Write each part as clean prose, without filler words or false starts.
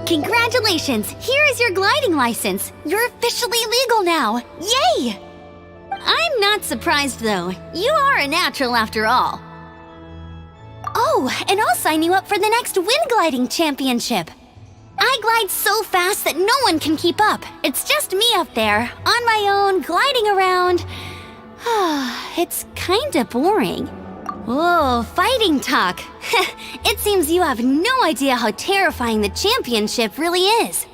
Congratulations! Here is your gliding license. You're officially legal now. Yay! I'm not surprised, though. You are a natural after all. Oh, and I'll sign you up for the next wind gliding championship. I glide so fast that no one can keep up. It's just me up there, on my own, gliding around. It's kinda boring. Oh, fighting talk. It seems you have no idea how terrifying the championship really is.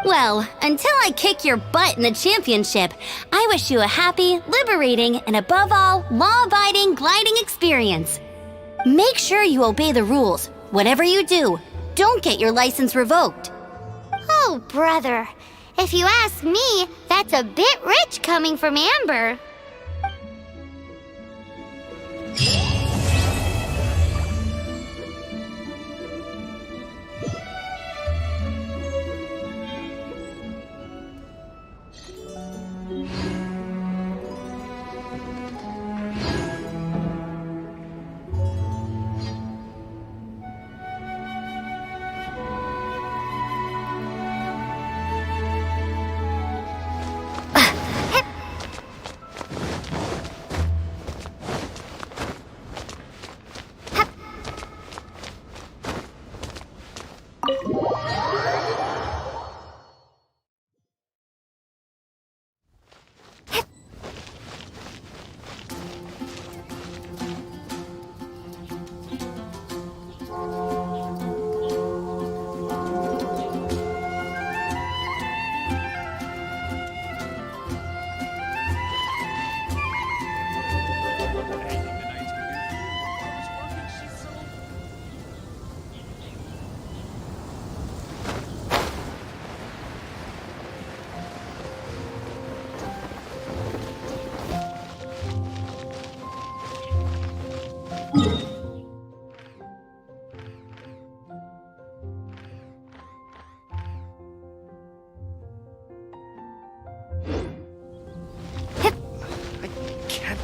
Well, until I kick your butt in the championship, I wish you a happy, liberating, and above all, law-abiding gliding experience. Make sure you obey the rules. Whatever you do, don't get your license revoked. Oh, brother. If you ask me, that's a bit rich coming from Amber.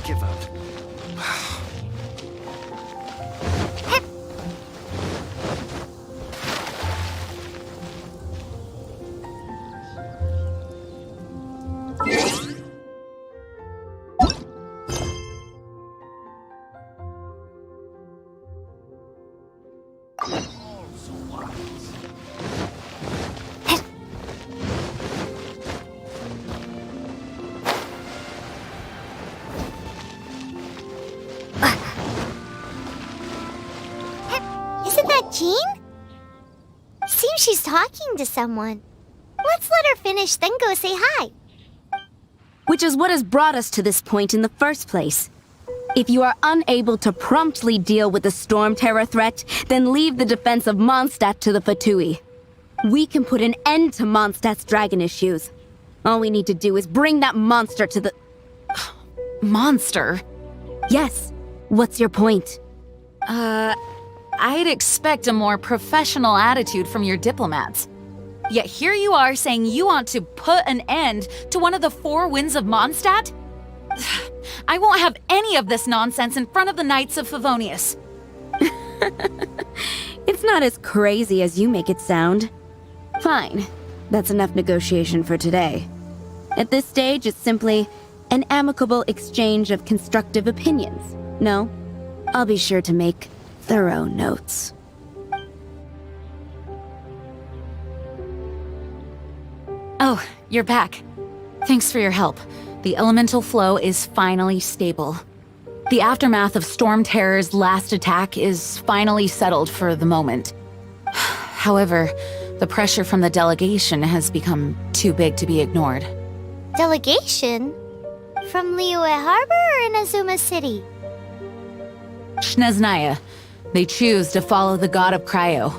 Give up. Isn't that Jean? Seems she's talking to someone. Let's let her finish, then go say hi. Which is what has brought us to this point in the first place. If you are unable to promptly deal with the Storm Terror threat, then leave the defense of Mondstadt to the Fatui. We can put an end to Mondstadt's dragon issues. All we need to do is bring that monster to the... Monster? Yes. What's your point? I'd expect a more professional attitude from your diplomats. Yet here you are saying you want to put an end to one of the four winds of Mondstadt? I won't have any of this nonsense in front of the Knights of Favonius. It's not as crazy as you make it sound. Fine. That's enough negotiation for today. At this stage, it's simply an amicable exchange of constructive opinions. No? I'll be sure to make thorough notes. Oh, you're back. Thanks for your help. The elemental flow is finally stable. The aftermath of Storm Terror's last attack is finally settled for the moment. However, the pressure from the delegation has become too big to be ignored. Delegation? From Liyue Harbor or Inazuma City? Shneznaya. They choose to follow the god of Cryo.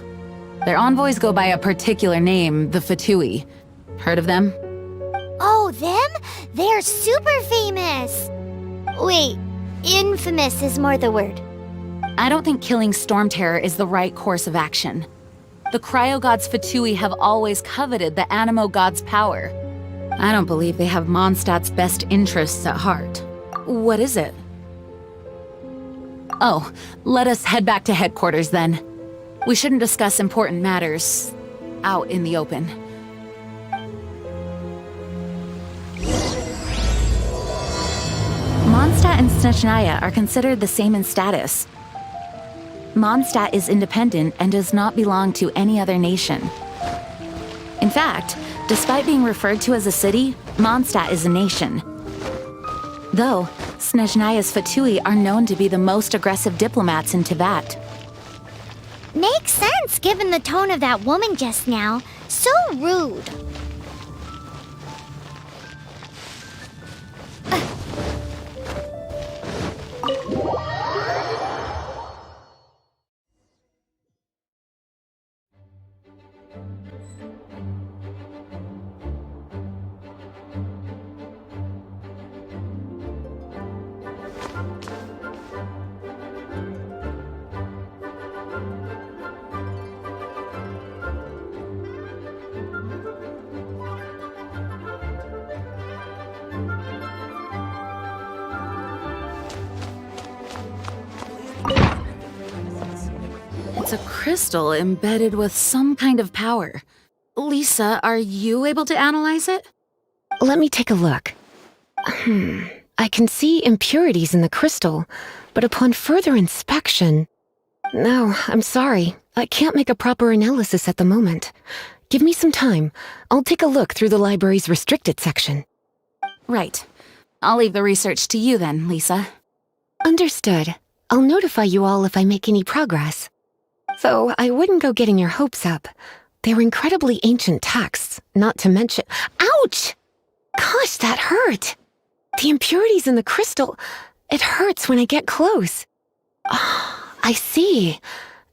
Their envoys go by a particular name, the Fatui. Heard of them? Oh, them? They're super famous! Wait, infamous is more the word. I don't think killing Storm Terror is the right course of action. The Cryo gods Fatui have always coveted the Animo god's power. I don't believe they have Mondstadt's best interests at heart. What is it? Oh, let us head back to headquarters then. We shouldn't discuss important matters out in the open. Mondstadt and Snezhnaya are considered the same in status. Mondstadt is independent and does not belong to any other nation. In fact, despite being referred to as a city, Mondstadt is a nation. Though, Snezhnaya's Fatui are known to be the most aggressive diplomats in Teyvat. Makes sense given the tone of that woman just now. So rude. It's a crystal embedded with some kind of power. Lisa, are you able to analyze it? Let me take a look. I can see impurities in the crystal, but upon further inspection... No, I'm sorry. I can't make a proper analysis at the moment. Give me some time. I'll take a look through the library's restricted section. Right. I'll leave the research to you then, Lisa. Understood. I'll notify you all if I make any progress. Though I wouldn't go getting your hopes up. They're incredibly ancient texts, not to mention— Ouch! Gosh, that hurt! The impurities in the crystal— it hurts when I get close. I see.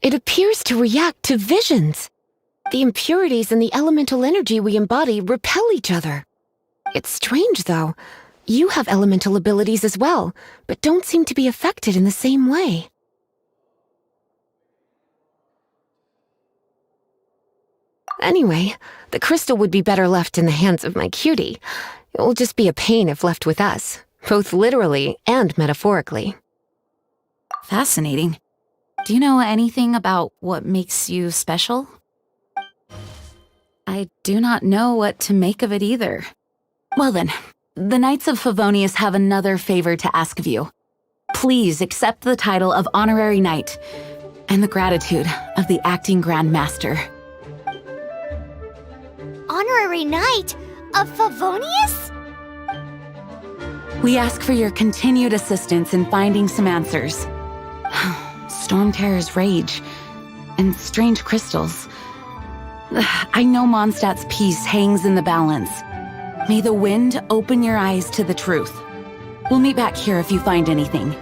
It appears to react to visions. The impurities and the elemental energy we embody repel each other. It's strange, though. You have elemental abilities as well, but don't seem to be affected in the same way. Anyway, the crystal would be better left in the hands of my cutie. It will just be a pain if left with us, both literally and metaphorically. Fascinating. Do you know anything about what makes you special? I do not know what to make of it either. Well then, the Knights of Favonius have another favor to ask of you. Please accept the title of Honorary Knight and the gratitude of the Acting Grand Master. Honorary Knight of Favonius? We ask for your continued assistance in finding some answers. Storm Terror's rage and strange crystals. I know Mondstadt's peace hangs in the balance. May the wind open your eyes to the truth. We'll meet back here if you find anything.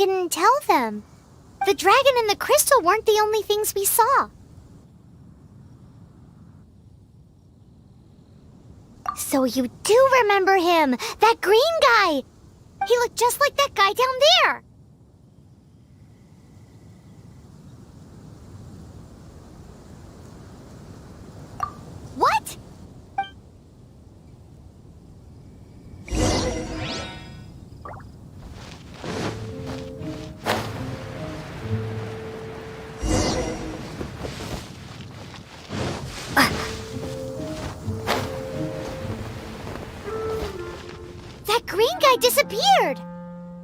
didn't tell them. The dragon and the crystal weren't the only things we saw. So you do remember him, that green guy! He looked just like that guy down there! What? That green guy disappeared!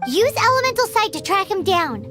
Use Elemental Sight to track him down.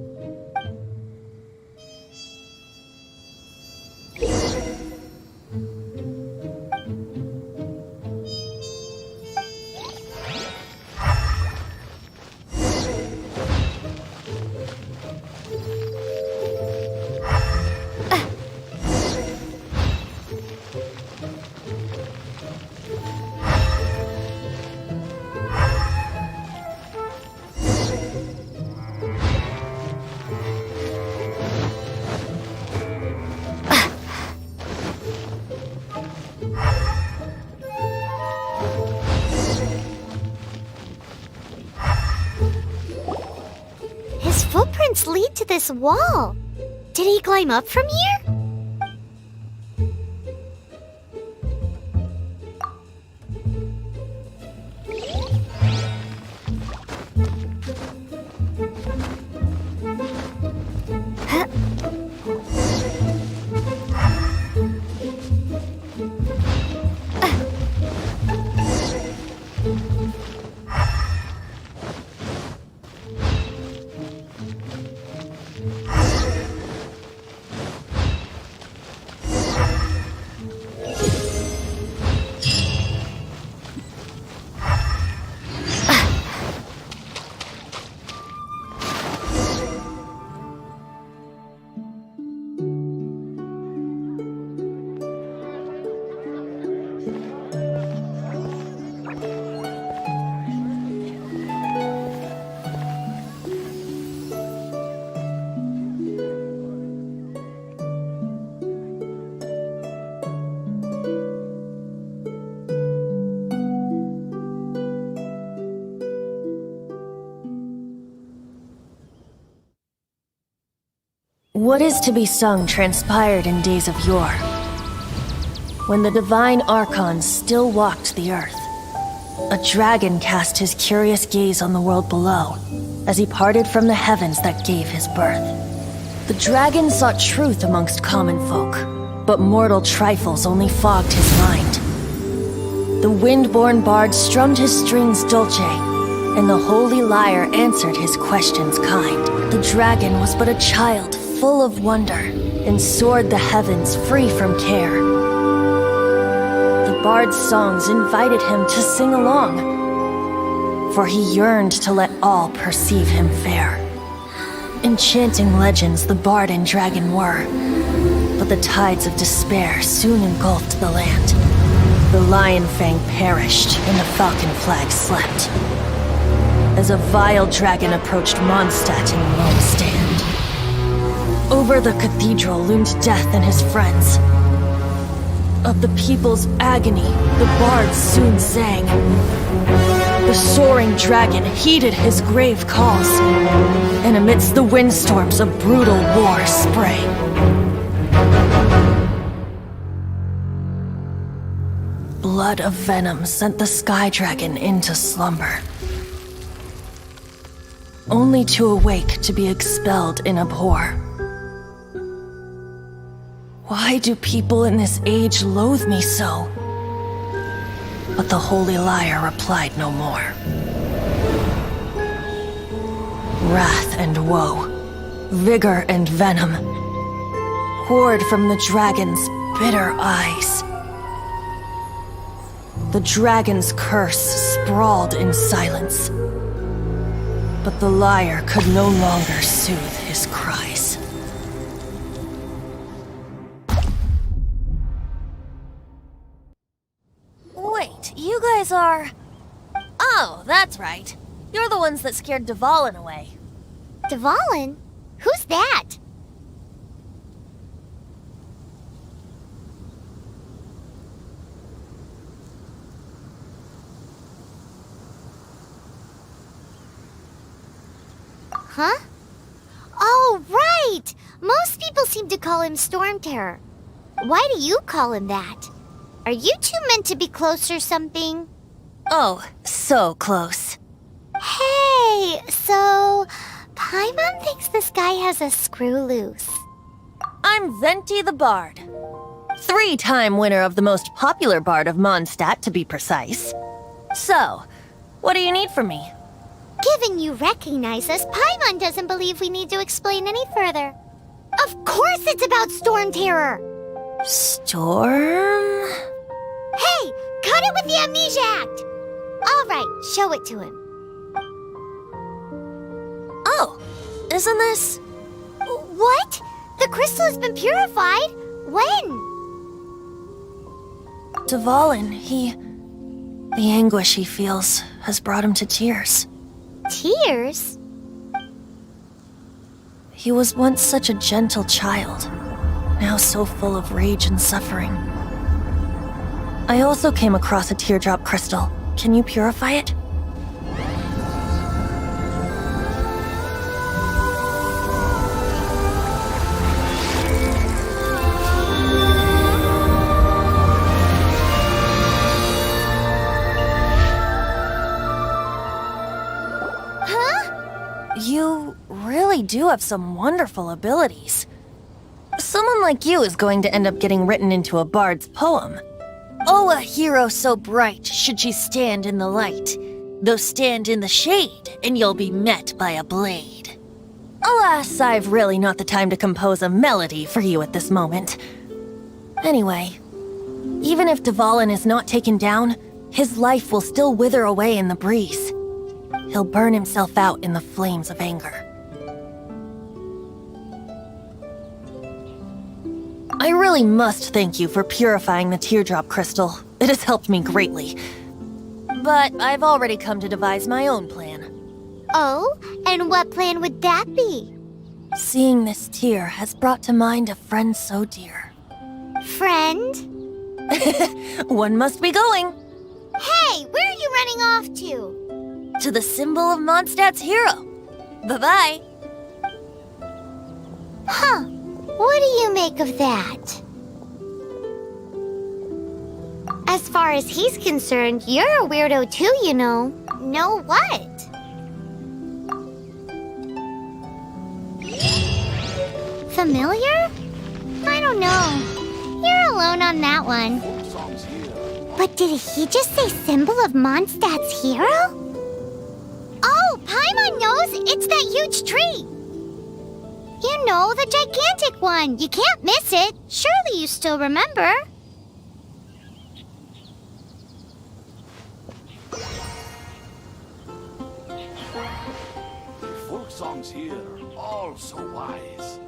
His footprints lead to this wall. Did he climb up from here? What is to be sung transpired in days of yore, when the divine archons still walked the earth. A dragon cast his curious gaze on the world below, as he parted from the heavens that gave his birth. The dragon sought truth amongst common folk, but mortal trifles only fogged his mind. The wind-born bard strummed his strings dulce, and the holy lyre answered his questions kind. The dragon was but a child, full of wonder, and soared the heavens free from care. The bard's songs invited him to sing along, for he yearned to let all perceive him fair. Enchanting legends the bard and dragon were, but the tides of despair soon engulfed the land. The lion fang perished, and the falcon flag slept, as a vile dragon approached Mondstadt in lone stand. Over the cathedral loomed death and his friends. Of the people's agony, the bards soon sang. The soaring dragon heeded his grave calls, and amidst the windstorms a brutal war sprang. Blood of venom sent the sky dragon into slumber, only to awake to be expelled in abhor. Why do people in this age loathe me so? But the holy lyre replied no more. Wrath and woe, vigor and venom, poured from the dragon's bitter eyes. The dragon's curse sprawled in silence, but the lyre could no longer soothe his cries. Wait, you guys are... Oh, that's right. You're the ones that scared Dvalin away. Dvalin? Who's that? Huh? Oh, right! Most people seem to call him Storm Terror. Why do you call him that? Are you two meant to be close or something? Oh, so close. Hey, so Paimon thinks this guy has a screw loose. I'm Venti the Bard. 3-time winner of the most popular bard of Mondstadt, to be precise. So, what do you need from me? Given you recognize us, Paimon doesn't believe we need to explain any further. Of course it's about Storm Terror! Storm? Hey, cut it with the Amnesia Act! Alright, show it to him. Oh, isn't this... What? The crystal has been purified? When? Dvalin, the anguish he feels has brought him to tears. Tears? He was once such a gentle child, now so full of rage and suffering. I also came across a teardrop crystal. Can you purify it? You really do have some wonderful abilities. Someone like you is going to end up getting written into a bard's poem. Oh, a hero so bright should she stand in the light, though stand in the shade, and you'll be met by a blade. Alas, I've really not the time to compose a melody for you at this moment. Anyway, even if Dvalin is not taken down, his life will still wither away in the breeze. He'll burn himself out in the flames of anger. I really must thank you for purifying the teardrop crystal. It has helped me greatly. But I've already come to devise my own plan. Oh, and what plan would that be? Seeing this tear has brought to mind a friend so dear. Friend? One must be going. Hey, where are you running off to? To the symbol of Mondstadt's hero. Bye-bye. Huh. What do you make of that? As far as he's concerned, you're a weirdo too, you know. Know what? Familiar? I don't know. You're alone on that one. But did he just say symbol of Mondstadt's hero? Oh, Paimon knows! It's that huge tree! You know, the gigantic one! You can't miss it! Surely you still remember? The folk songs here are all so wise.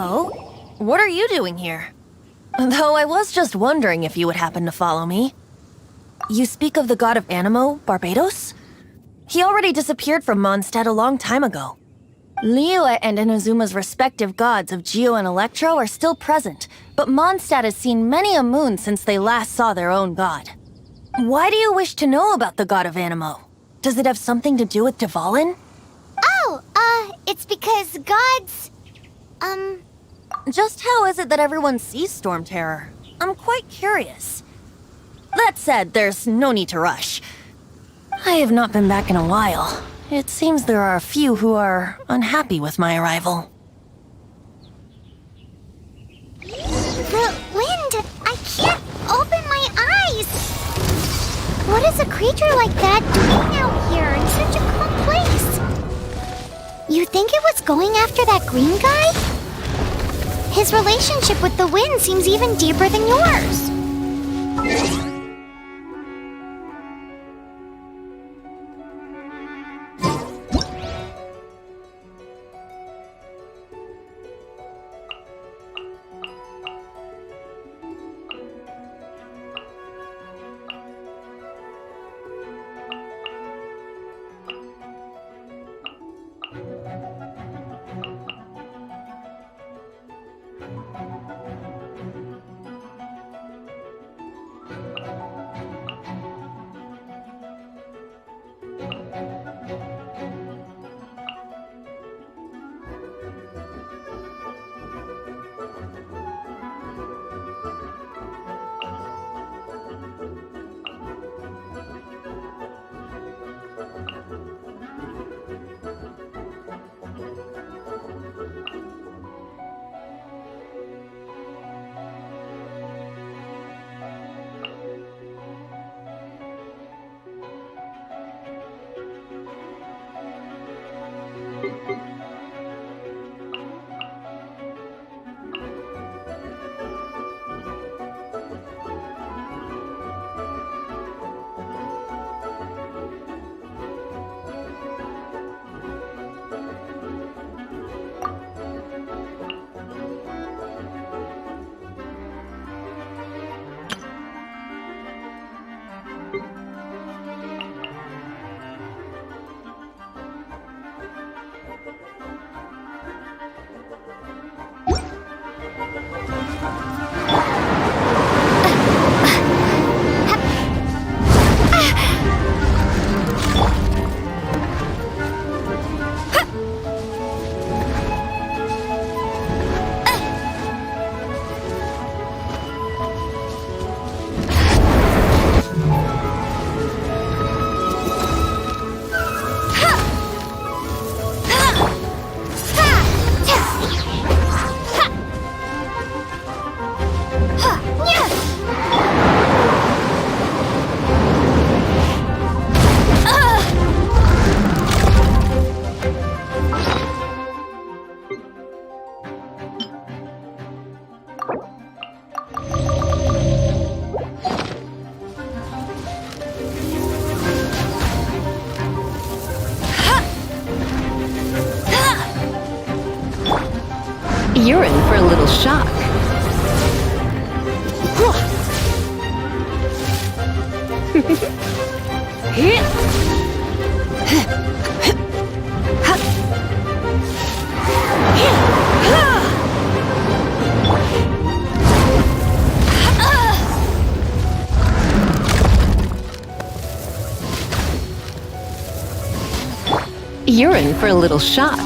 Oh? What are you doing here? Though I was just wondering if you would happen to follow me. You speak of the god of Animo, Barbados? He already disappeared from Mondstadt a long time ago. Liyue and Inazuma's respective gods of Geo and Electro are still present, but Mondstadt has seen many a moon since they last saw their own god. Why do you wish to know about the god of Animo? Does it have something to do with Dvalin? Oh, it's because gods... Just how is it that everyone sees Storm Terror? I'm quite curious. That said, there's no need to rush. I have not been back in a while. It seems there are a few who are unhappy with my arrival. The wind! I can't open my eyes! What is a creature like that doing out here in such a calm place? You think it was going after that green guy? His relationship with the wind seems even deeper than yours. You're in for a little shock. You're in for a little shock.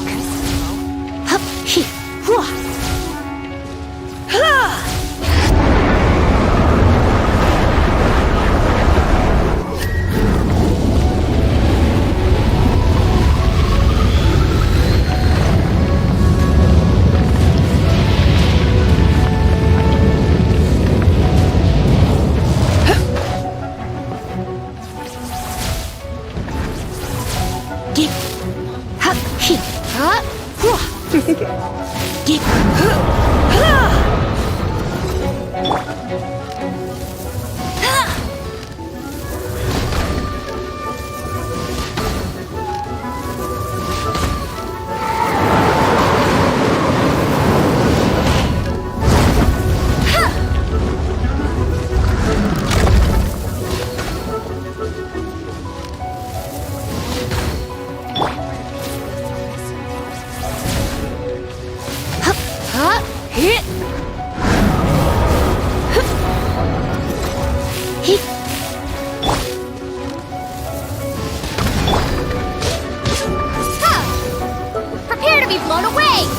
Prepare to be blown away!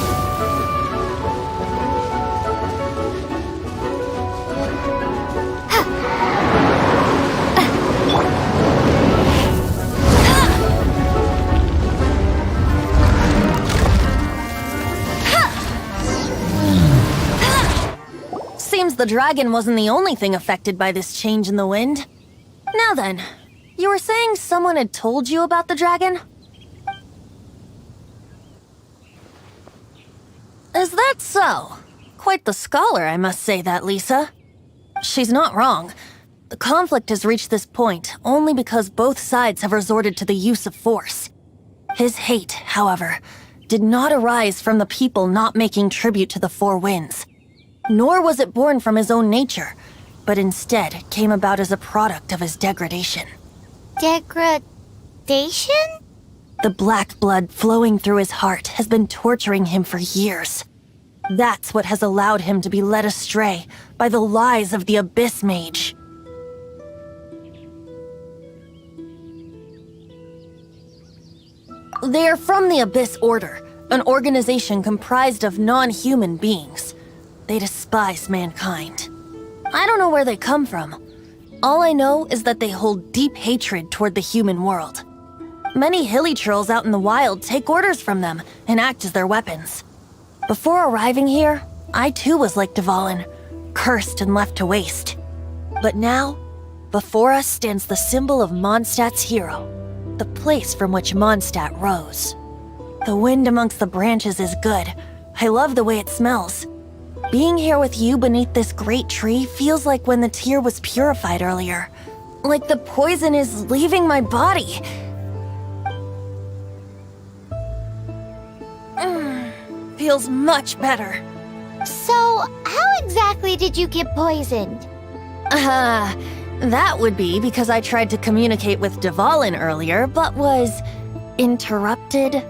Seems the dragon wasn't the only thing affected by this change in the wind. Now then, you were saying someone had told you about the dragon? Is that so? Quite the scholar, I must say that, Lisa. She's not wrong. The conflict has reached this point only because both sides have resorted to the use of force. His hate, however, did not arise from the people not making tribute to the Four Winds. Nor was it born from his own nature, but instead came about as a product of his degradation. Degradation? The black blood flowing through his heart has been torturing him for years. That's what has allowed him to be led astray by the lies of the Abyss Mage. They are from the Abyss Order, an organization comprised of non-human beings. They despise mankind. I don't know where they come from. All I know is that they hold deep hatred toward the human world. Many hilly trolls out in the wild take orders from them and act as their weapons. Before arriving here, I too was like Dvalin, cursed and left to waste. But now, before us stands the symbol of Mondstadt's hero, the place from which Mondstadt rose. The wind amongst the branches is good. I love the way it smells. Being here with you beneath this great tree feels like when the tear was purified earlier. Like the poison is leaving my body. Feels much better. So, how exactly did you get poisoned? That would be because I tried to communicate with Dvalin earlier, but was interrupted.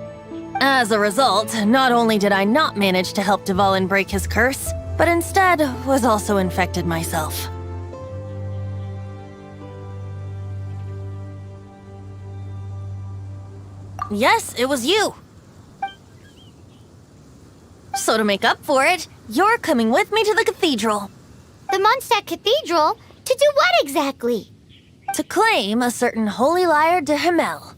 As a result, not only did I not manage to help Dvalin break his curse, but instead was also infected myself. Yes, it was you. So to make up for it, you're coming with me to the cathedral. The Mondstadt Cathedral? To do what exactly? To claim a certain holy lyre de Himmel.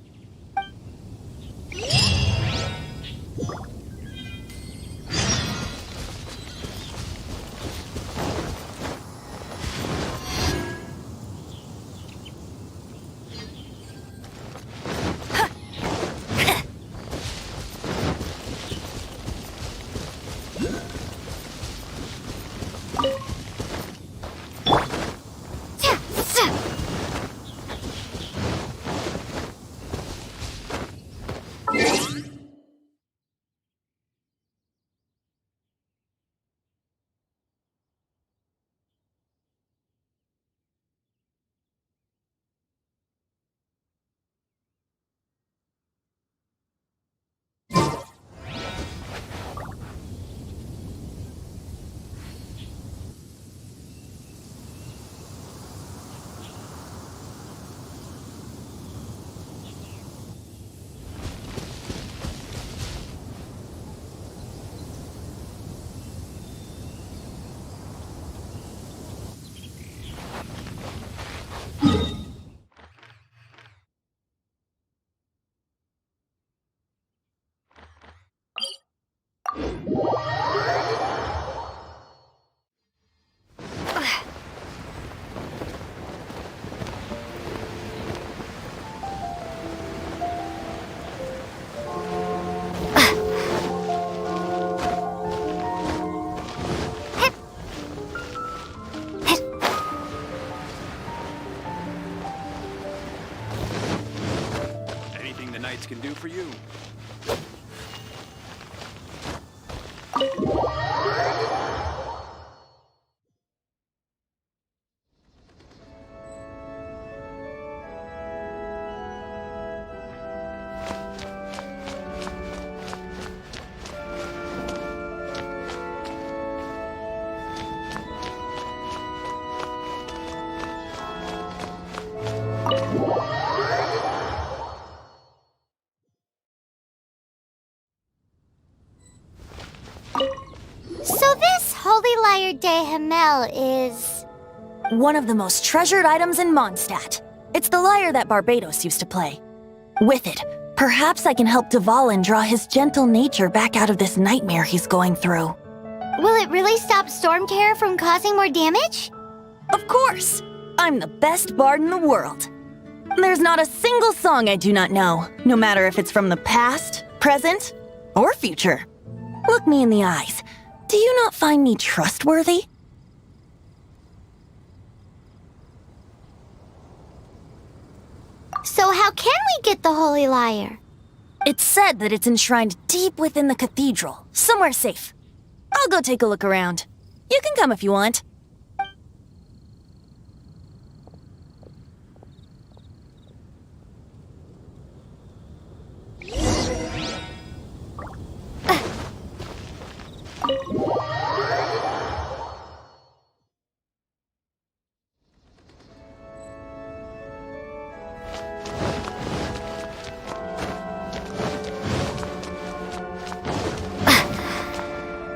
Can do for you. Holy Lyre de Himmel is... One of the most treasured items in Mondstadt. It's the lyre that Barbados used to play. With it, perhaps I can help Dvalin draw his gentle nature back out of this nightmare he's going through. Will it really stop Storm Terror from causing more damage? Of course! I'm the best bard in the world. There's not a single song I do not know, no matter if it's from the past, present, or future. Look me in the eyes. Do you not find me trustworthy? So how can we get the Holy Lyre? It's said that it's enshrined deep within the cathedral, somewhere safe. I'll go take a look around. You can come if you want.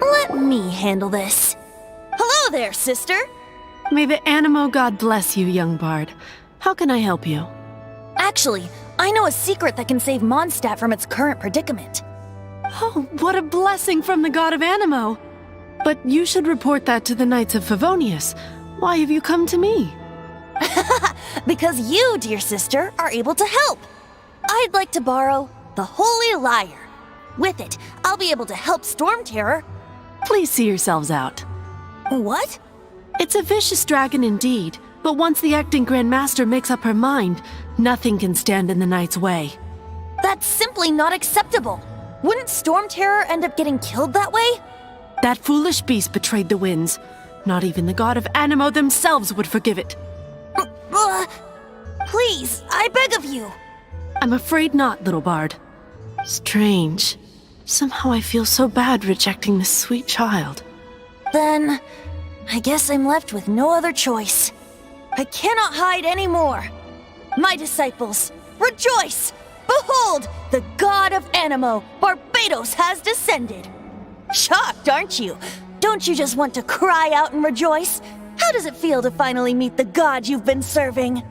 Let me handle this. Hello there, sister! May the Animo God bless you, young bard. How can I help you? Actually, I know a secret that can save Mondstadt from its current predicament. Oh, what a blessing from the god of Animo! But you should report that to the Knights of Favonius. Why have you come to me? Because you, dear sister, are able to help. I'd like to borrow the Holy Lyre. With it, I'll be able to help Storm Terror. Please see yourselves out. What? It's a vicious dragon indeed, but once the acting Grand Master makes up her mind, nothing can stand in the Knight's way. That's simply not acceptable. Wouldn't Storm Terror end up getting killed that way? That foolish beast betrayed the winds. Not even the god of Animo themselves would forgive it. Please, I beg of you. I'm afraid not, little bard. Strange. Somehow I feel so bad rejecting this sweet child. Then, I guess I'm left with no other choice. I cannot hide anymore. My disciples, rejoice! Behold, the god of Animo, Barbados, has descended. Shocked, aren't you? Don't you just want to cry out and rejoice? How does it feel to finally meet the god you've been serving?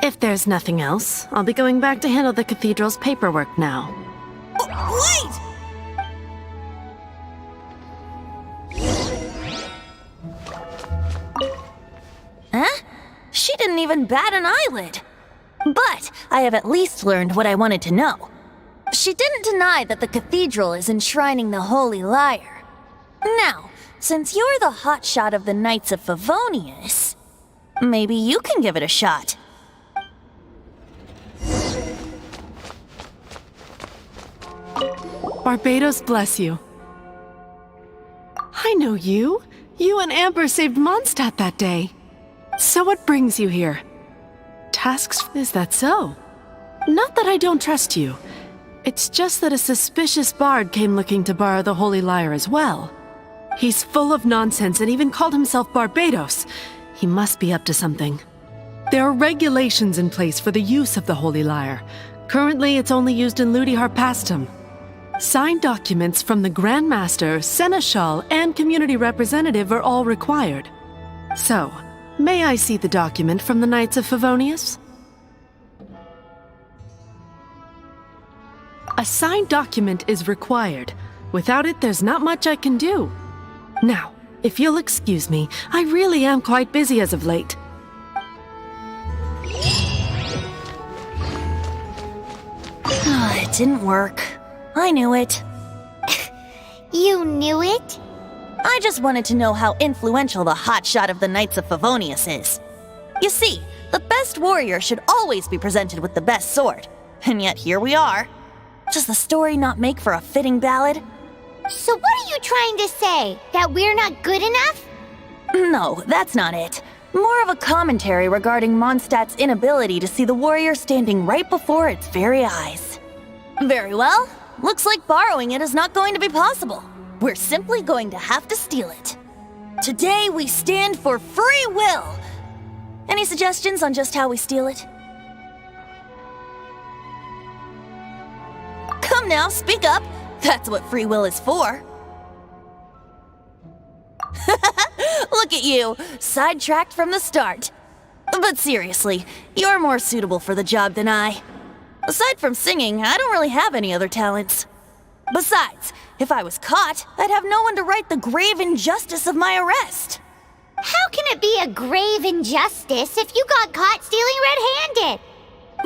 If there's nothing else, I'll be going back to handle the cathedral's paperwork now. Wait! Huh? She didn't even bat an eyelid. But I have at least learned what I wanted to know. She didn't deny that the cathedral is enshrining the Holy Lyre. Now, since you're the hotshot of the Knights of Favonius, maybe you can give it a shot. Barbados bless you. I know you. You and Amber saved Mondstadt that day. So what brings you here? Tasks? Is that so? Not that I don't trust you. It's just that a suspicious bard came looking to borrow the Holy Lyre as well. He's full of nonsense and even called himself Barbados. He must be up to something. There are regulations in place for the use of the Holy Lyre. Currently, it's only used in Ludi Harpastum. Signed documents from the Grand Master, Seneschal, and Community Representative are all required. So, may I see the document from the Knights of Favonius? A signed document is required. Without it, there's not much I can do. Now, if you'll excuse me, I really am quite busy as of late. It didn't work. I knew it. You knew it? I just wanted to know how influential the hotshot of the Knights of Favonius is. You see, the best warrior should always be presented with the best sword. And yet here we are. Does the story not make for a fitting ballad? So what are you trying to say? That we're not good enough? No, that's not it. More of a commentary regarding Mondstadt's inability to see the warrior standing right before its very eyes. Very well. Looks like borrowing it is not going to be possible. We're simply going to have to steal it. Today we stand for free will. Any suggestions on just how we steal it? Come now, speak up. That's what free will is for. Look at you, sidetracked from the start. But seriously, you're more suitable for the job than I. Aside from singing, I don't really have any other talents. Besides, if I was caught, I'd have no one to right the grave injustice of my arrest. How can it be a grave injustice if you got caught stealing red-handed?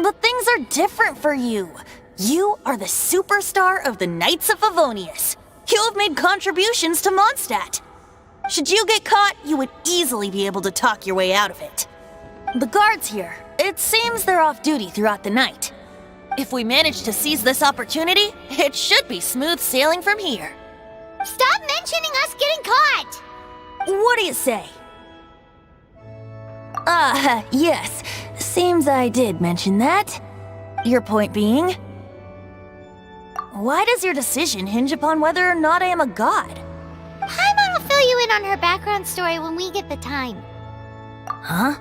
But things are different for you. You are the superstar of the Knights of Favonius. You have made contributions to Mondstadt. Should you get caught, you would easily be able to talk your way out of it. The guards here, it seems they're off duty throughout the night. If we manage to seize this opportunity, it should be smooth sailing from here. Stop mentioning us getting caught! What do you say? Yes. Seems I did mention that. Your point being? Why does your decision hinge upon whether or not I am a god? Paimon will fill you in on her background story when we get the time. Huh?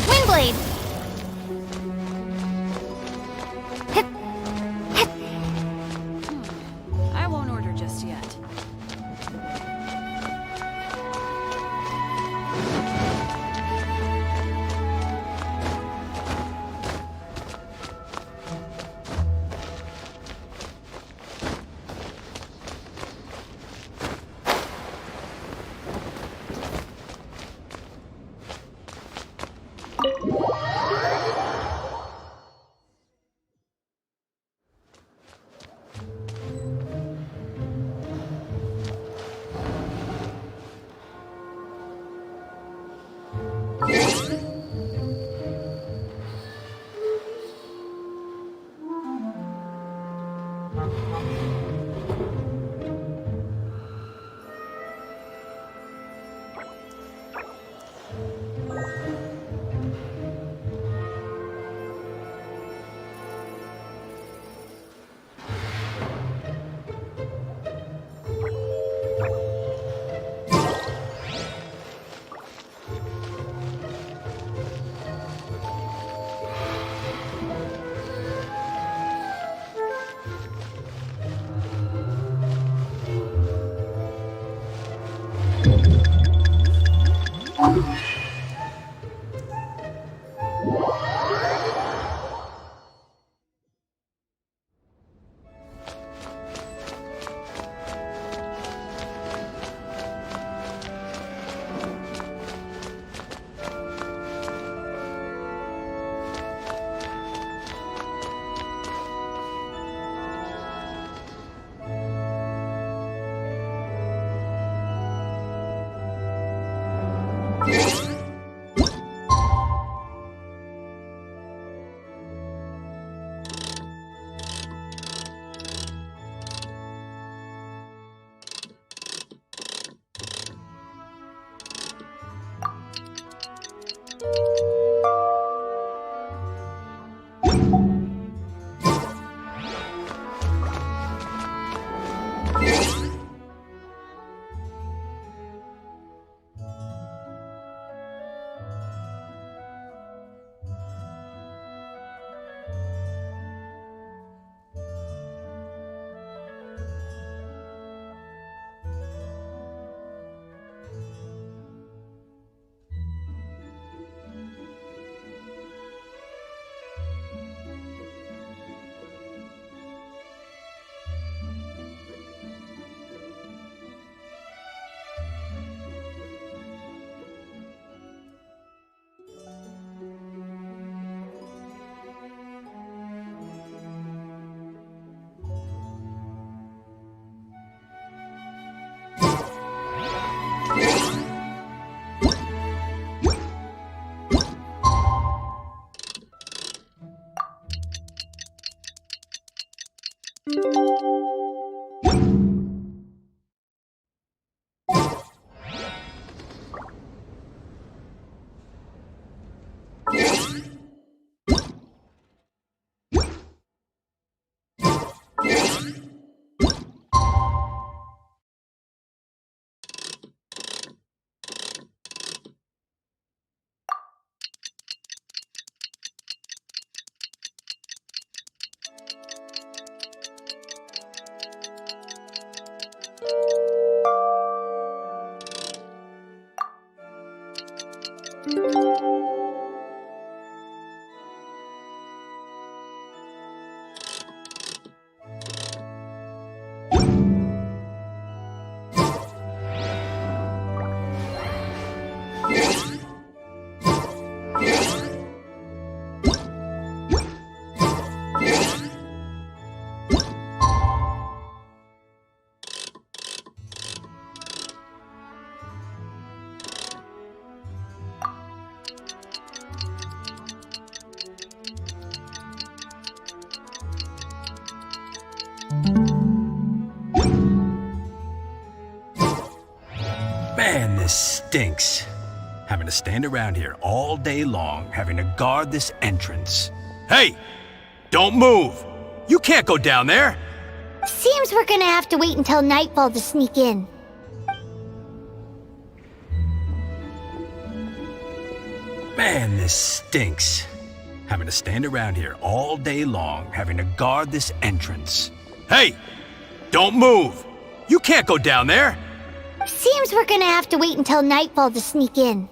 Windblade! I won't order just yet. Man, this stinks. Having to stand around here all day long, having to guard this entrance. Hey! Don't move! You can't go down there! Seems we're gonna have to wait until nightfall to sneak in. Man, this stinks. Having to stand around here all day long, having to guard this entrance. Hey! Don't move! You can't go down there! Seems we're gonna have to wait until nightfall to sneak in.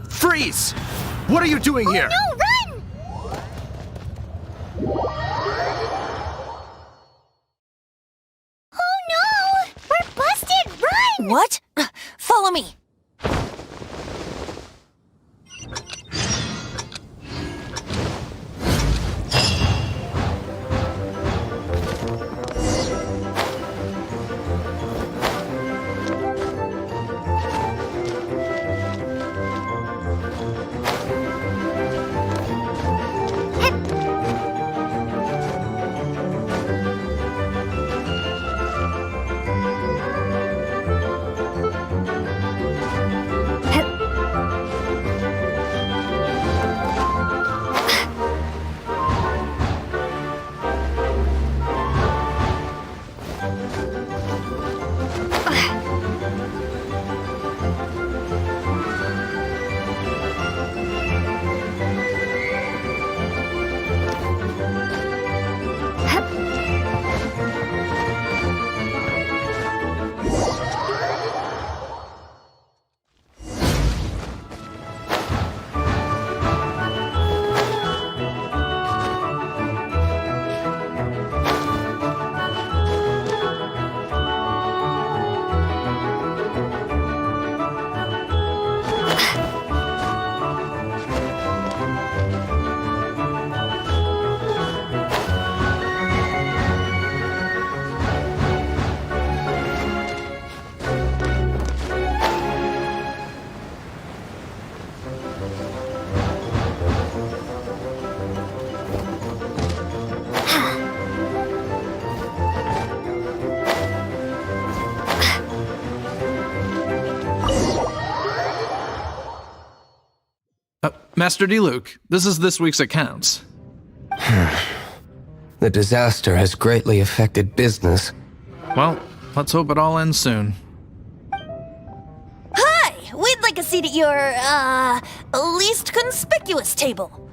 Freeze! What are you doing here? No, run! Oh no! We're busted! Run! What? Follow me. Master D-Luke, this is this week's accounts. The disaster has greatly affected business. Well, let's hope it all ends soon. Hi! We'd like a seat at your, least conspicuous table.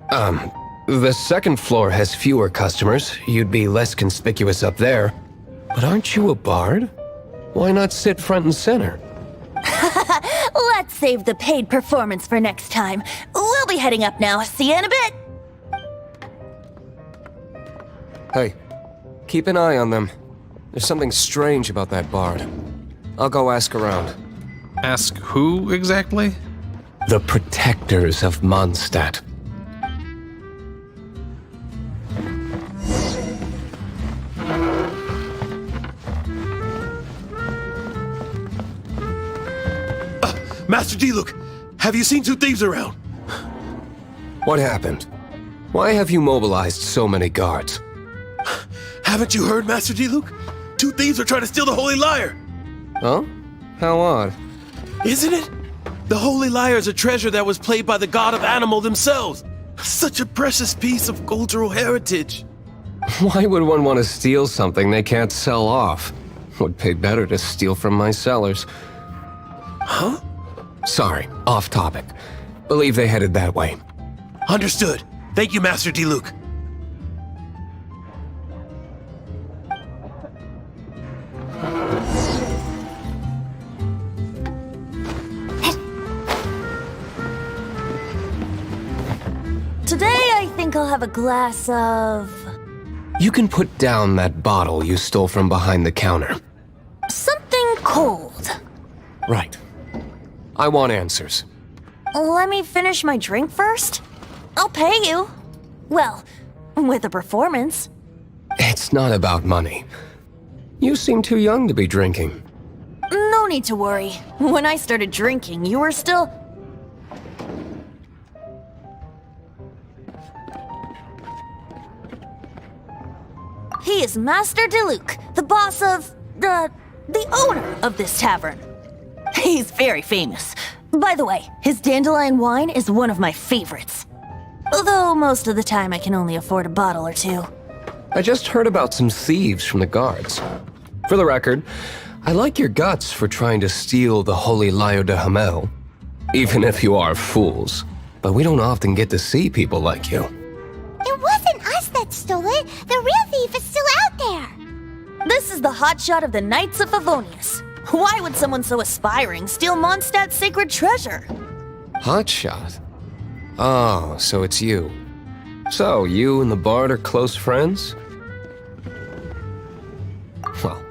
The second floor has fewer customers. You'd be less conspicuous up there. But aren't you a bard? Why not sit front and center? Let's save the paid performance for next time. We'll be heading up now. See you in a bit. Hey, keep an eye on them. There's something strange about that bard. I'll go ask around. Ask who exactly? The protectors of Mondstadt. Master D-Luke, have you seen two thieves around? What happened? Why have you mobilized so many guards? Haven't you heard, Master D-Luke? Two thieves are trying to steal the Holy Lyre. Huh? How odd. Isn't it? The Holy Lyre is a treasure that was played by the god of animal themselves. Such a precious piece of cultural heritage. Why would one want to steal something they can't sell off? Would pay better to steal from my sellers. Huh? Sorry, off topic. Believe they headed that way. Understood. Thank you, Master D-Luke. Today, I think I'll have a glass of... You can put down that bottle you stole from behind the counter. something cold. Right. I want answers. Let me finish my drink first. I'll pay you. Well, with a performance. It's not about money. You seem too young to be drinking. No need to worry. When I started drinking, you were still... He is Master D-Luke, the boss of... the owner of this tavern. He's very famous. By the way, his dandelion wine is one of my favorites. Although most of the time I can only afford a bottle or two. I just heard about some thieves from the guards. For the record, I like your guts for trying to steal the Holy Lyre de Hamel. Even if you are fools. But we don't often get to see people like you. It wasn't us that stole it. The real thief is still out there. This is the hotshot of the Knights of Favonius. Why would someone so aspiring steal Mondstadt's sacred treasure? Hotshot? Oh, so it's you. So, you and the bard are close friends? Well,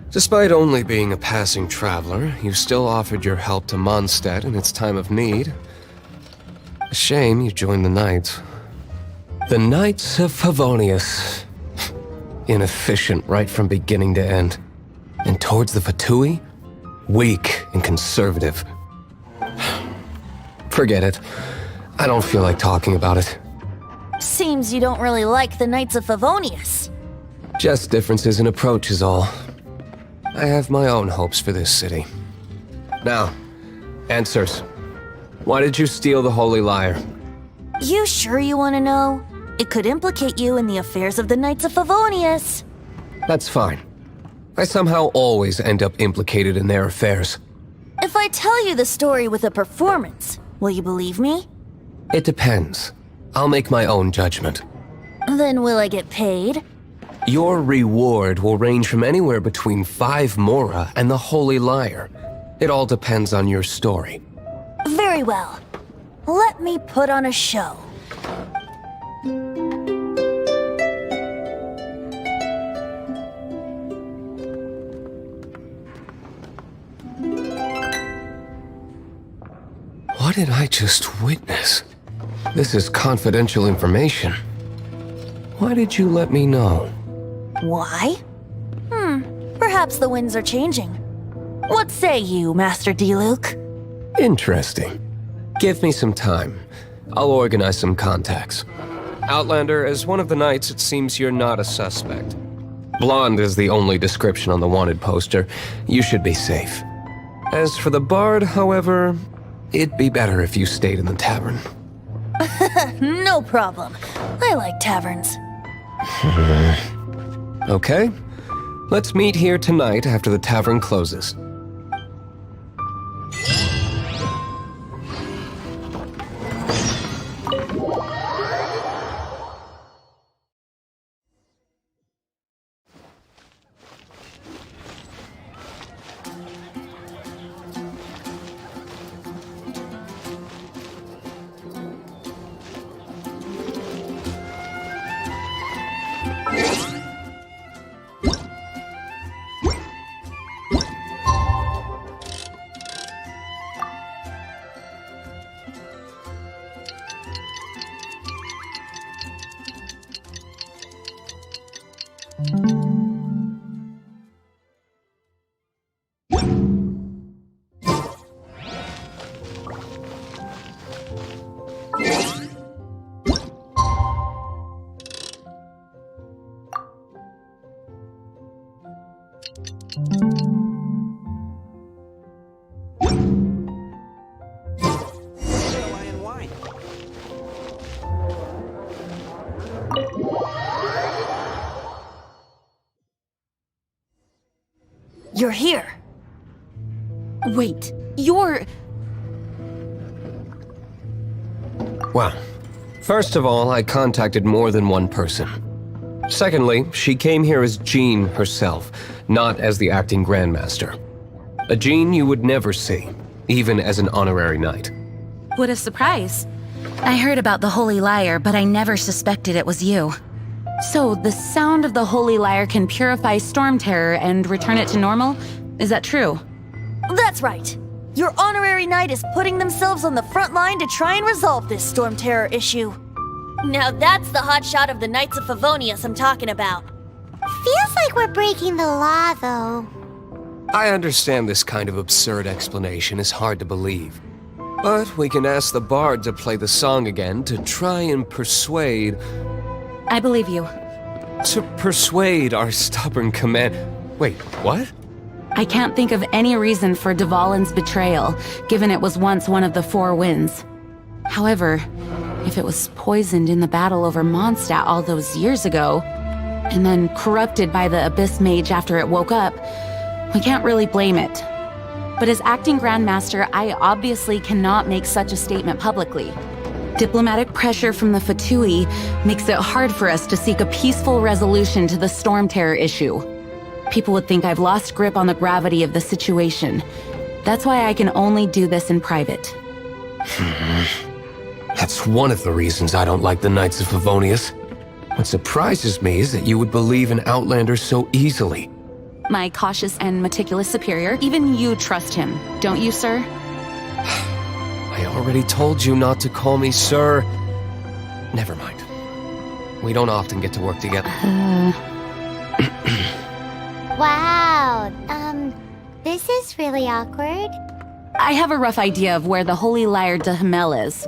despite only being a passing traveler, you still offered your help to Mondstadt in its time of need. A shame you joined the Knights. The Knights of Favonius. Inefficient right from beginning to end. And towards the Fatui, weak and conservative. Forget it. I don't feel like talking about it. Seems you don't really like the Knights of Favonius. Just differences in approach is all. I have my own hopes for this city. Now, answers. Why did you steal the Holy Lyre? You sure you want to know? It could implicate you in the affairs of the Knights of Favonius. That's fine. I somehow always end up implicated in their affairs. If I tell you the story with a performance, will you believe me? It depends. I'll make my own judgment. Then will I get paid? Your reward will range from anywhere between 5 mora and the Holy Lyre. It all depends on your story. Very well. Let me put on a show. What did I just witness? This is confidential information. Why did you let me know? Why? Perhaps the winds are changing. What say you, Master D-Luke? Interesting. Give me some time. I'll organize some contacts. Outlander, as one of the knights, it seems you're not a suspect. Blonde is the only description on the wanted poster. You should be safe. As for the bard, however, It'd be better if you stayed in the tavern. No problem. I like taverns. Okay. Let's meet here tonight after the tavern closes. You're here. Wait, you're... Well, first of all, I contacted more than one person. Secondly, she came here as Jean herself, not as the acting Grandmaster. A Jean you would never see, even as an honorary knight. What a surprise. I heard about the Holy Lyre, but I never suspected it was you. So, the sound of the Holy Lyre can purify Storm Terror and return it to normal? Is that true? That's right. Your honorary knight is putting themselves on the front line to try and resolve this Storm Terror issue. Now that's the hotshot of the Knights of Favonius I'm talking about. Feels like we're breaking the law, though. I understand this kind of absurd explanation is hard to believe. But we can ask the bard to play the song again to try and persuade... I believe you. To persuade our stubborn command... Wait, what? I can't think of any reason for Dvalin's betrayal, given it was once one of the Four Winds. However, if it was poisoned in the battle over Mondstadt all those years ago, and then corrupted by the Abyss Mage after it woke up, we can't really blame it. But as acting Grandmaster, I obviously cannot make such a statement publicly. Diplomatic pressure from the Fatui makes it hard for us to seek a peaceful resolution to the Storm Terror issue. People would think I've lost grip on the gravity of the situation. That's why I can only do this in private. That's one of the reasons I don't like the Knights of Favonius. What surprises me is that you would believe in Outlander so easily. My cautious and meticulous superior, even you trust him, don't you, sir? I already told you not to call me sir. Never mind. We don't often get to work together. Wow, this is really awkward. I have a rough idea of where the Holy Lyre de Himmel is.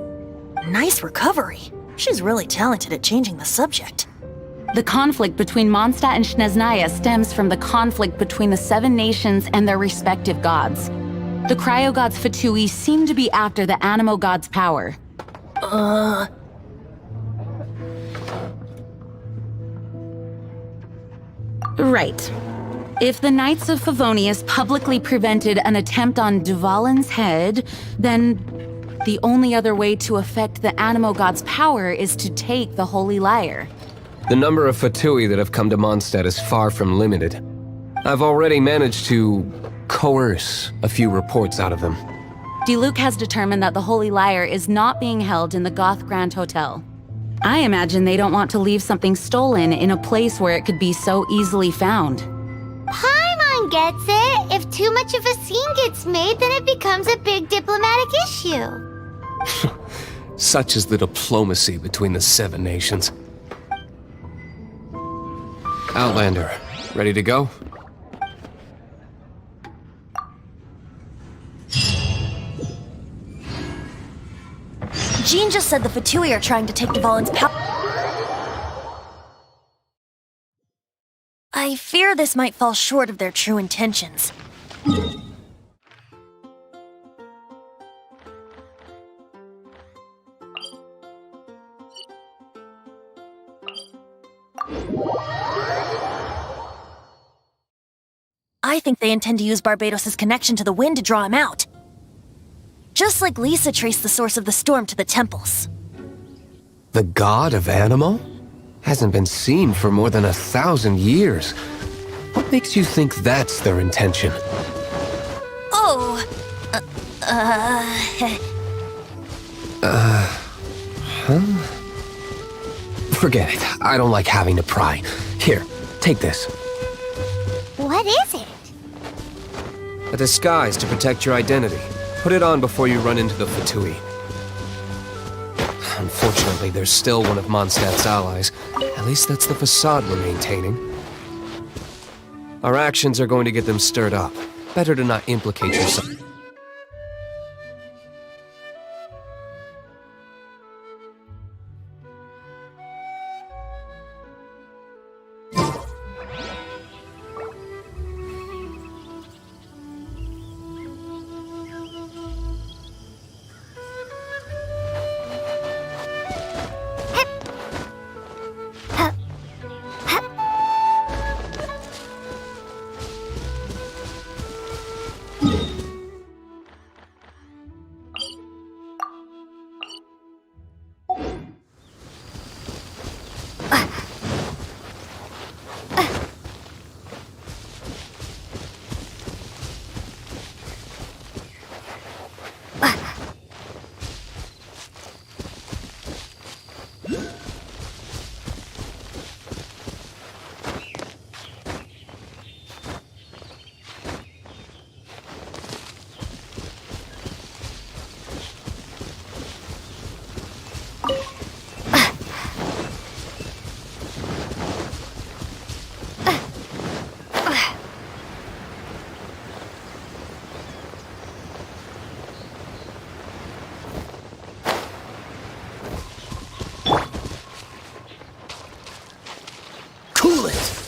Nice recovery. She's really talented at changing the subject. The conflict between Mondstadt and Snezhnaya stems from the conflict between the Seven Nations and their respective gods. The cryo-gods Fatui seem to be after the Animo god's power. Right. If the Knights of Favonius publicly prevented an attempt on Dvalin's head, then the only other way to affect the Animo god's power is to take the Holy Lyre. The number of Fatui that have come to Mondstadt is far from limited. I've already managed to coerce a few reports out of them. Diluc has determined that the Holy Lyre is not being held in the Goth Grand Hotel. I imagine they don't want to leave something stolen in a place where it could be so easily found. Paimon gets it. If too much of a scene gets made, then it becomes a big diplomatic issue. Such is the diplomacy between the Seven Nations. Outlander, ready to go? Jean just said the Fatui are trying to take Dvalin's power. I fear this might fall short of their true intentions. I think they intend to use Barbados' connection to the wind to draw him out. Just like Lisa traced the source of the storm to the temples. The god of Animal? Hasn't been seen for more than 1,000 years. What makes you think that's their intention? Oh, Forget it. I don't like having to pry. Here, take this. What is it? A disguise to protect your identity. Put it on before you run into the Fatui. Unfortunately, there's still one of Mondstadt's allies. At least that's the facade we're maintaining. Our actions are going to get them stirred up. Better to not implicate yourself. Cool it!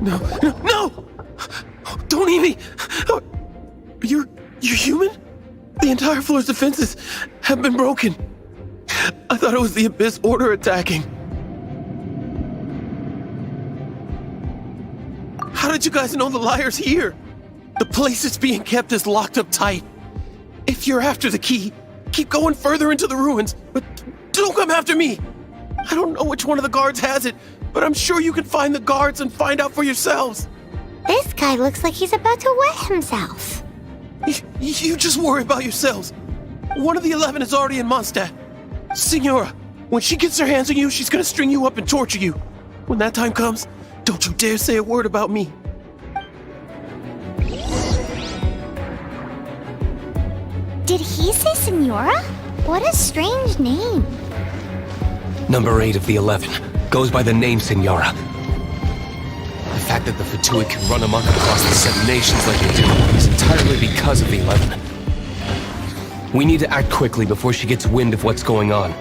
No, no, no! Don't eat me! You're human? The entire floor's defenses have been broken. I thought it was the Abyss Order attacking. How did you guys know the liar's here? The place it's being kept is locked up tight. If you're after the key, keep going further into the ruins, but don't come after me. I don't know which one of the guards has it, but I'm sure you can find the guards and find out for yourselves. This guy looks like he's about to wet himself. You just worry about yourselves. One of the 11 is already in Mondstadt. Signora, when she gets her hands on you, she's gonna string you up and torture you. When that time comes, don't you dare say a word about me. Did he say Senora? What a strange name. Number 8 of the 11 goes by the name Senora. The fact that the Fatui can run amok across the 7 nations like they do is entirely because of the 11. We need to act quickly before she gets wind of what's going on.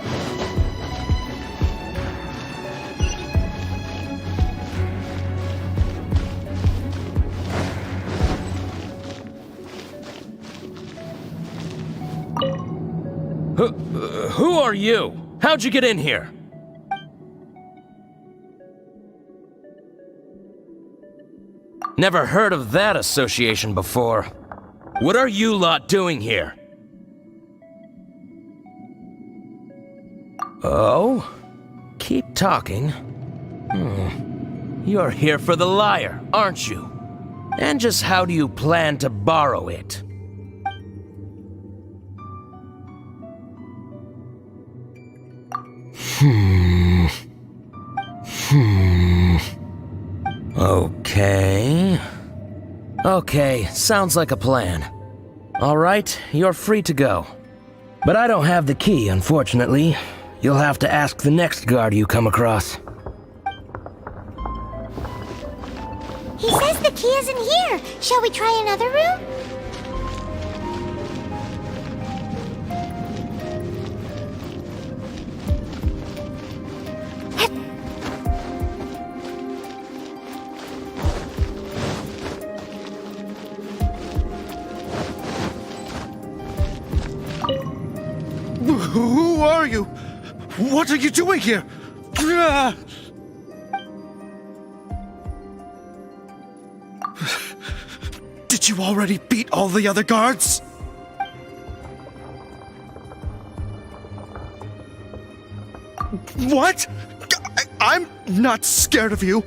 Who are you? How'd you get in here? Never heard of that association before. What are you lot doing here? Oh? Keep talking. You're here for the lyre, aren't you? And just how do you plan to borrow it? Okay, sounds like a plan. All right, you're free to go. But I don't have the key, unfortunately. You'll have to ask the next guard you come across. He says the key isn't here. Shall we try another room? Who are you? What are you doing here? Did you already beat all the other guards? What? I'm not scared of you.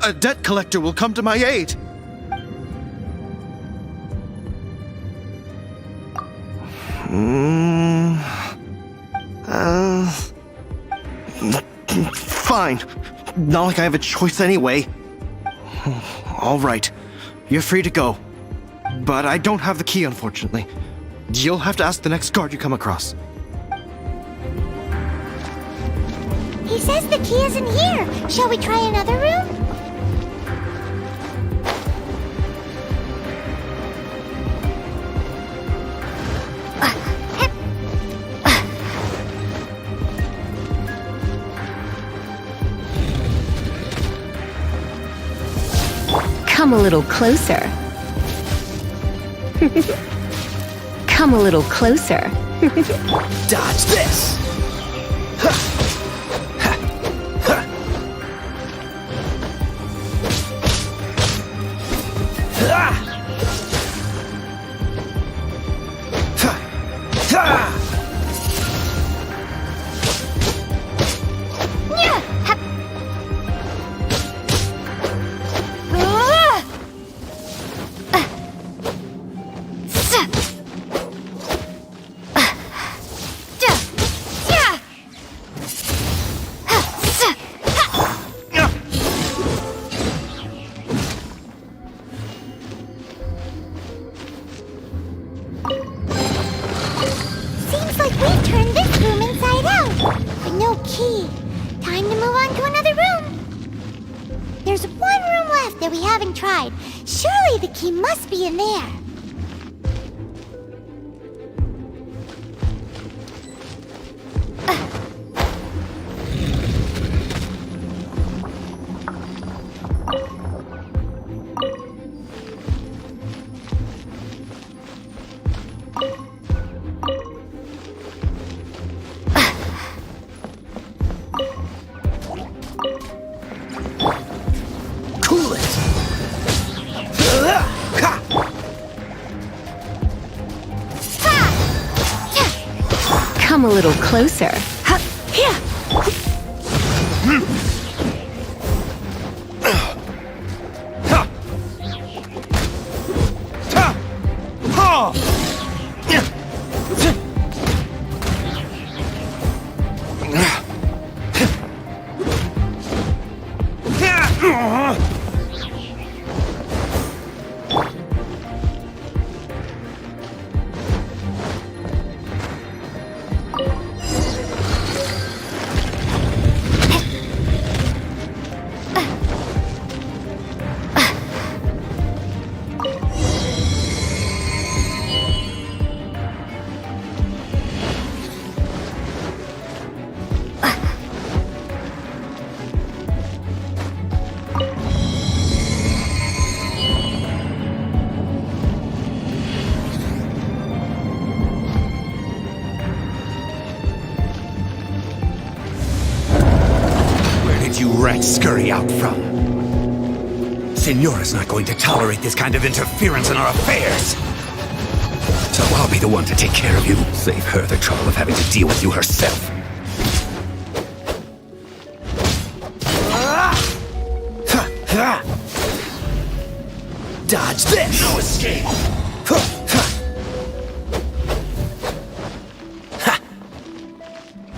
A debt collector will come to my aid. Fine. Not like I have a choice anyway. All right. You're free to go. But I don't have the key, unfortunately. You'll have to ask the next guard you come across. He says the key isn't here. Shall we try another room? Come a little closer. Come a little closer. Dodge this! Seems like we've turned this room inside out. But no key. Time to move on to another room. There's one room left that we haven't tried. Surely the key must be in there. Come a little closer. Ha, here. You rats scurry out from? Senora's not going to tolerate this kind of interference in our affairs. So I'll be the one to take care of you. Save her the trouble of having to deal with you herself. Dodge this! No escape!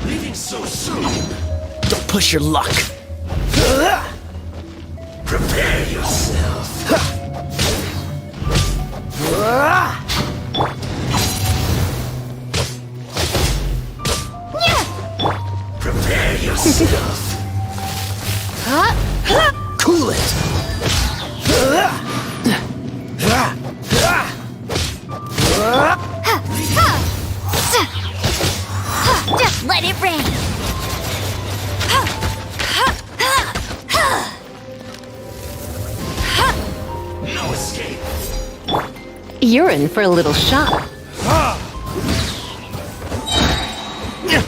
Leaving so soon? Don't push your luck. Prepare yourself. Prepare yourself. Cool it. Just let it rain. No escape. You're in for a little shock. Your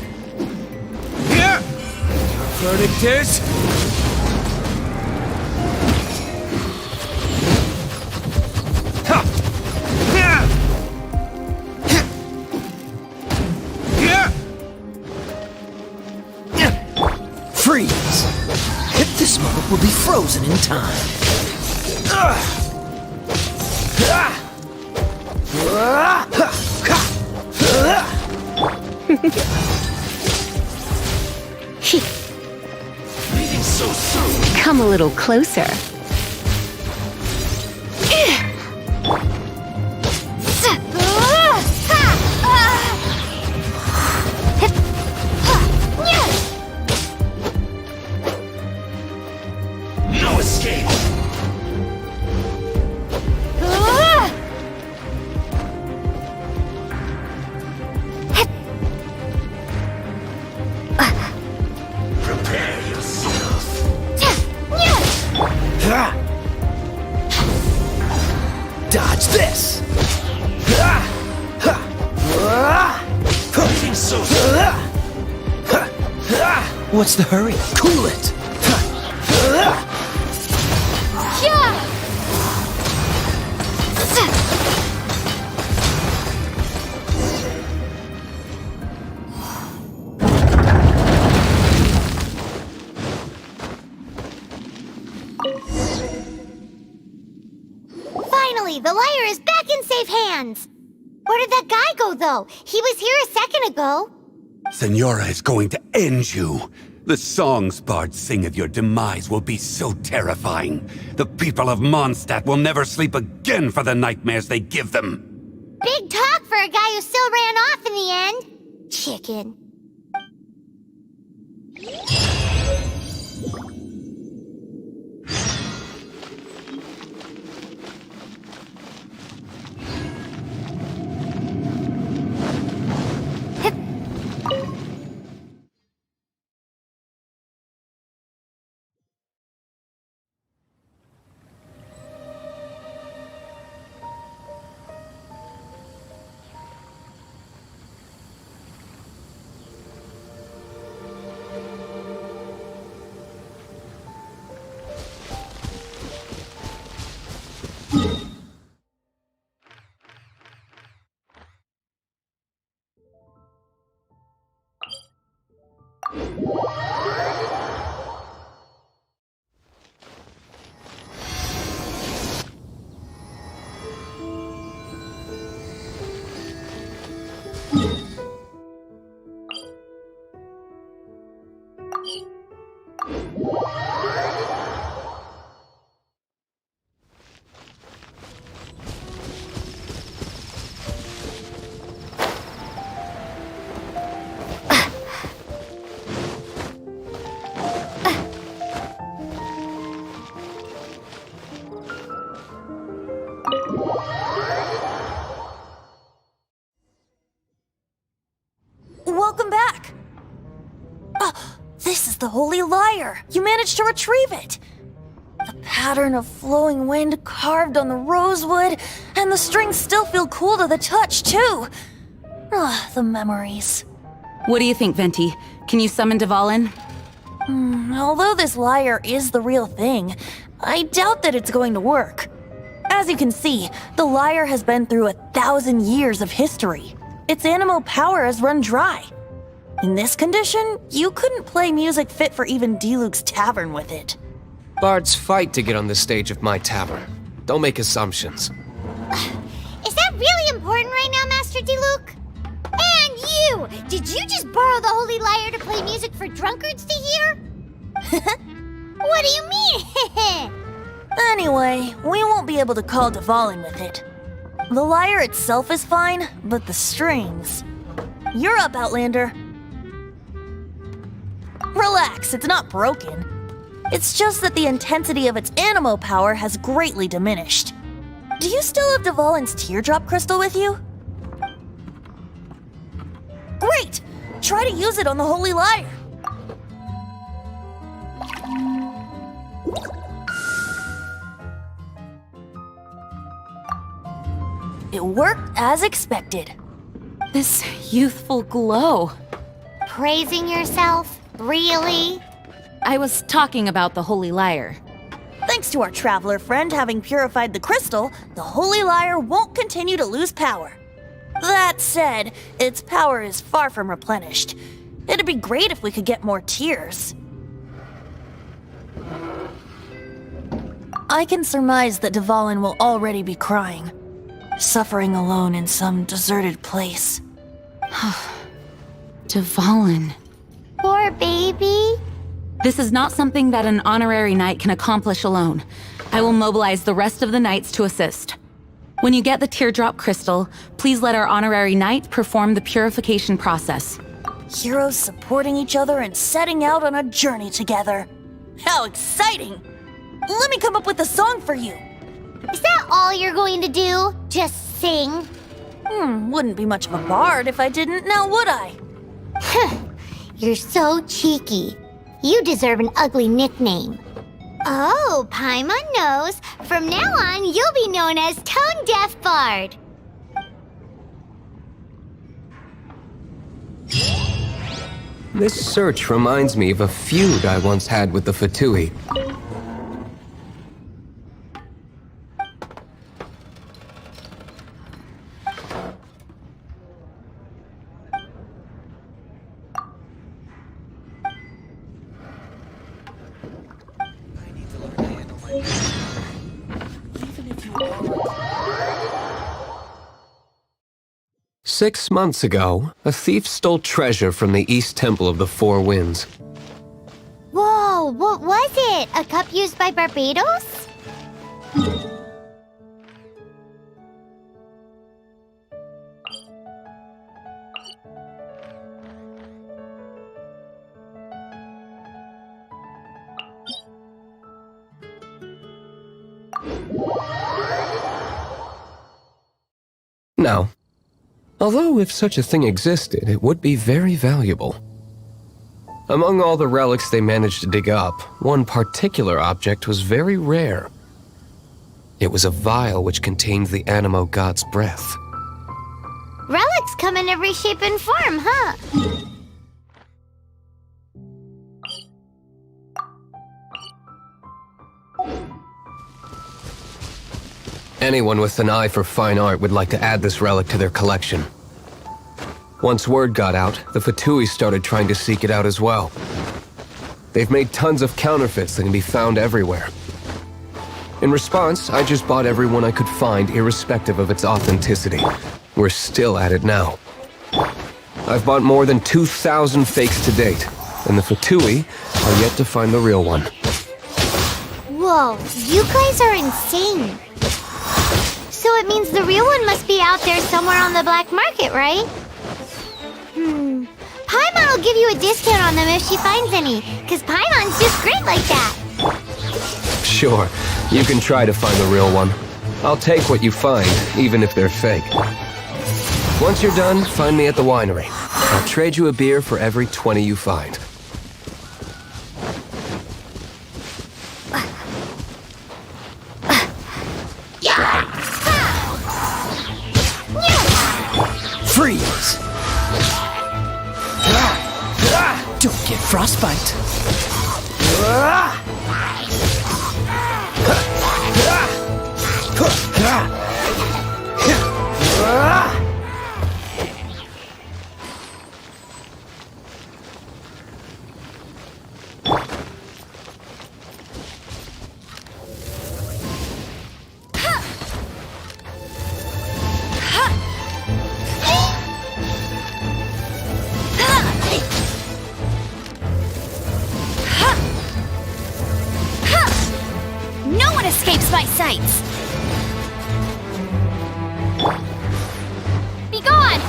verdict is? Freeze! This moment will be frozen in time. Leaving so soon. Come a little closer. No escape. Prepare yourself. Dodge this. Leaving so soon. What's the hurry? Cool it. Finally, the liar is back in safe hands. Where did that guy go, though? He was here a second ago. Senora is going to end you. The songs bards sing of your demise will be so terrifying. The people of Mondstadt will never sleep again for the nightmares they give them. Big talk for a guy who still ran off in the end. Chicken. That's the Holy Lyre! You managed to retrieve it! The pattern of flowing wind carved on the rosewood, and the strings still feel cool to the touch, too! Ah, the memories. What do you think, Venti? Can you summon Dvalin? Although this lyre is the real thing, I doubt that it's going to work. As you can see, the lyre has been through 1,000 years of history. Its animo power has run dry. In this condition, you couldn't play music fit for even Diluc's tavern with it. Bards fight to get on the stage of my tavern. Don't make assumptions. Is that really important right now, Master Diluc? And you! Did you just borrow the Holy Lyre to play music for drunkards to hear? What do you mean? Anyway, we won't be able to call Dvalin with it. The lyre itself is fine, but the strings... You're up, Outlander. Relax, it's not broken. It's just that the intensity of its animo power has greatly diminished. Do you still have Dvalin's teardrop crystal with you? Great! Try to use it on the Holy Lyre. It worked as expected. This youthful glow. Praising yourself? Really? I was talking about the Holy Lyre. Thanks to our traveler friend having purified the crystal, the Holy Lyre won't continue to lose power. That said, its power is far from replenished. It'd be great if we could get more tears. I can surmise that Dvalin will already be crying, suffering alone in some deserted place. Dvalin. Poor baby. This is not something that an honorary knight can accomplish alone. I will mobilize the rest of the knights to assist. When you get the teardrop crystal, please let our honorary knight perform the purification process. Heroes supporting each other and setting out on a journey together. How exciting! Let me come up with a song for you. Is that all you're going to do? Just sing? Wouldn't be much of a bard if I didn't, now would I? You're so cheeky. You deserve an ugly nickname. Oh, Paimon knows. From now on, you'll be known as Tone Deaf Bard. This search reminds me of a feud I once had with the Fatui. Six months ago, a thief stole treasure from the East Temple of the Four Winds. Whoa, what was it? A cup used by Barbados? No. Although, if such a thing existed, it would be very valuable. Among all the relics they managed to dig up, one particular object was very rare. It was a vial which contained the Animo god's breath. Relics come in every shape and form, huh? Anyone with an eye for fine art would like to add this relic to their collection. Once word got out, the Fatui started trying to seek it out as well. They've made tons of counterfeits that can be found everywhere. In response, I just bought everyone I could find, irrespective of its authenticity. We're still at it now. I've bought more than 2,000 fakes to date, and the Fatui are yet to find the real one. Whoa, you guys are insane. So it means the real one must be out there somewhere on the black market, right? Paimon will give you a discount on them if she finds any, because Paimon's just great like that. Sure, you can try to find the real one. I'll take what you find, even if they're fake. Once you're done, find me at the winery. I'll trade you a beer for every 20 you find. Don't get frostbite. No one escapes my sights! Be gone!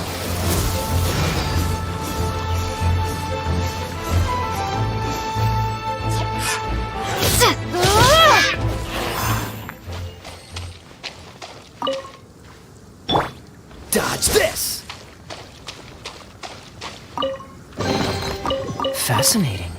Dodge this! Fascinating.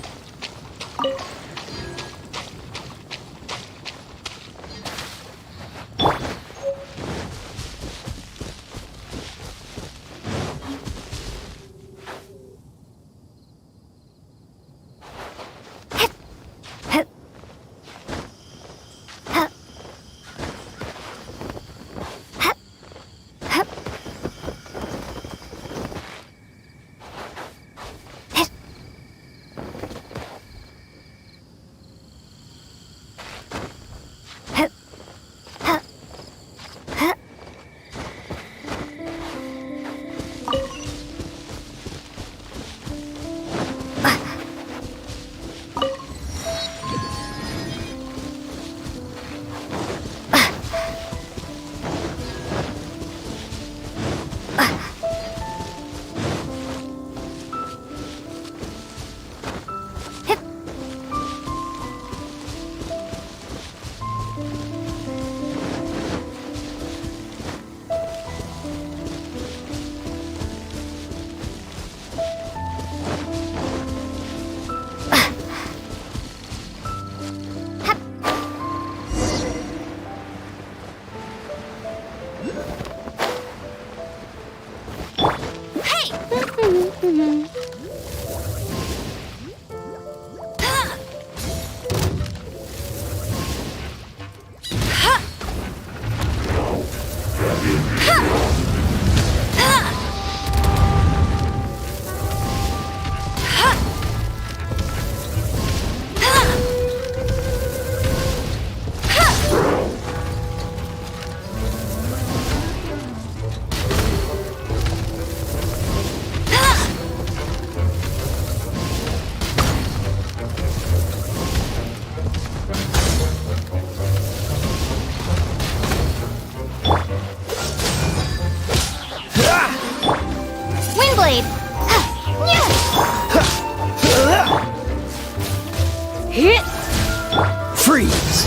Windblade! Freeze!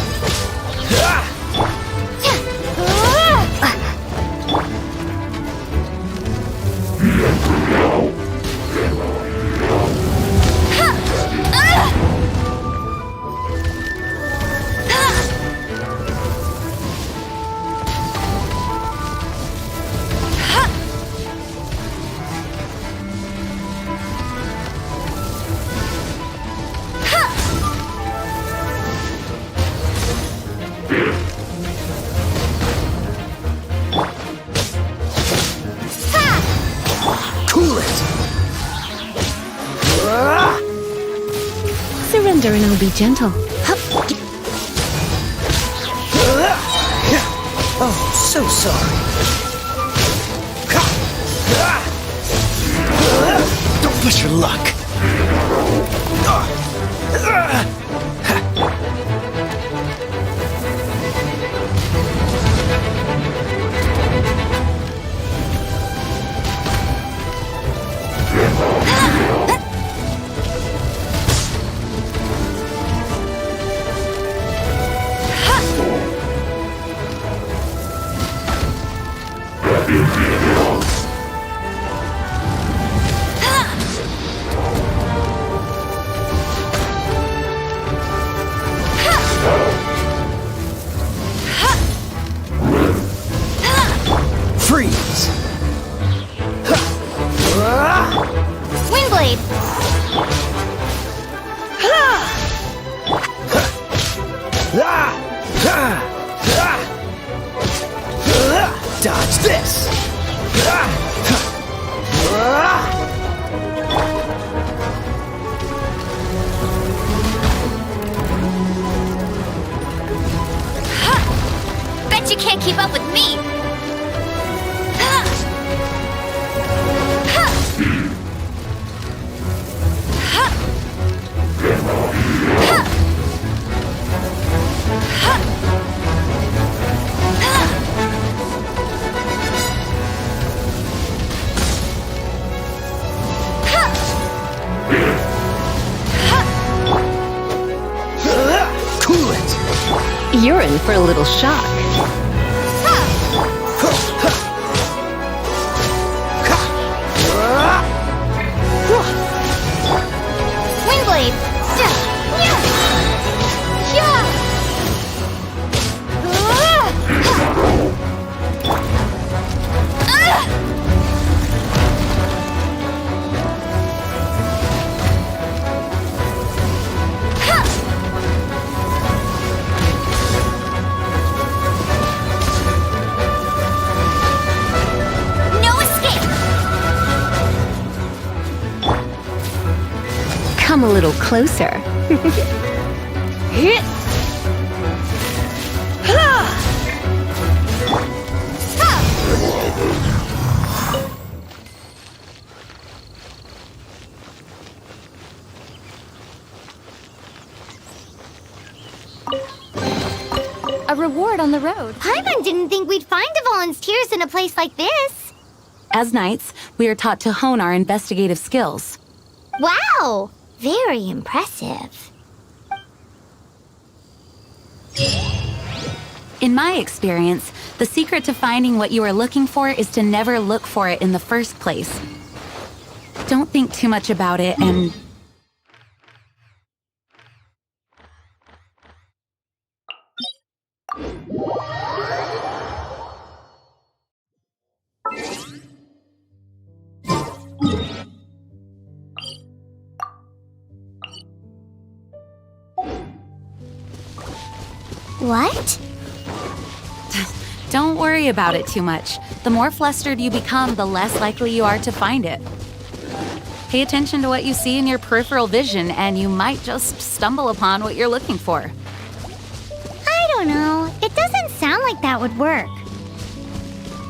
Cool it! Surrender and I'll be gentle. Oh, so sorry. Don't push your luck. Windblade! can't keep up with me! Cool it! You're in for a little shock. Windblade! No escape! Come a little closer. A reward on the road. Paimon didn't think we'd find the volunteers in a place like this. As knights, we are taught to hone our investigative skills. Wow! Very impressive. In my experience, the secret to finding what you are looking for is to never look for it in the first place. Don't think too much about it and... What? Don't worry about it too much. The more flustered you become, the less likely you are to find it. Pay attention to what you see in your peripheral vision, and you might just stumble upon what you're looking for. I don't know. It doesn't sound like that would work.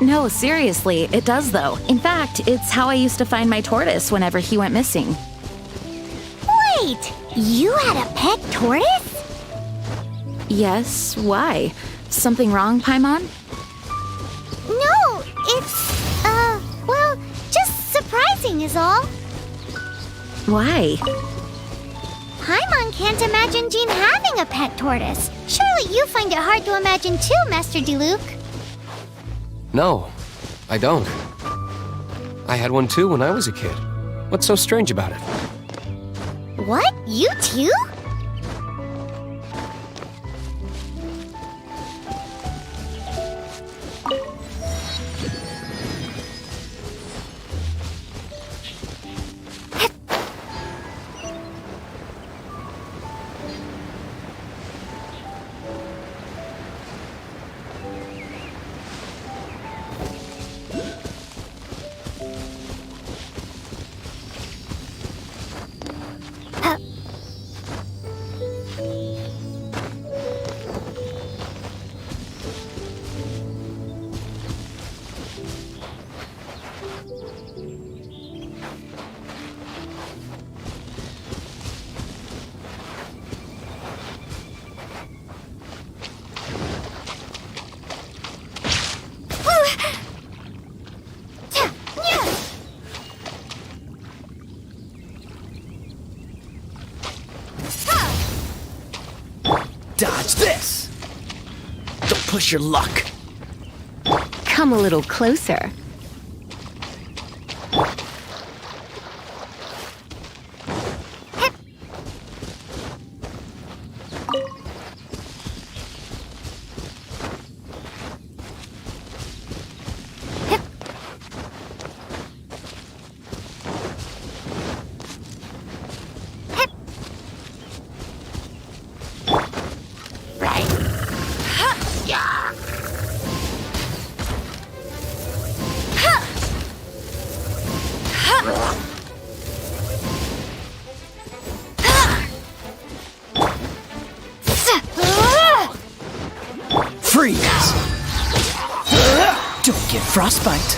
No, seriously, it does though. In fact, it's how I used to find my tortoise whenever he went missing. Wait! You had a pet tortoise? Yes, why? Something wrong, Paimon? No, it's, well, just surprising is all. Why? Paimon can't imagine Jean having a pet tortoise. Surely you find it hard to imagine too, Master Diluc. No, I don't. I had one too when I was a kid. What's so strange about it? What? You too? Dodge this! Don't push your luck. Come a little closer. Freeze! Frostbite.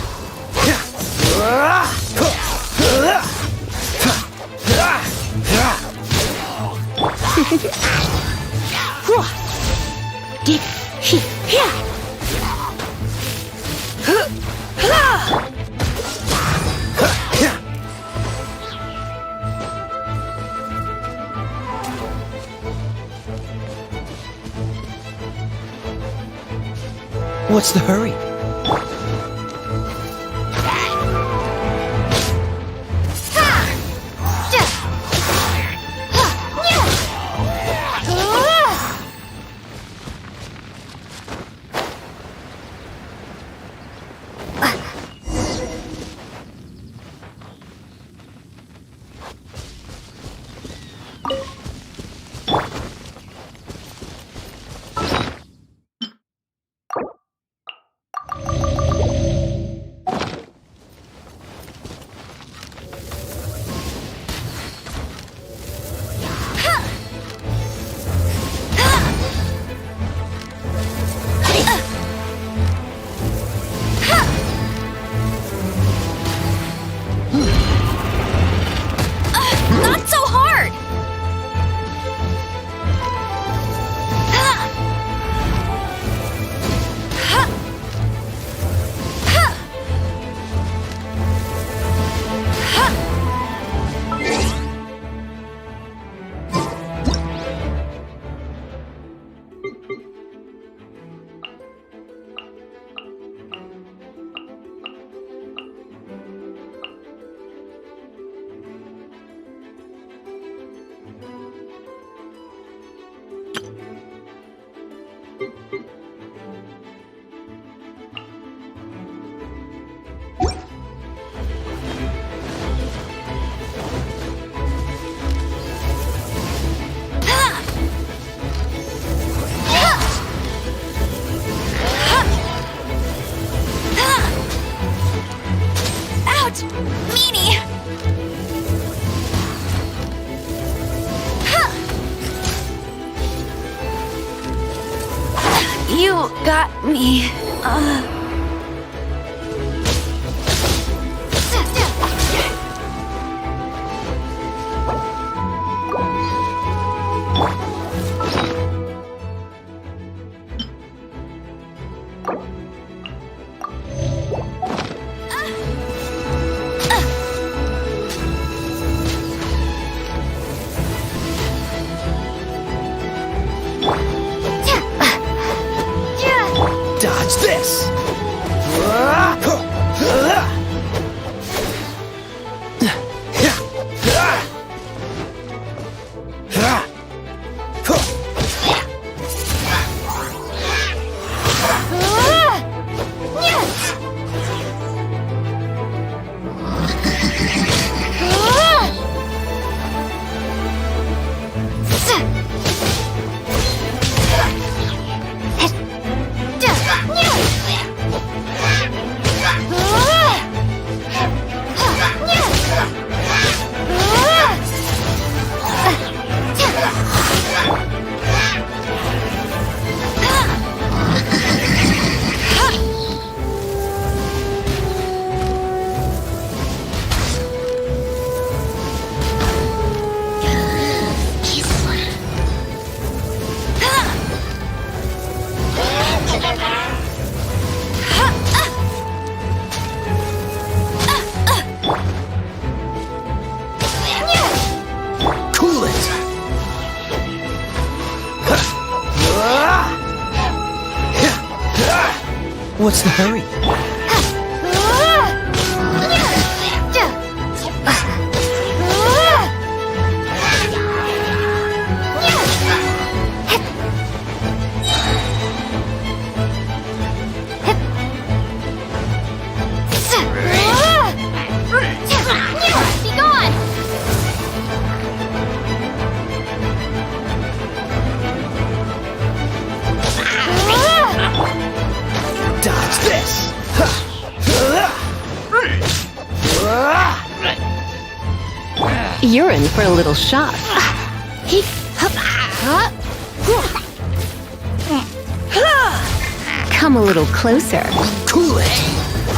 What's the hurry? Not so hard! Ouch! Meanie! You got me. Dodge this! What's the hurry? Be gone! Dodge this! You're in for a little shock. Come a little closer. Cool it!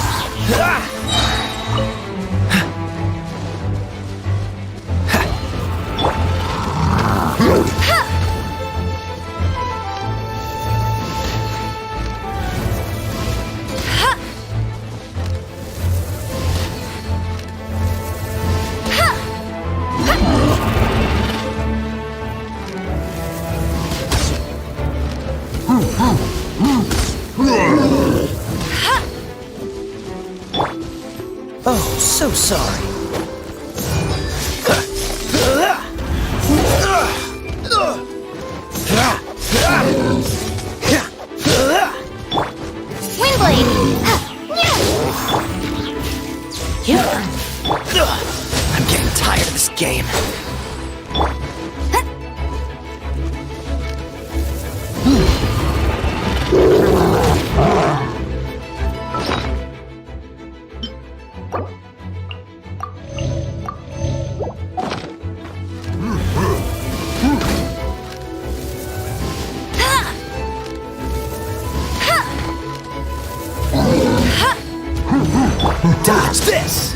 Oh, so sorry. I'm getting tired of this game. Dodge this!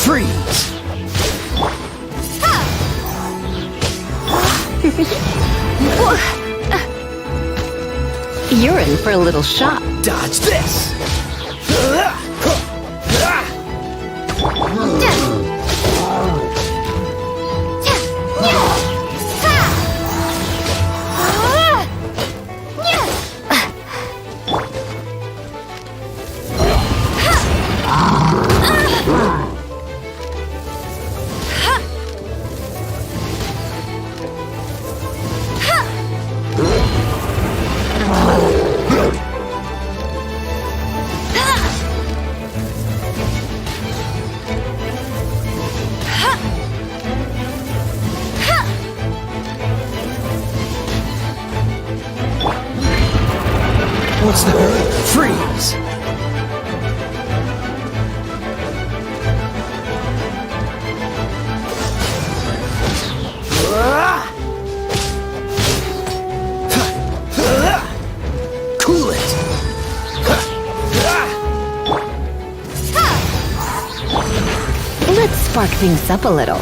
Freeze! You're in for a little shock. Dodge this! What's the hurry? Freeze! Cool it! Let's spark things up a little.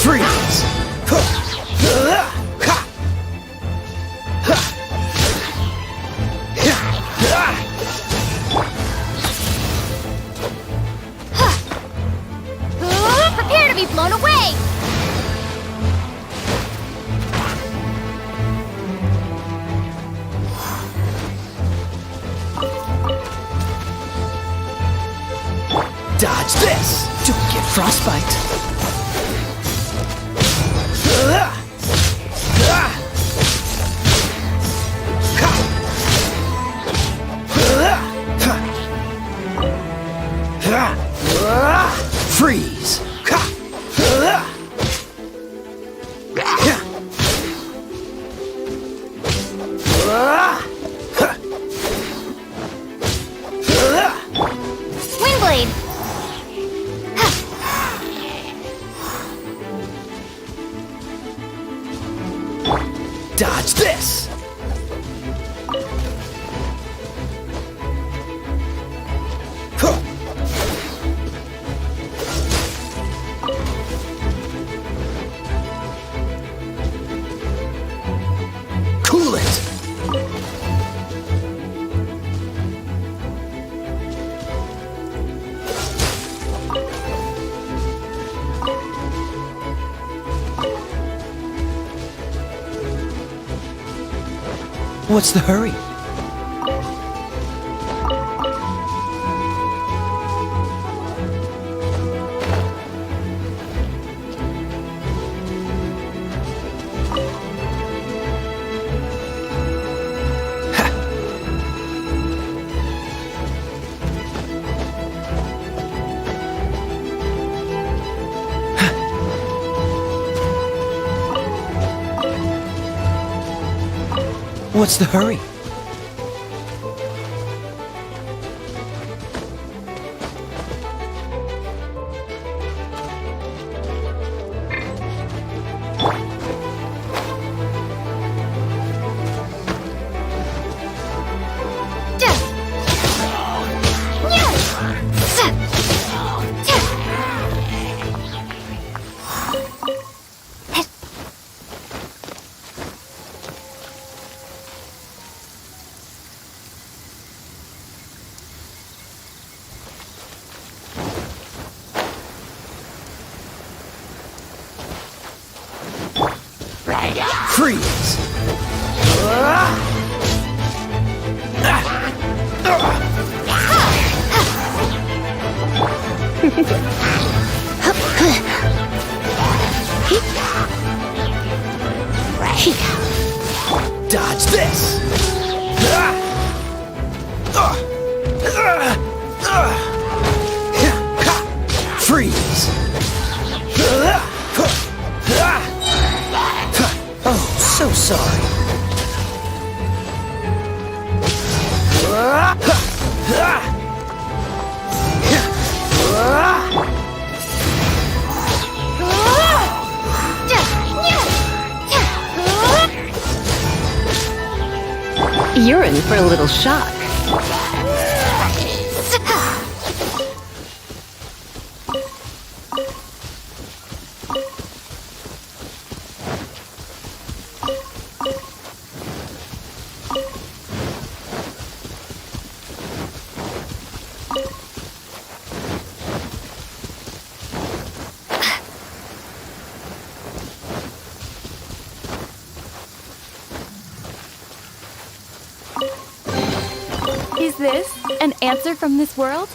Freeze! Prepare to be blown away! Dodge this! Don't get frostbite. Freeze! Windblade! Dodge this! What's the hurry? What's the hurry? Freeze! Dodge this! Freeze! Oh, so sorry. You're in for a little shock. Is this an answer from this world?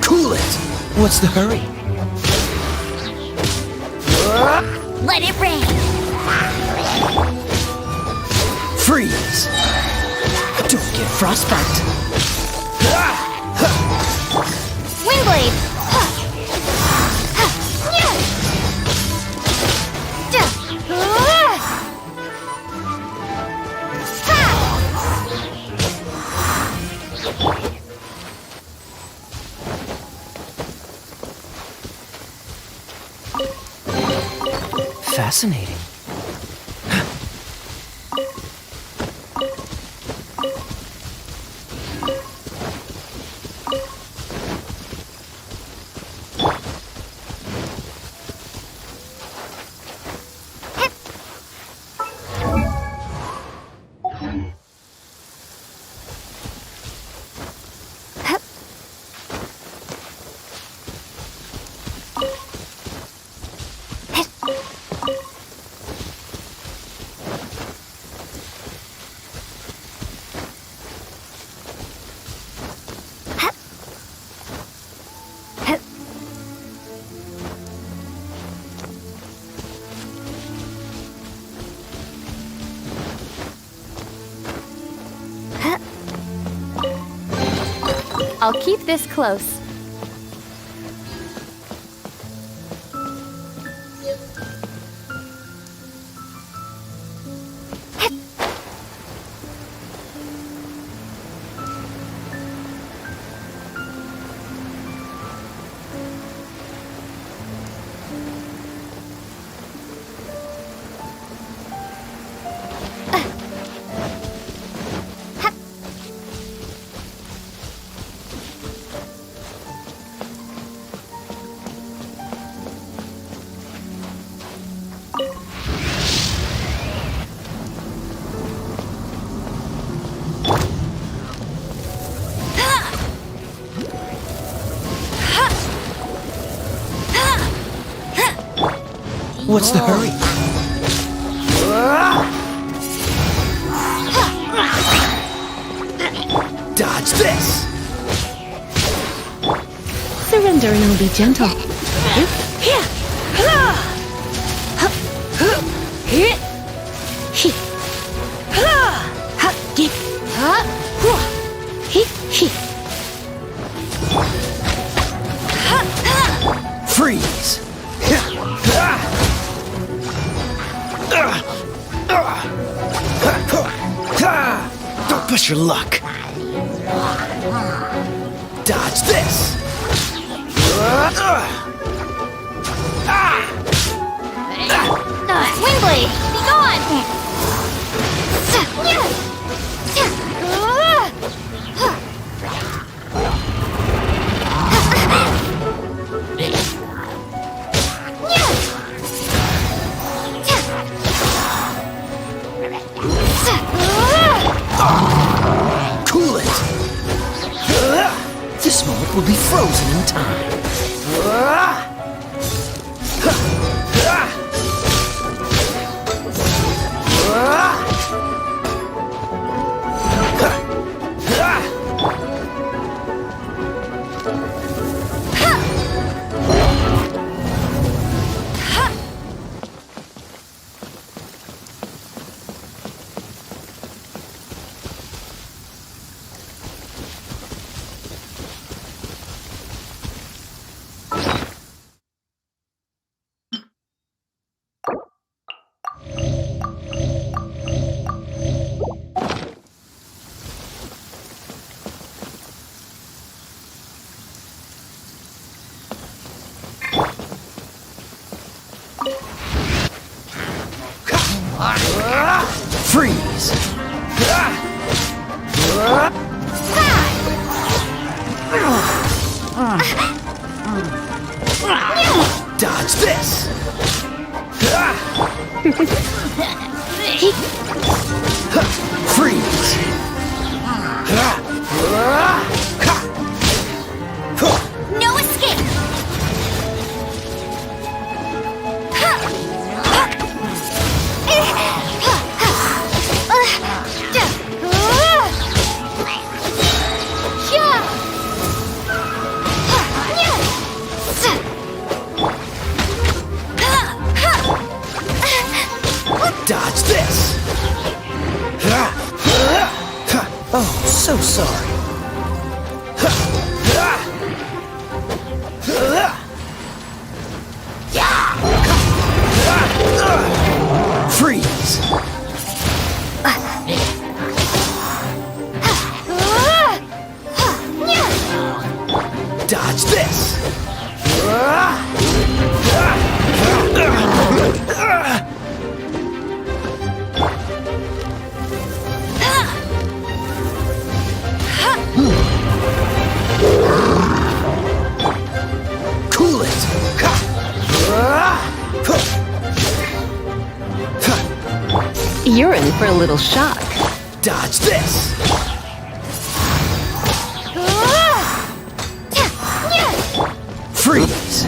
Cool it! What's the hurry? Let it rain! Freeze! Don't get frostbite! Windblade! Fascinating. I'll keep this close. What's the hurry? Dodge this! Surrender and I'll be gentle. Freeze! Don't push your luck. Dodge this! Windblade! Be gone! Cool it! This moment will be frozen in time. Freeze! No escape! Dodge this! Oh, so sorry. Freeze! Dodge this! Cool it! You're in for a little shock. Dodge this! Freeze!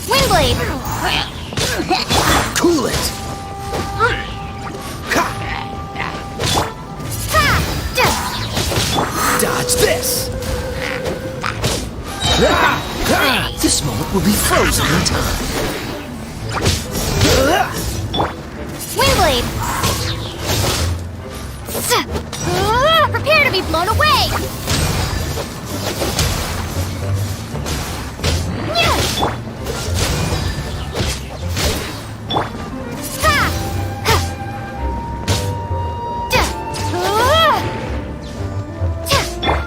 Windblade! Cool it! Dodge this! This moment will be frozen in time. Windblade! Prepare to be blown away!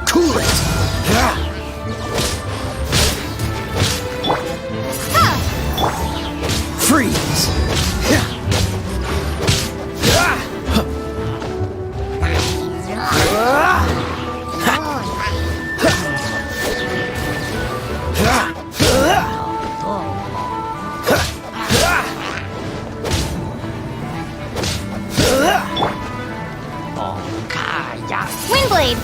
Cool it! Freeze! Windblade!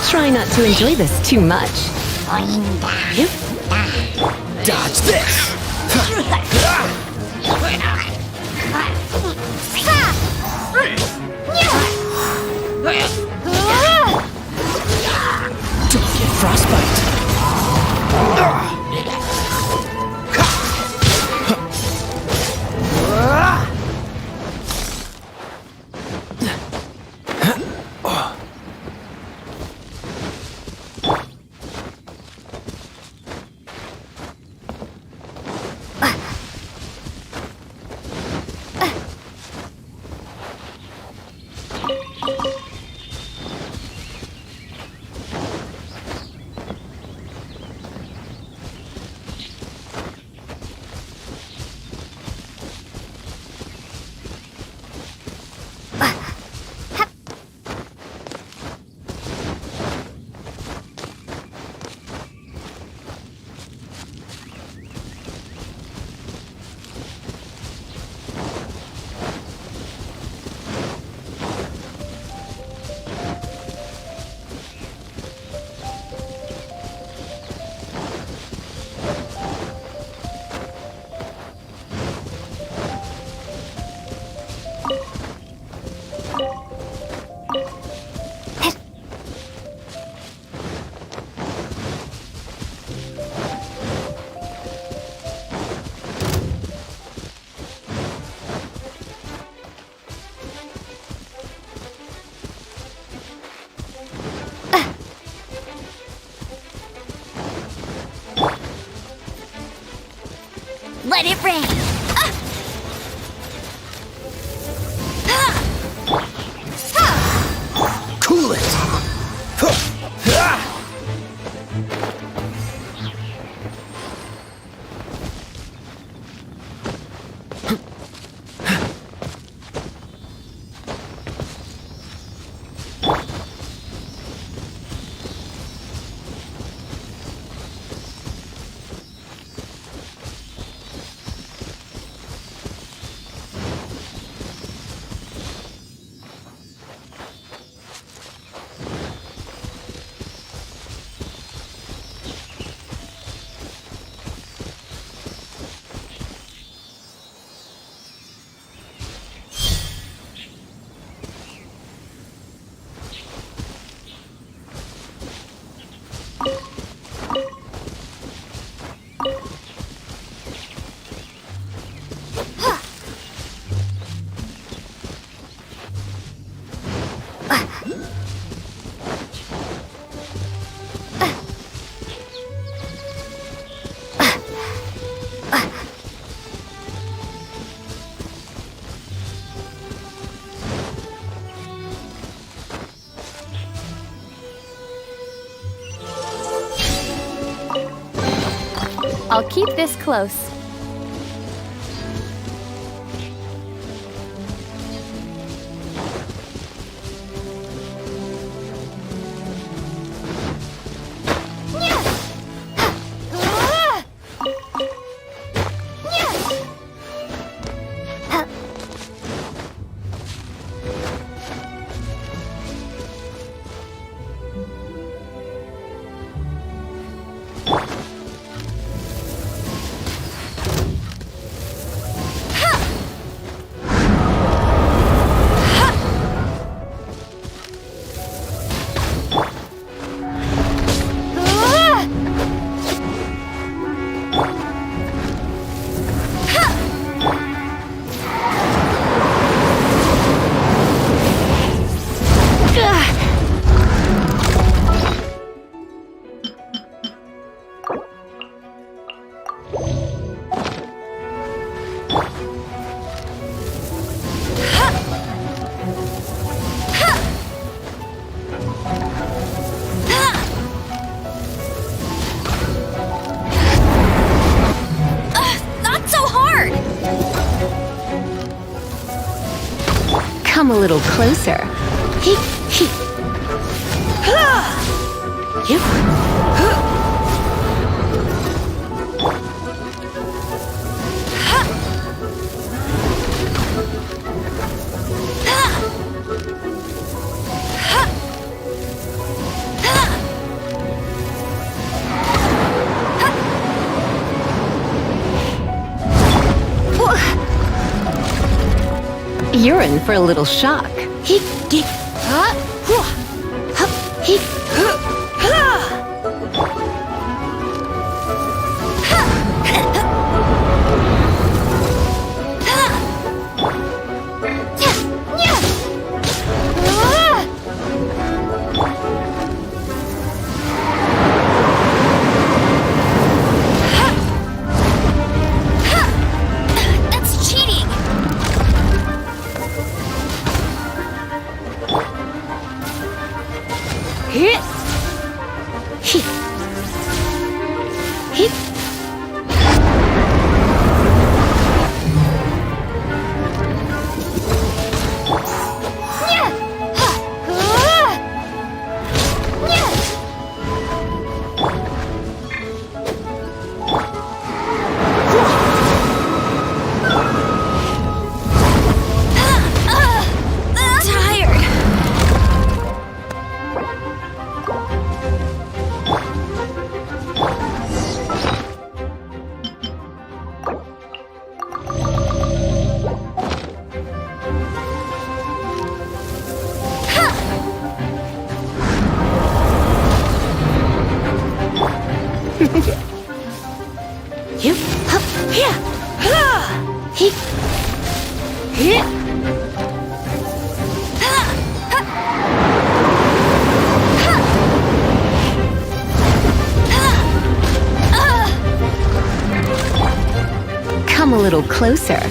Try not to enjoy this too much. Dodge this! Don't get frostbite! I'll keep this close. Come a little closer. You're in for a little shock. That's cheating! Tired. Come a little closer.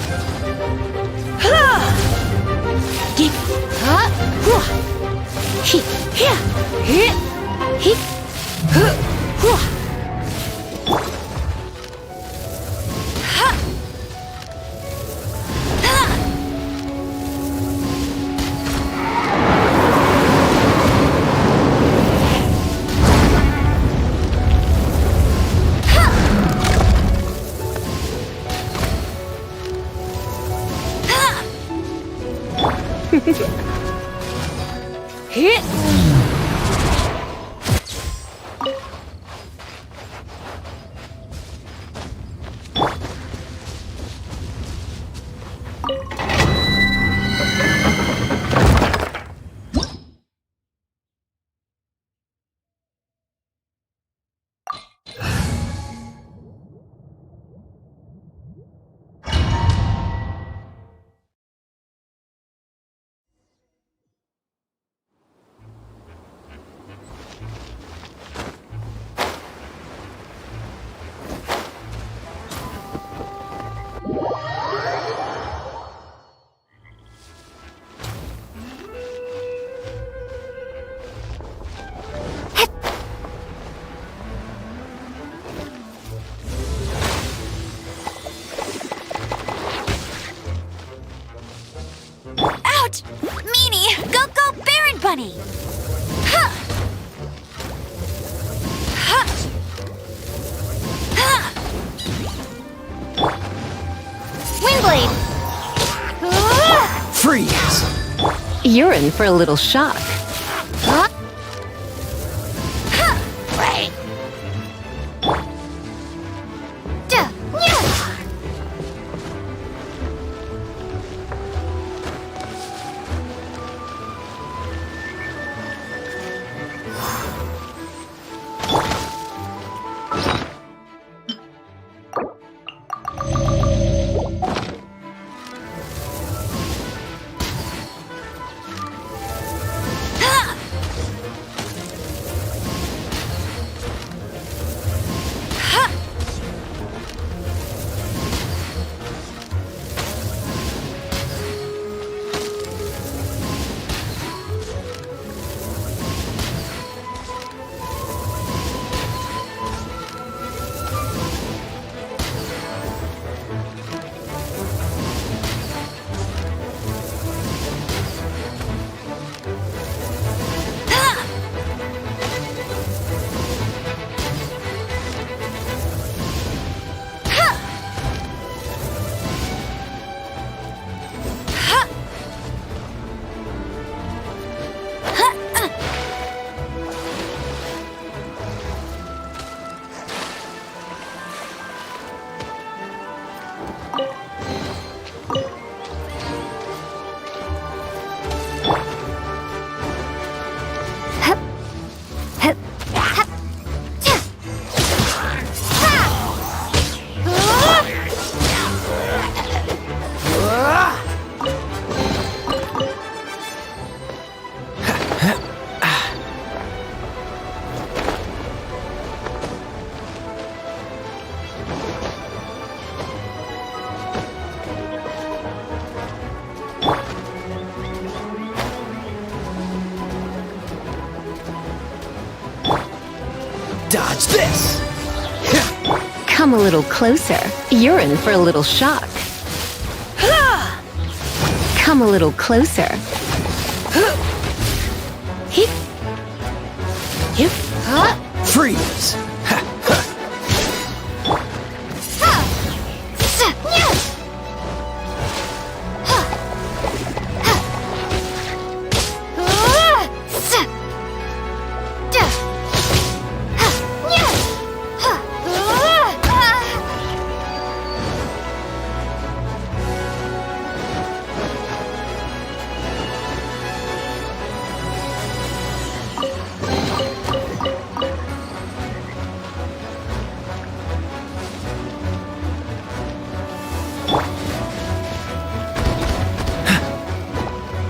Ouch! Meanie! Go, go, Baron Bunny! Ha! Ha! Ha! Windblade! Freeze! You're in for a little shock. Huh? Right. Duh, yeah. Dodge this! Come a little closer. You're in for a little shock. Come a little closer. Hip. Hip. Freeze!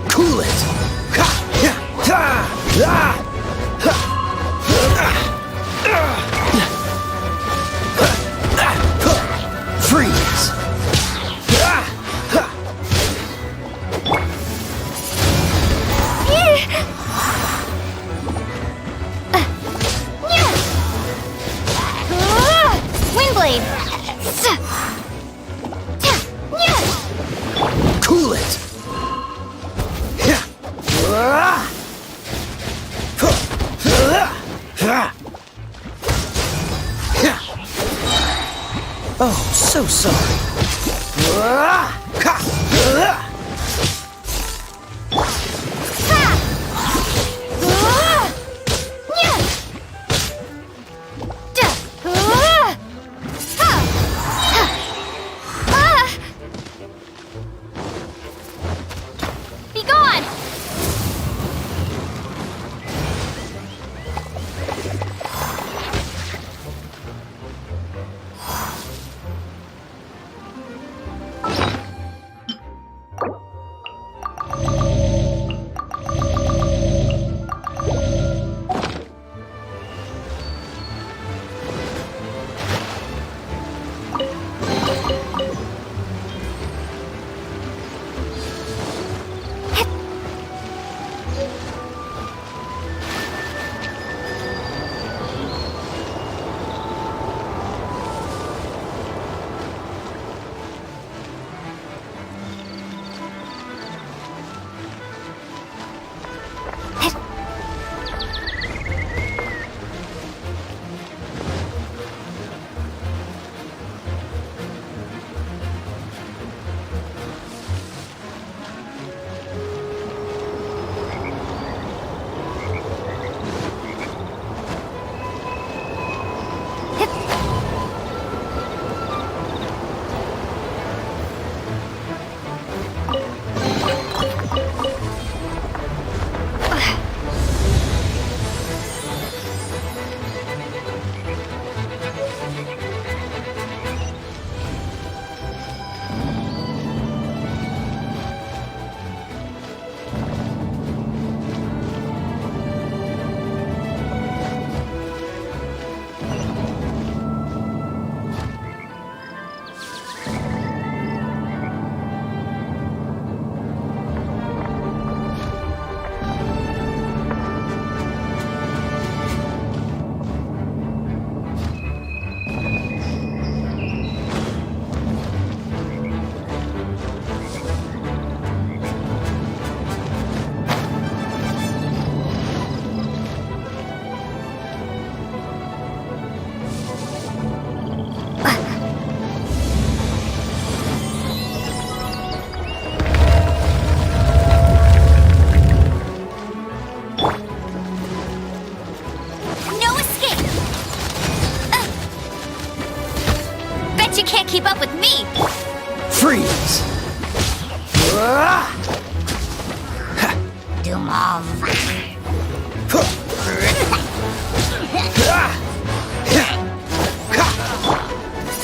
Cool it! Freeze! Windblade! Cool it! Oh, so sorry. Be gone!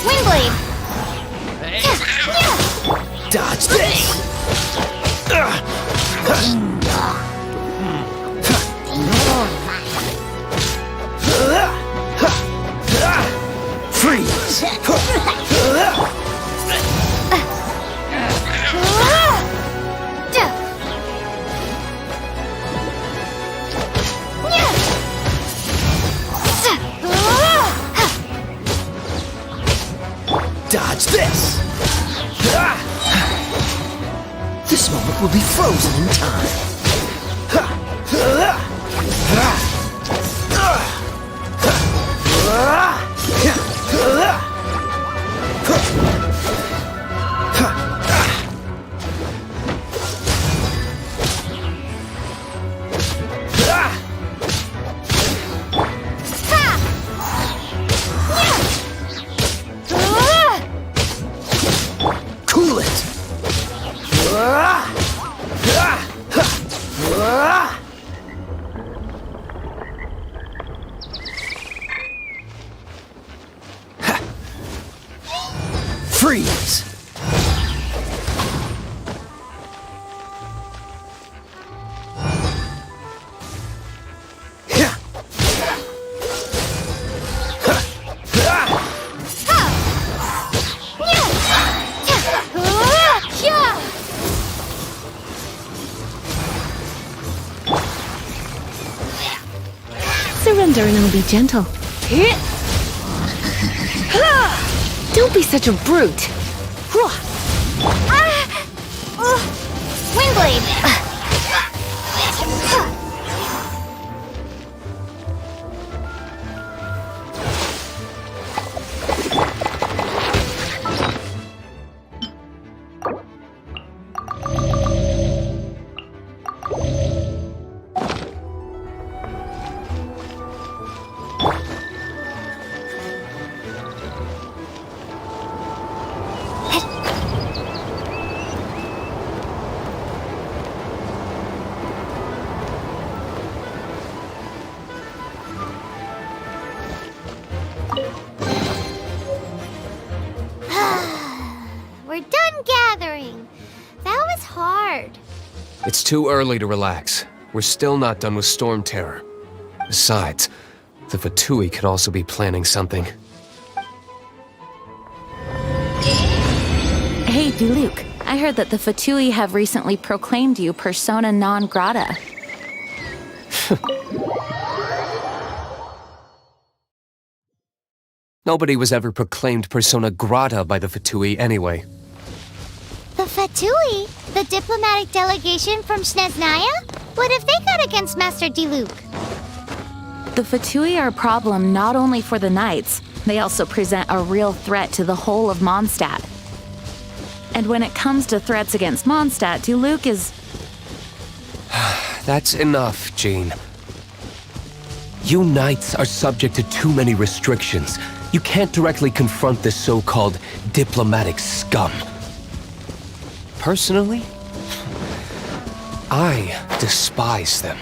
Windblade! Dodge this! Freeze! Dodge this! This moment will be frozen in time. Cool it! Freeze! Surrender and I'll be gentle. Don't be such a brute. Windblade! We're done gathering. That was hard. It's too early to relax. We're still not done with Storm Terror. Besides, the Fatui could also be planning something. Hey, Diluc. I heard that the Fatui have recently proclaimed you persona non grata. Nobody was ever proclaimed persona grata by the Fatui anyway. The Fatui? The diplomatic delegation from Snezhnaya? What have they got against Master Diluc? The Fatui are a problem not only for the Knights, they also present a real threat to the whole of Mondstadt. And when it comes to threats against Mondstadt, Diluc is... That's enough, Jean. You Knights are subject to too many restrictions. You can't directly confront this so-called diplomatic scum. Personally, I despise them.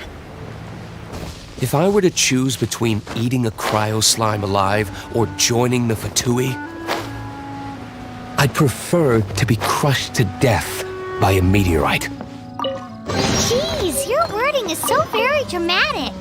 If I were to choose between eating a cryo slime alive or joining the Fatui, I'd prefer to be crushed to death by a meteorite. Jeez, your wording is so very dramatic.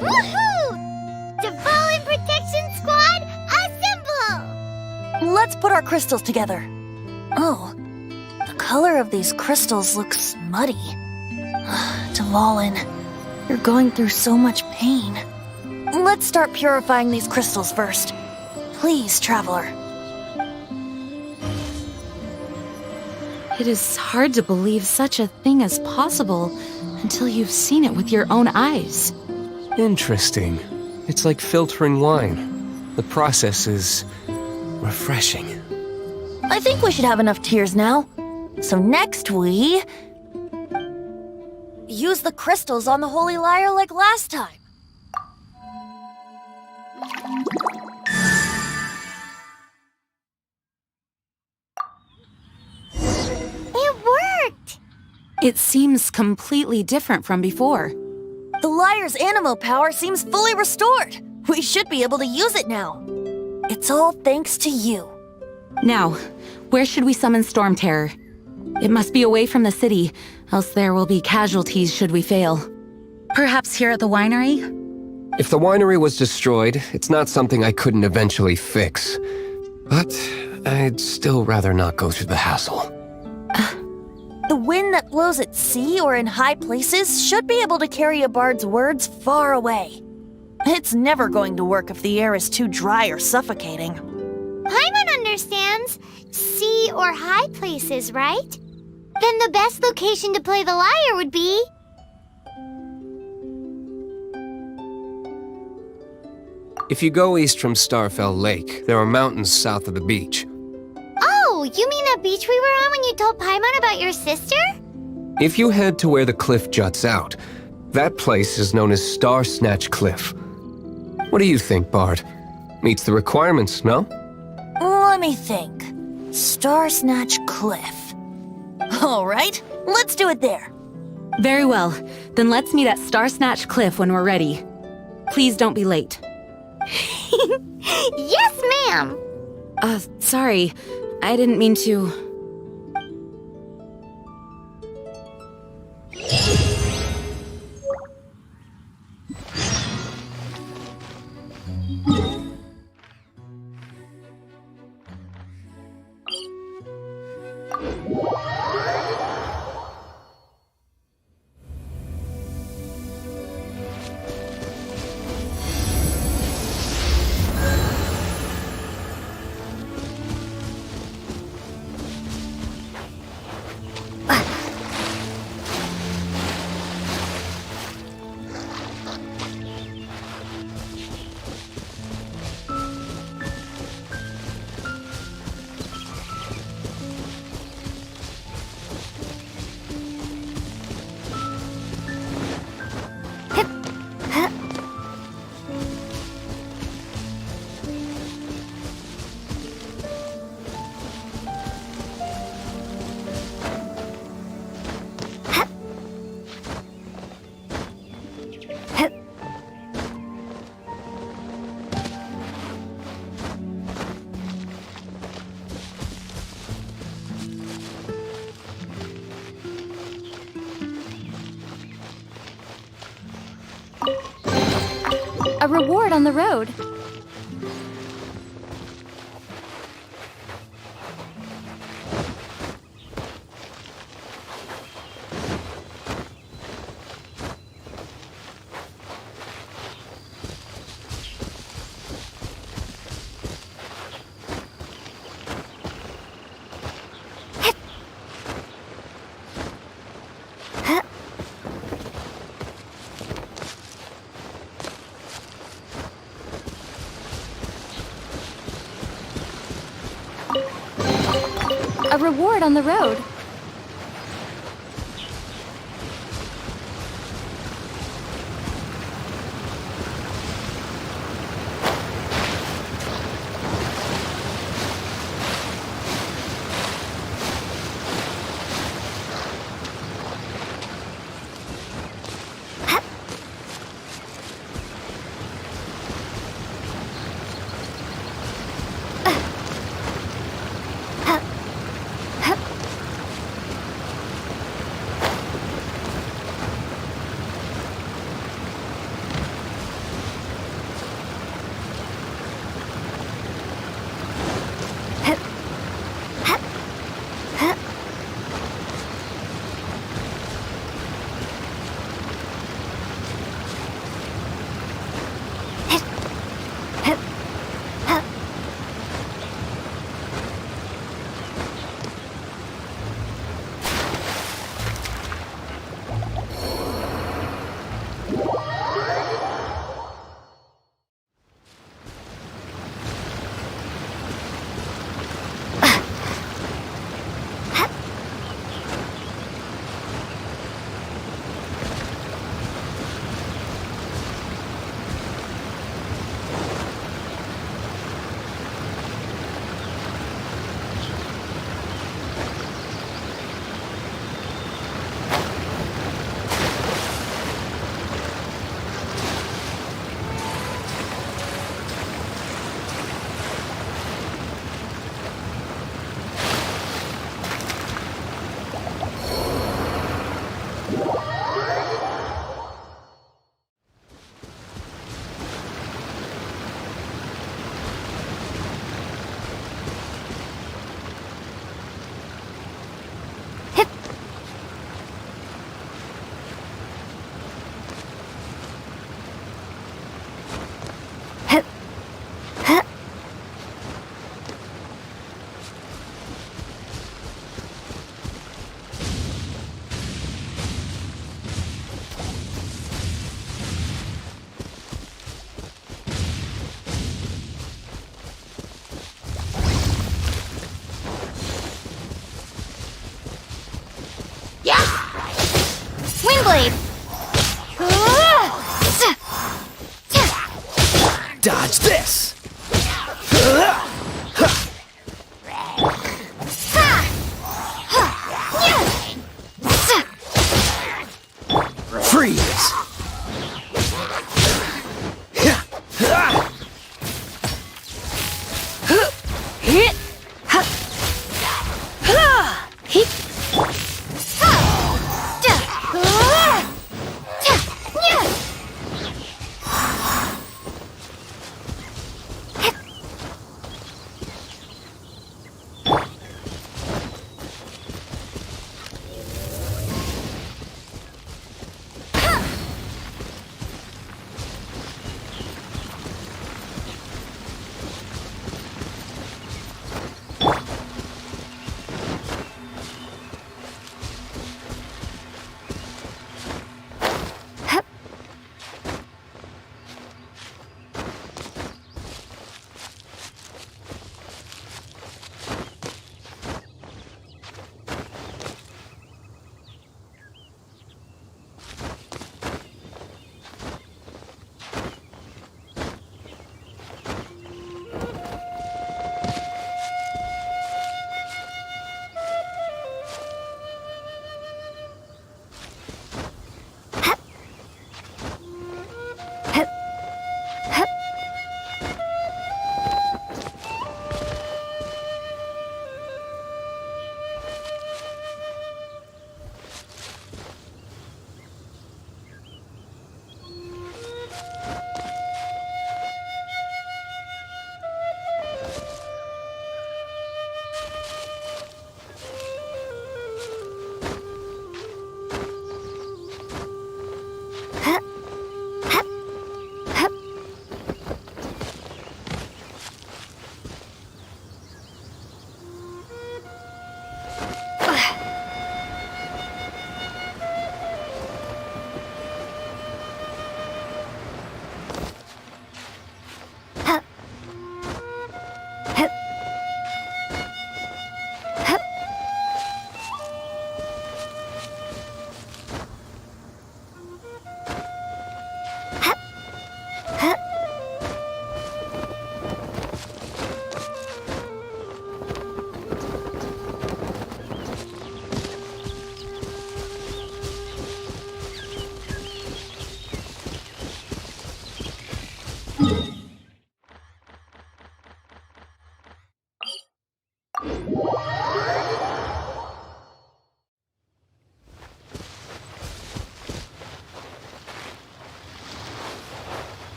Woohoo! Devolin Protection Squad, assemble! Let's put our crystals together. Oh, the color of these crystals looks muddy. Devolin, you're going through so much pain. Let's start purifying these crystals first. Please, Traveler. It is hard to believe such a thing is possible until you've seen it with your own eyes. Interesting. It's like filtering wine. The process is refreshing. I think we should have enough tears now. So next we... use the crystals on the Holy Lyre like last time. It worked! It seems completely different from before. The Lyre's animo power seems fully restored. We should be able to use it now. It's all thanks to you. Now, where should we summon Storm Terror? It must be away from the city, else there will be casualties should we fail. Perhaps here at the winery? If the winery was destroyed, it's not something I couldn't eventually fix. But I'd still rather not go through the hassle. The wind that blows at sea or in high places should be able to carry a bard's words far away. It's never going to work if the air is too dry or suffocating. Paimon understands sea or high places, right? Then the best location to play the lyre would be... If you go east from Starfell Lake, there are mountains south of the beach. Oh, you mean that beach we were on when you told Paimon about your sister? If you head to where the cliff juts out, that place is known as Star Snatch Cliff. What do you think, Bard? Meets the requirements, no? Let me think. Star Snatch Cliff. All right, let's do it there. Very well. Then let's meet at Star Snatch Cliff when we're ready. Please don't be late. Yes, ma'am! Sorry. I didn't mean to... A reward on the road. A reward on the road.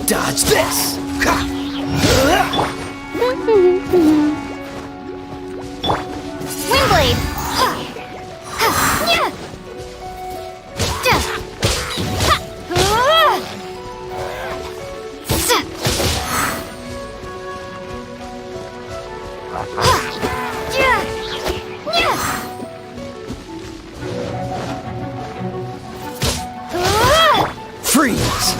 Dodge this! Windblade! Yeah! this.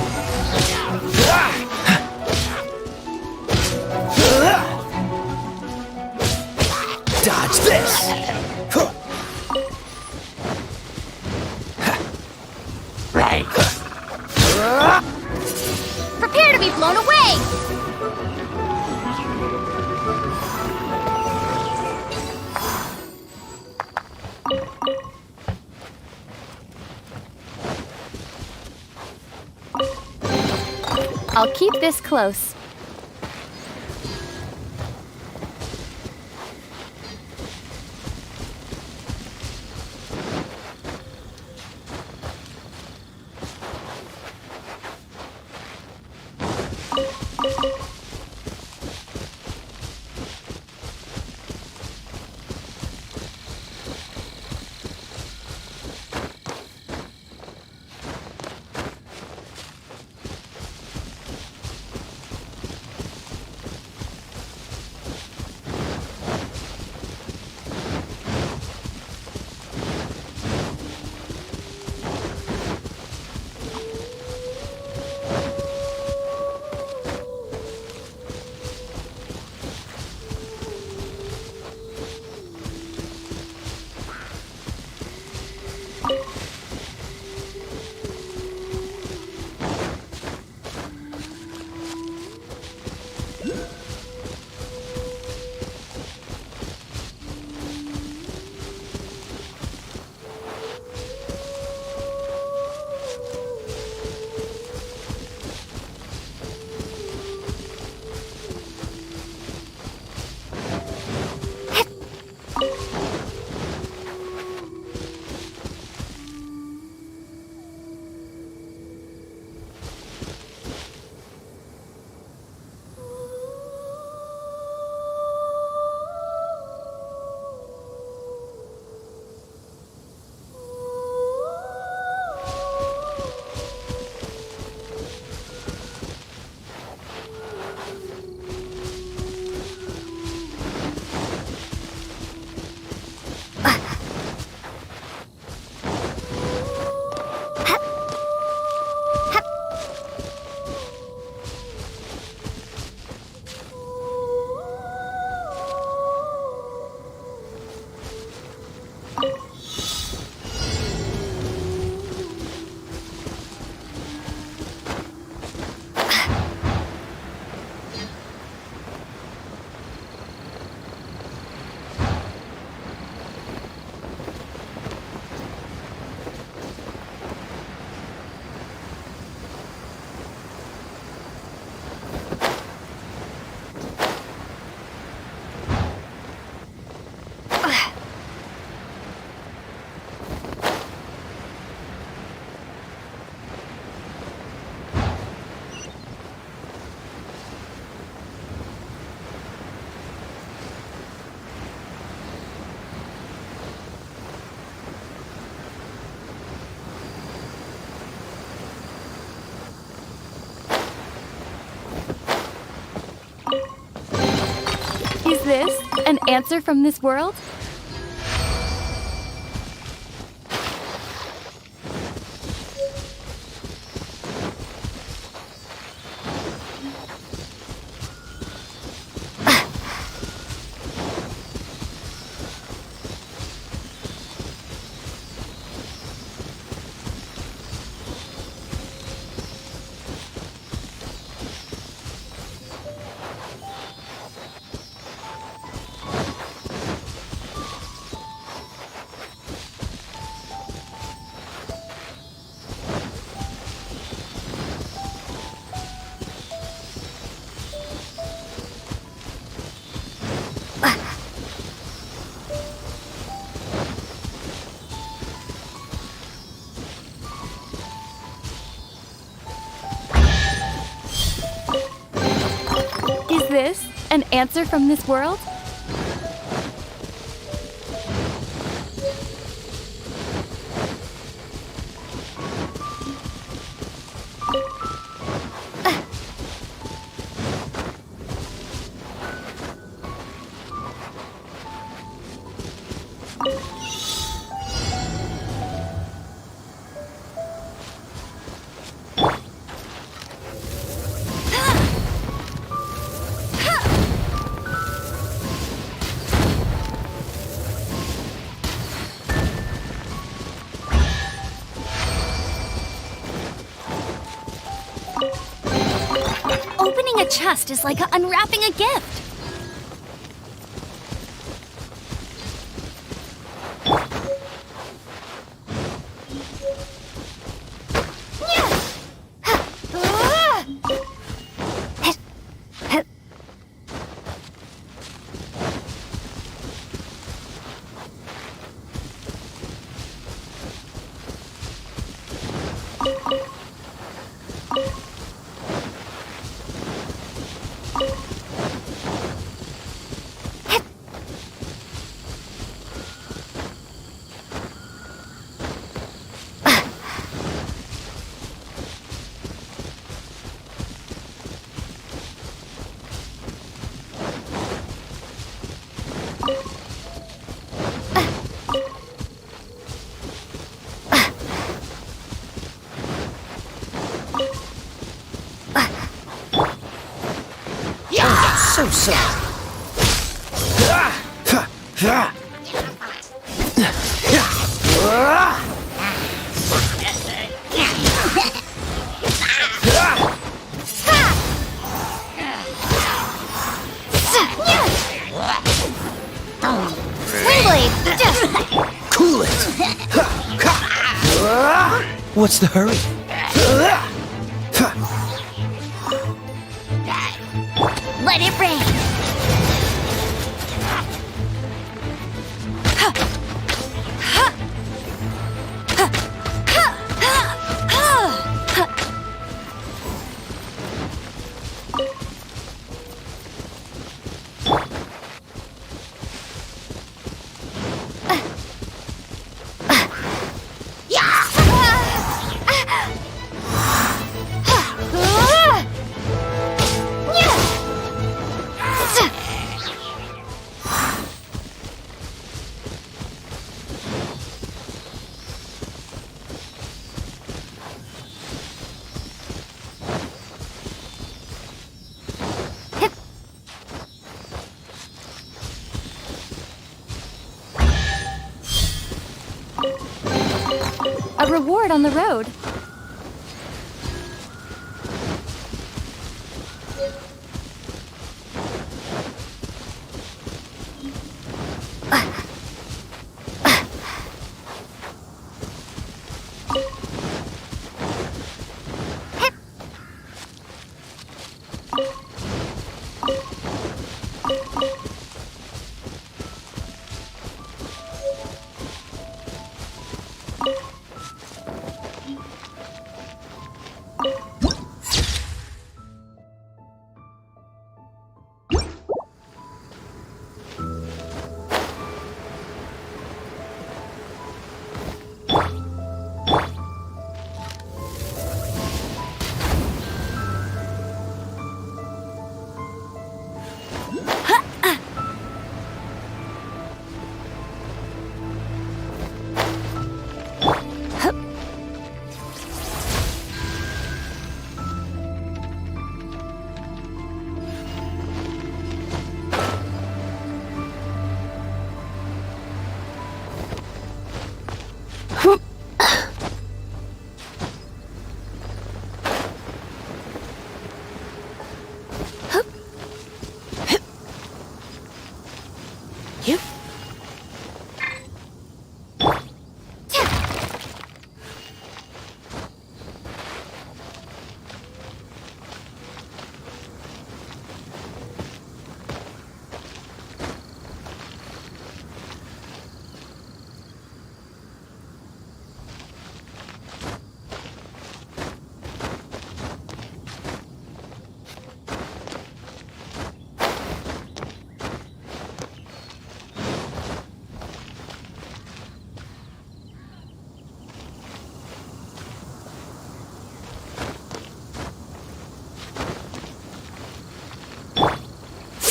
Dodge this! Right. Prepare to be blown away! I'll keep this close. Is this an answer from this world? Is this an answer from this world? a chest is like unwrapping a gift. So sad. Cool it. What's the hurry? Let it rain. A reward on the road.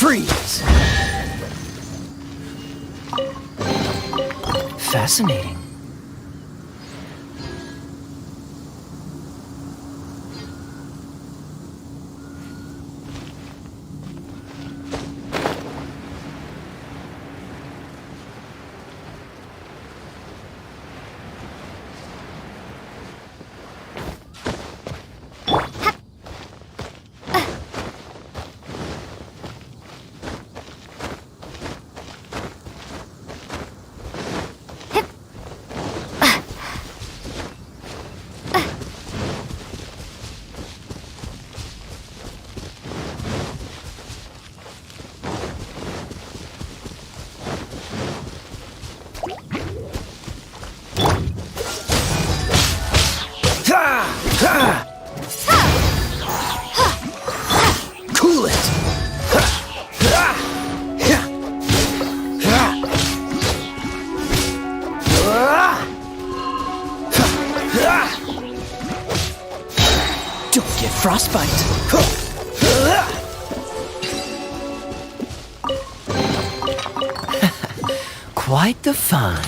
Freeze! Fascinating. get frostbite. Quite the fun.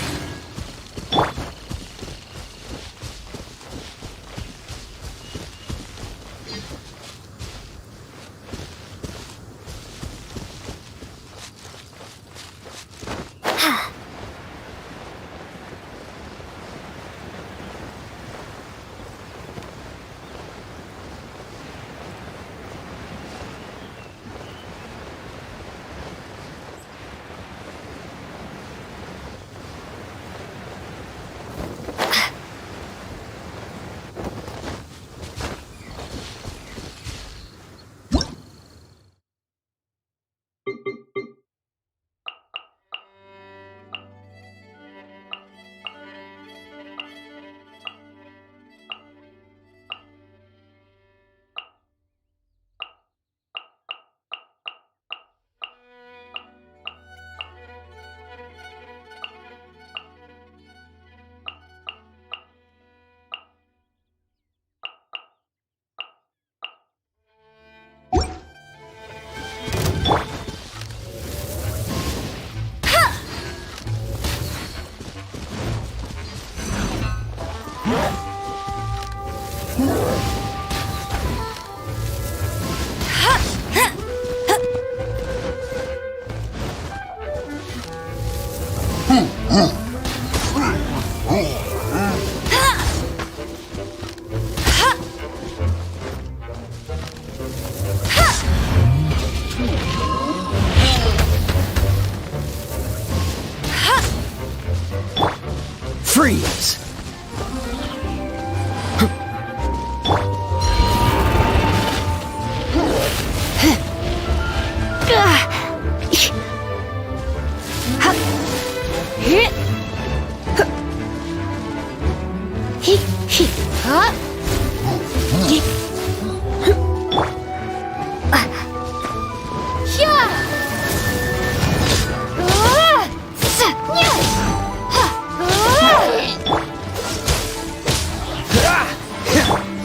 Freeze!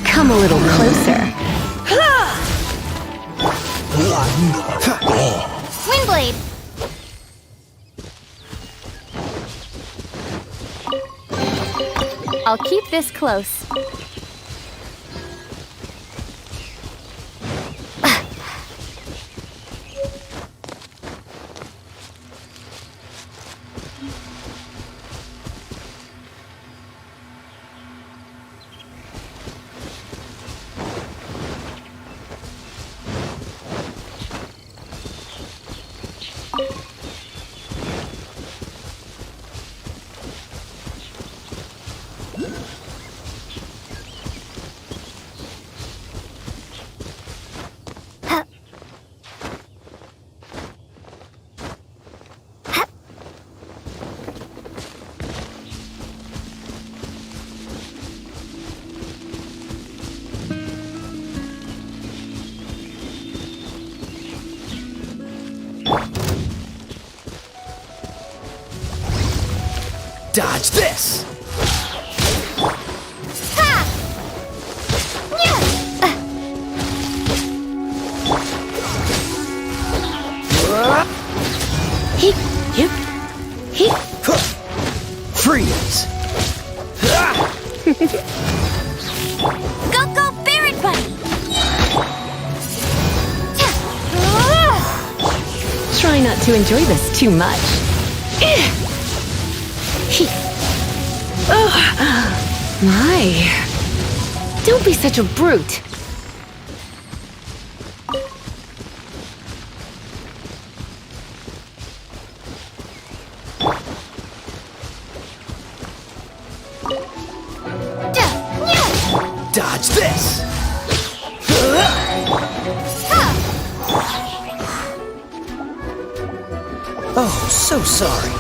Come a little closer. Windblade! I'll keep this close. Dodge this! Freeze! Go, go, Barret Buddy! Try not to enjoy this too much. My. Don't be such a brute. Dodge this! Oh, so sorry.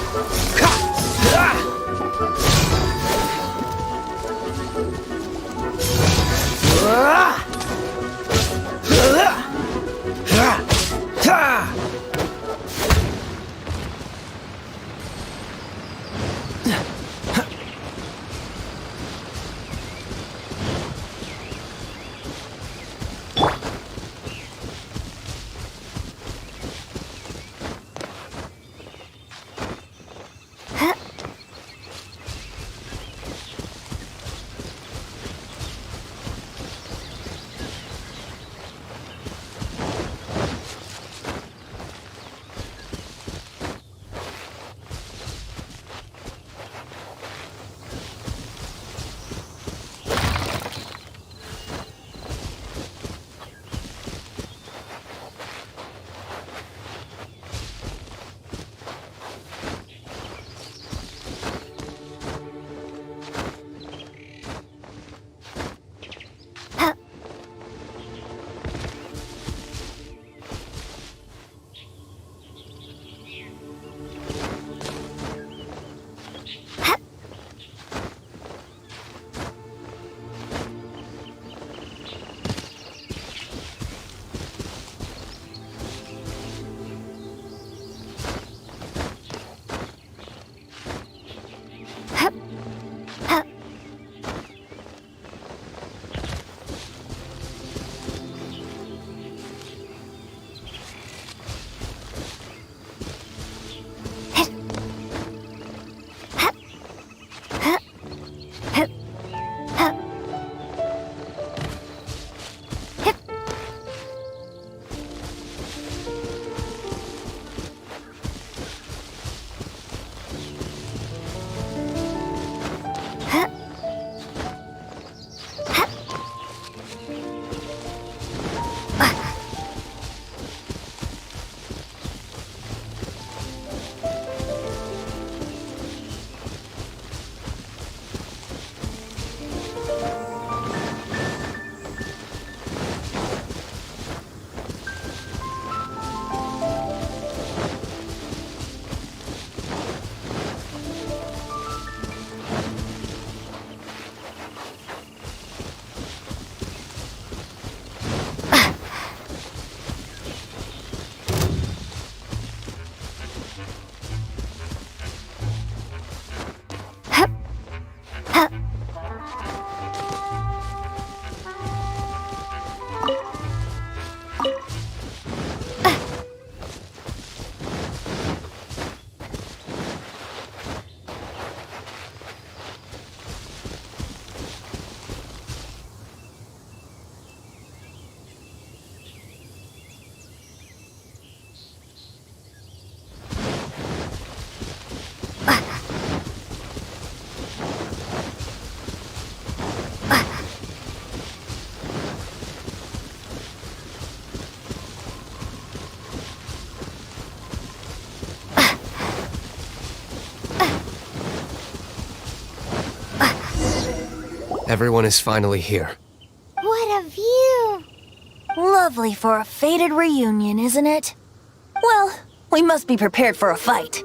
Everyone is finally here. What a view! Lovely for a fated reunion, isn't it? Well, we must be prepared for a fight.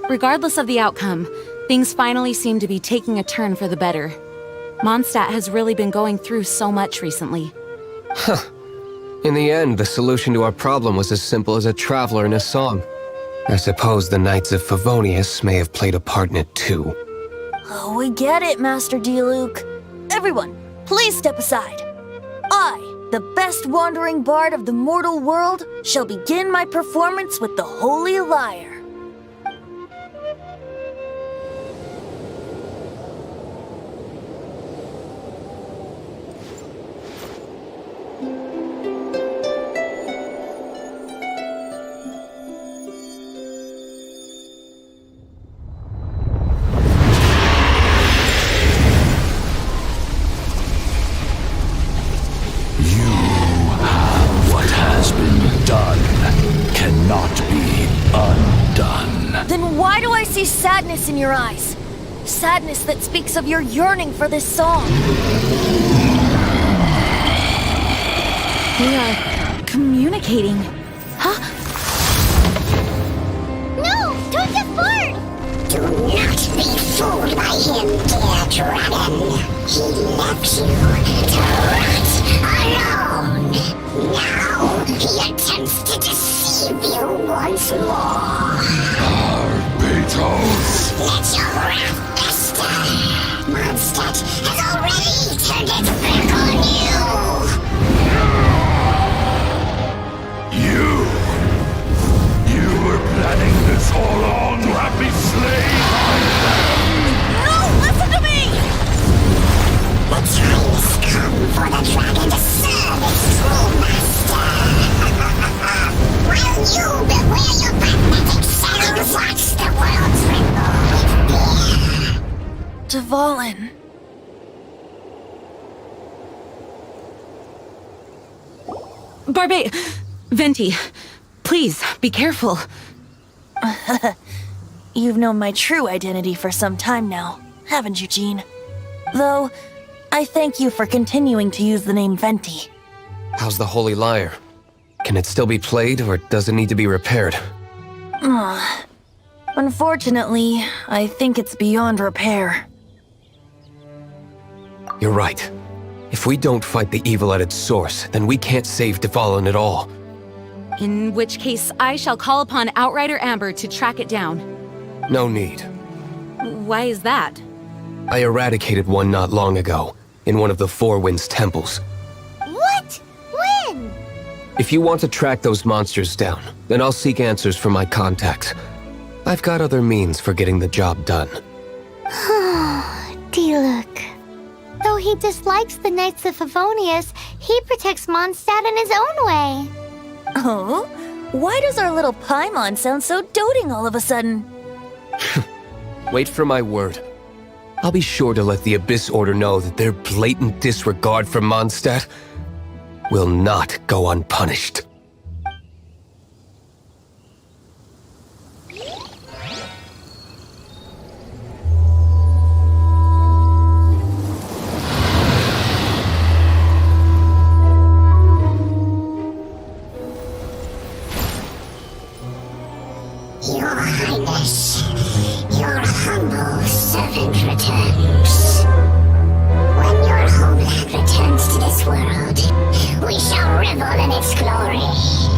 Regardless of the outcome, things finally seem to be taking a turn for the better. Mondstadt has really been going through so much recently. Huh. In the end, the solution to our problem was as simple as a traveler in a song. I suppose the Knights of Favonius may have played a part in it too. Oh, we get it, Master D-Luke. Everyone, please step aside. I, the best wandering bard of the mortal world, shall begin my performance with the Holy Lyre. Then why do I see sadness in your eyes? Sadness that speaks of your yearning for this song. We are communicating. Huh? No! Don't get bored! Do not be fooled by him, dear dragon. He left you to rot alone. Now he attempts to deceive you once more. Beatles! Let your wrath fester. Mondstadt has already turned its back on You were planning this all along to have me slain! No! Listen to me! The time has come for the dragon to serve its true master. While you beware your pathetic shadows, watch the world tremble with fear. Dvalin. Barbe... Venti, please, be careful. You've known my true identity for some time now, haven't you, Jean? Though, I thank you for continuing to use the name Venti. How's the Holy Lyre? Can it still be played, or does it need to be repaired? Unfortunately, I think it's beyond repair. You're right. If we don't fight the evil at its source, then we can't save Dvalin at all. In which case, I shall call upon Outrider Amber to track it down. No need. Why is that? I eradicated one not long ago, in one of the Four Winds temples. What? When? If you want to track those monsters down, then I'll seek answers from my contacts. I've got other means for getting the job done. D-Luke. Though he dislikes the Knights of Favonius, he protects Mondstadt in his own way. Oh? Why does our little Paimon sound so doting all of a sudden? Wait for my word. I'll be sure to let the Abyss Order know that their blatant disregard for Mondstadt will not go unpunished. Your Highness, your humble servant returns. When your homeland returns to this world, we shall revel in its glory.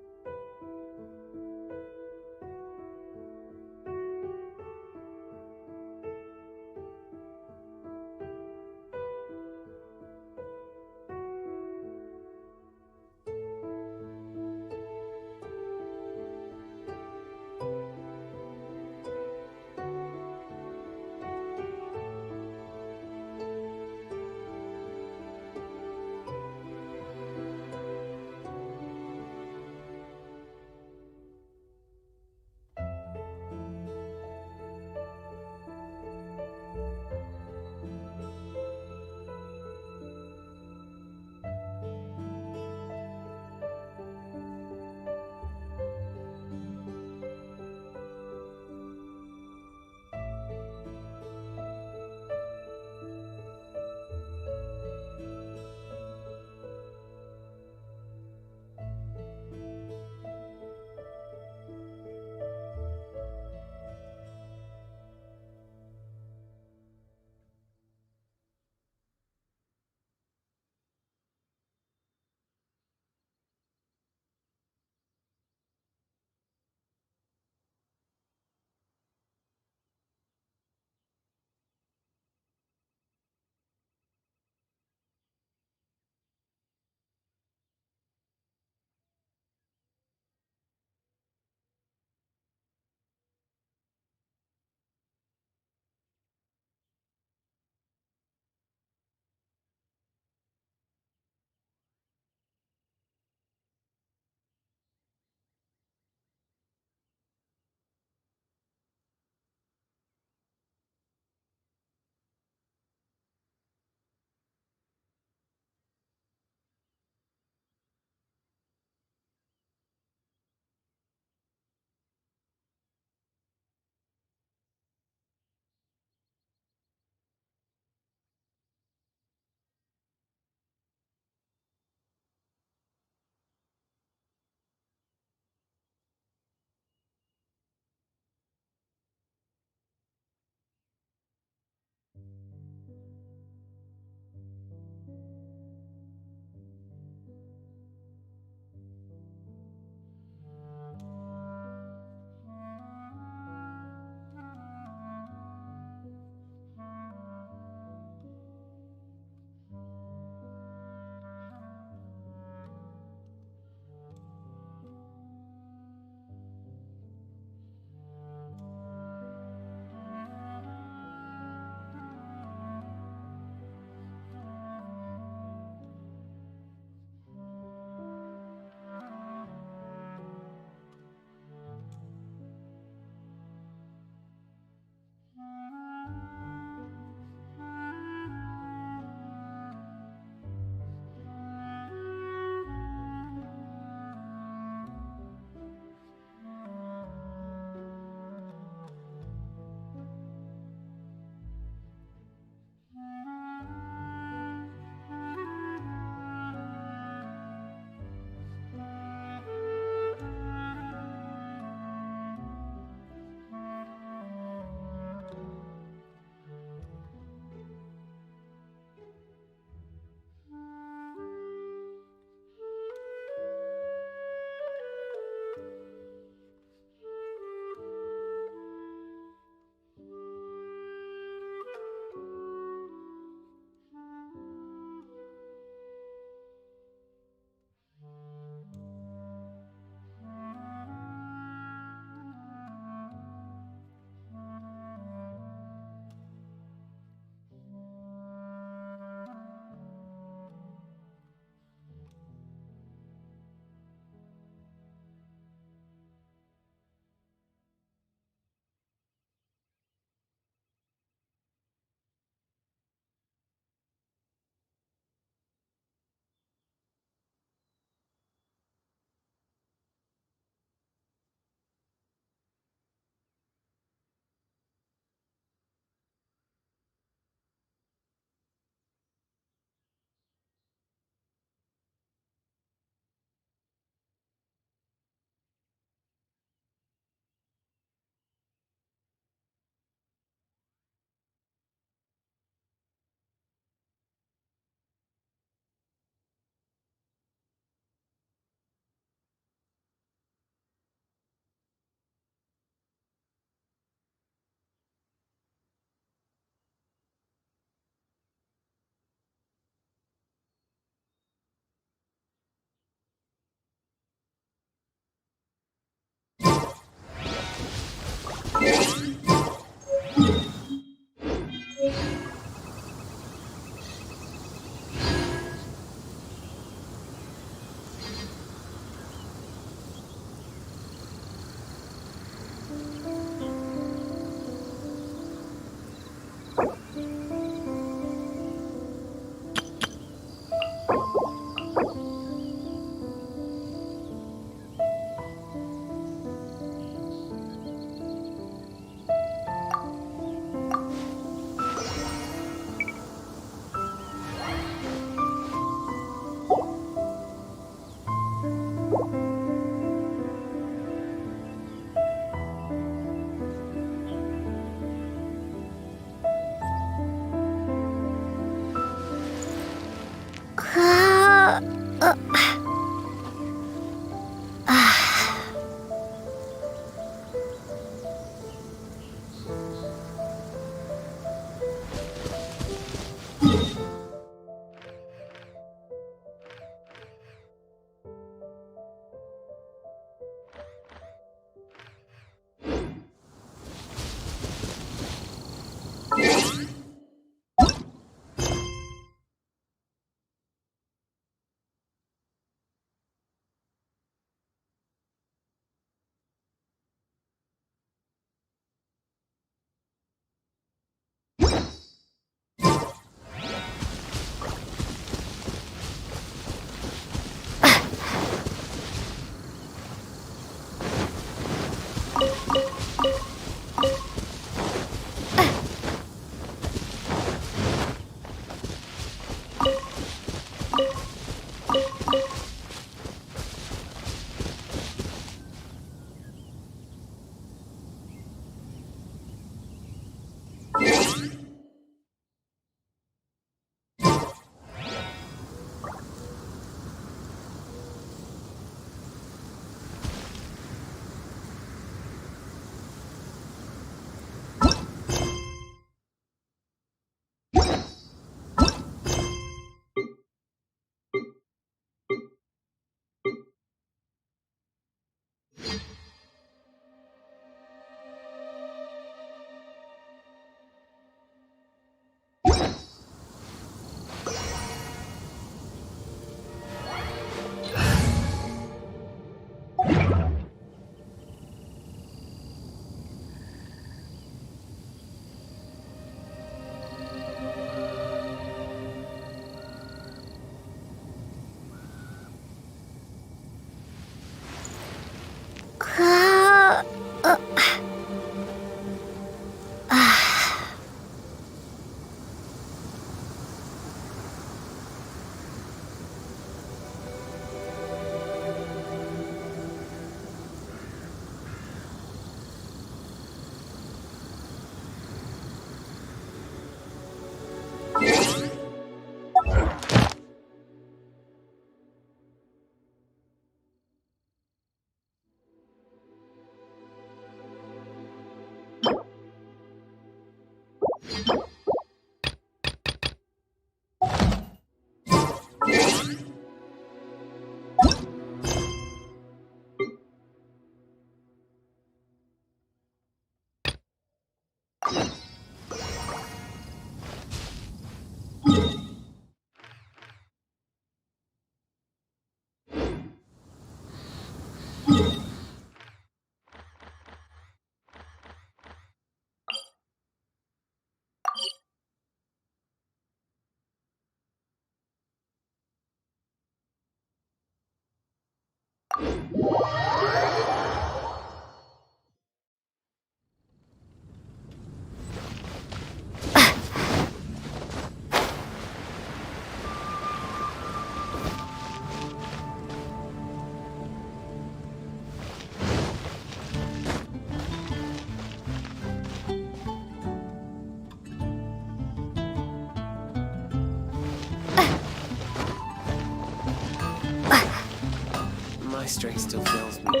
My strength still fails me.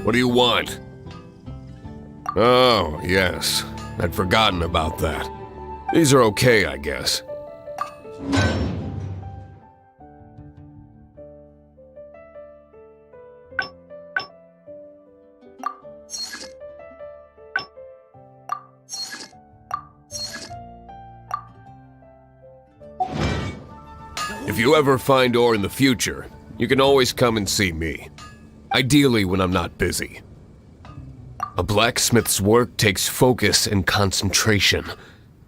What do you want? Oh, yes. I'd forgotten about that. These are okay, I guess. If you ever find ore in the future, you can always come and see me. Ideally when I'm not busy. A blacksmith's work takes focus and concentration.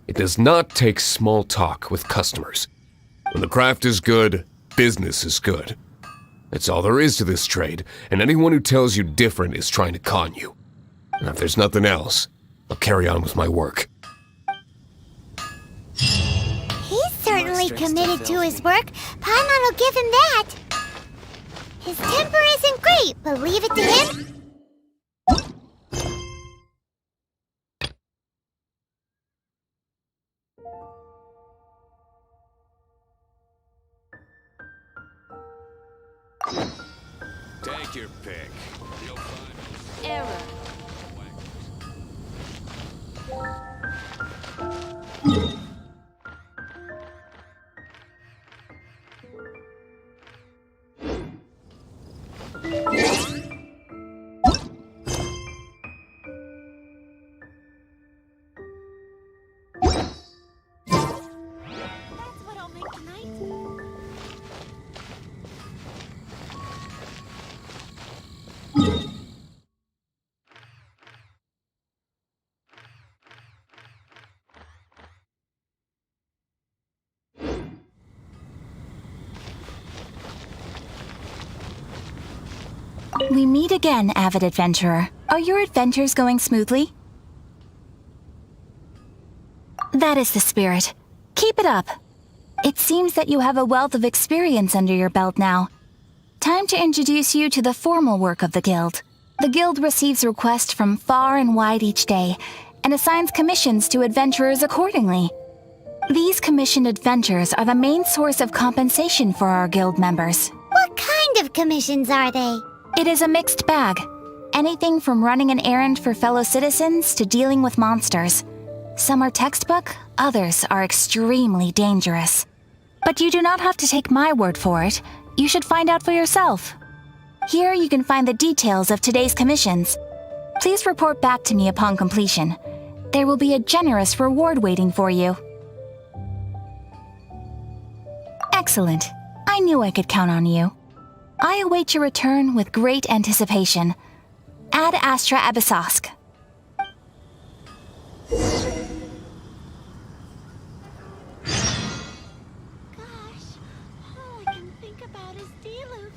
It does not take small talk with customers. When the craft is good, business is good. That's all there is to this trade, and anyone who tells you different is trying to con you. And if there's nothing else, I'll carry on with my work. He's certainly committed to his work. Paimon will give him that. His temper isn't great, but leave it to him. Take your pick. Error. We meet again, avid adventurer. Are your adventures going smoothly? That is the spirit. Keep it up. It seems that you have a wealth of experience under your belt now. Time to introduce you to the formal work of the Guild. The Guild receives requests from far and wide each day, and assigns commissions to adventurers accordingly. These commissioned adventures are the main source of compensation for our Guild members. What kind of commissions are they? It is a mixed bag. Anything from running an errand for fellow citizens to dealing with monsters. Some are textbook, others are extremely dangerous. But you do not have to take my word for it. You should find out for yourself. Here you can find the details of today's commissions. Please report back to me upon completion. There will be a generous reward waiting for you. Excellent. I knew I could count on you. I await your return with great anticipation. Ad Astra Abyssosk. Gosh, all I can think about is Diluc.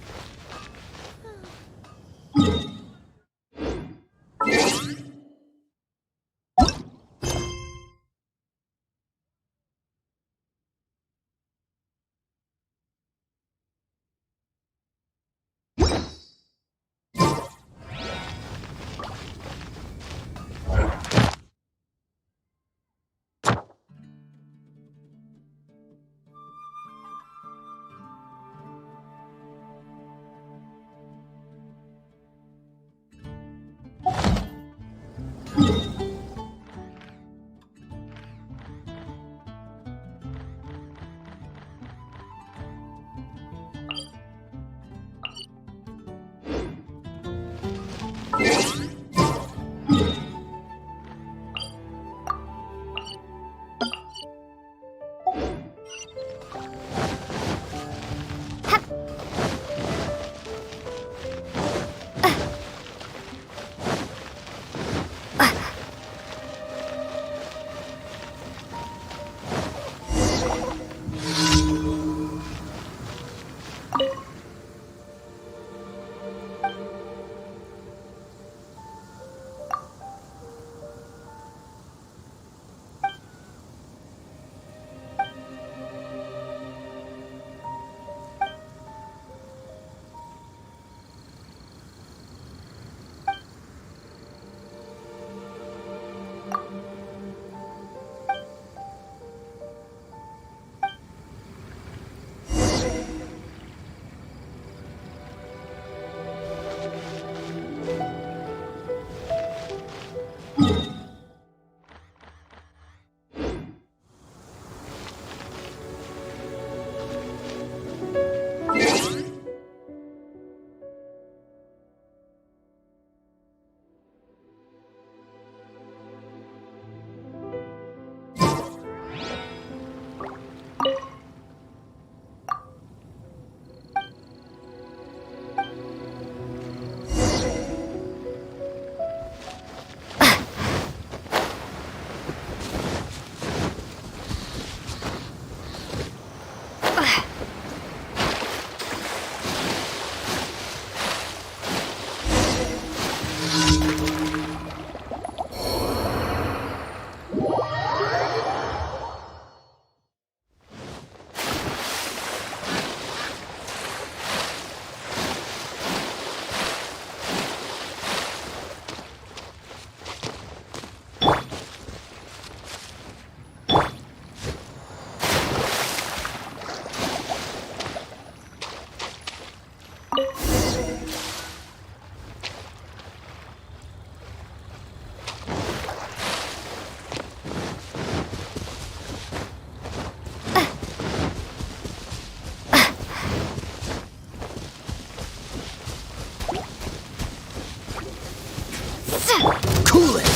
Cool it!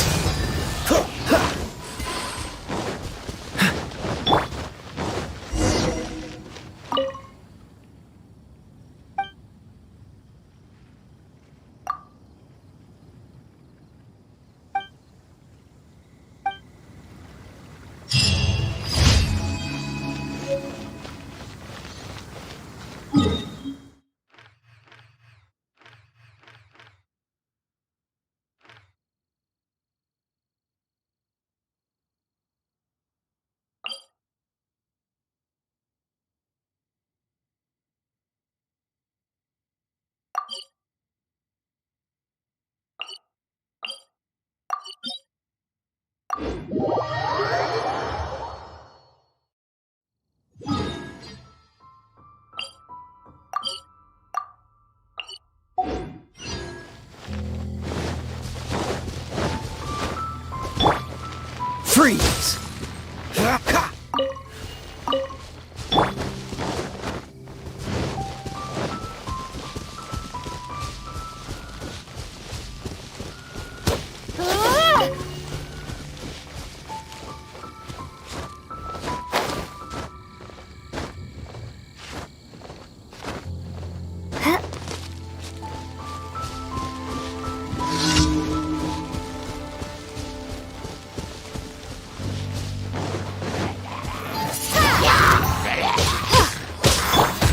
Freeze!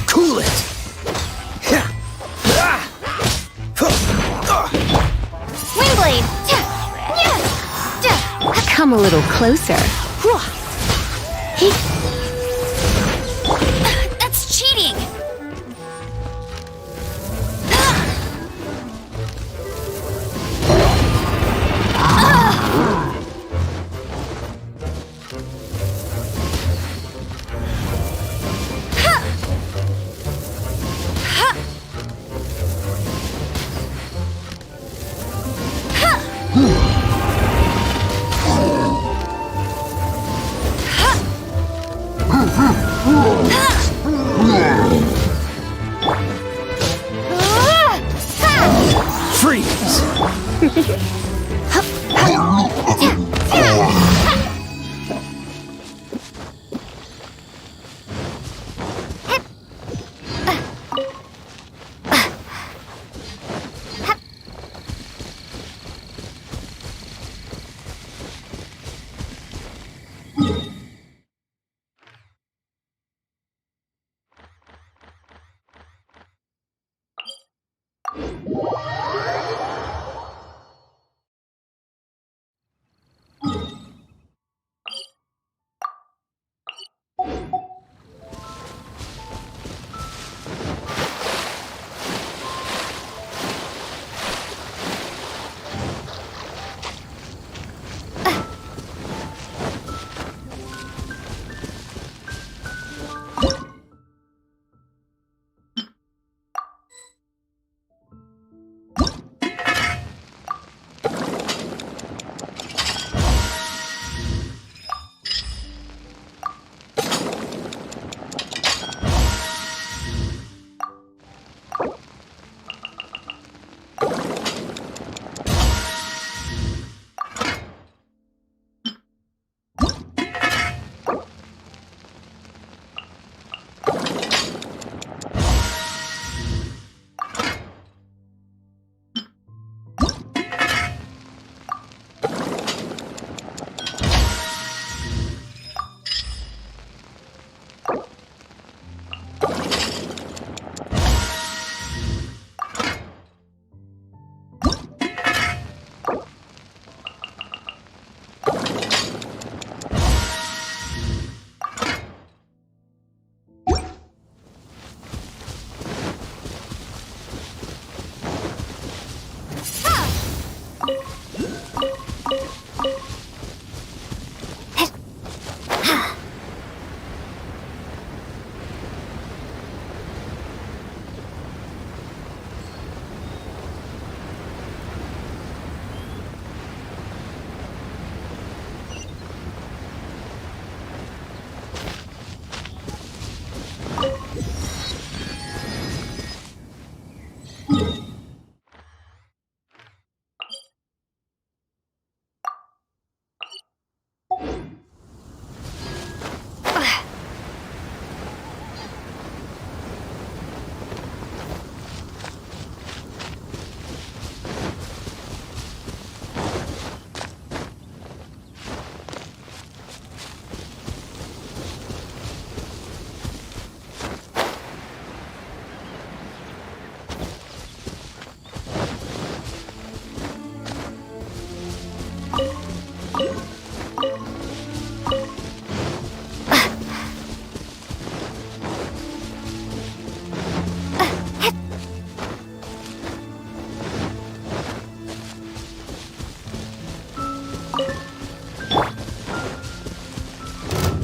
Cool it! Wingblade! Come a little closer. That's cheating! Freeze!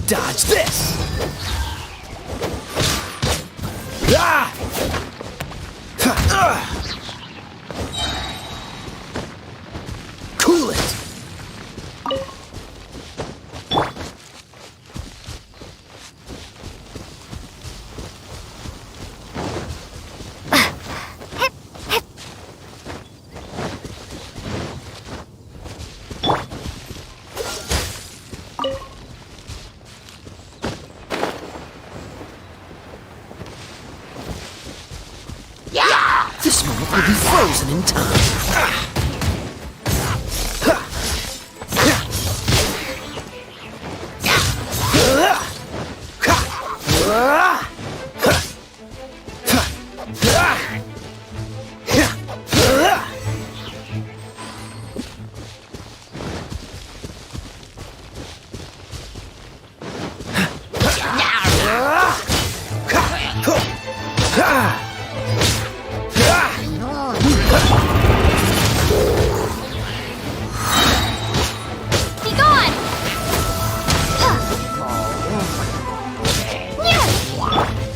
Dodge this! Ah! Cool it! This moment will be frozen in time.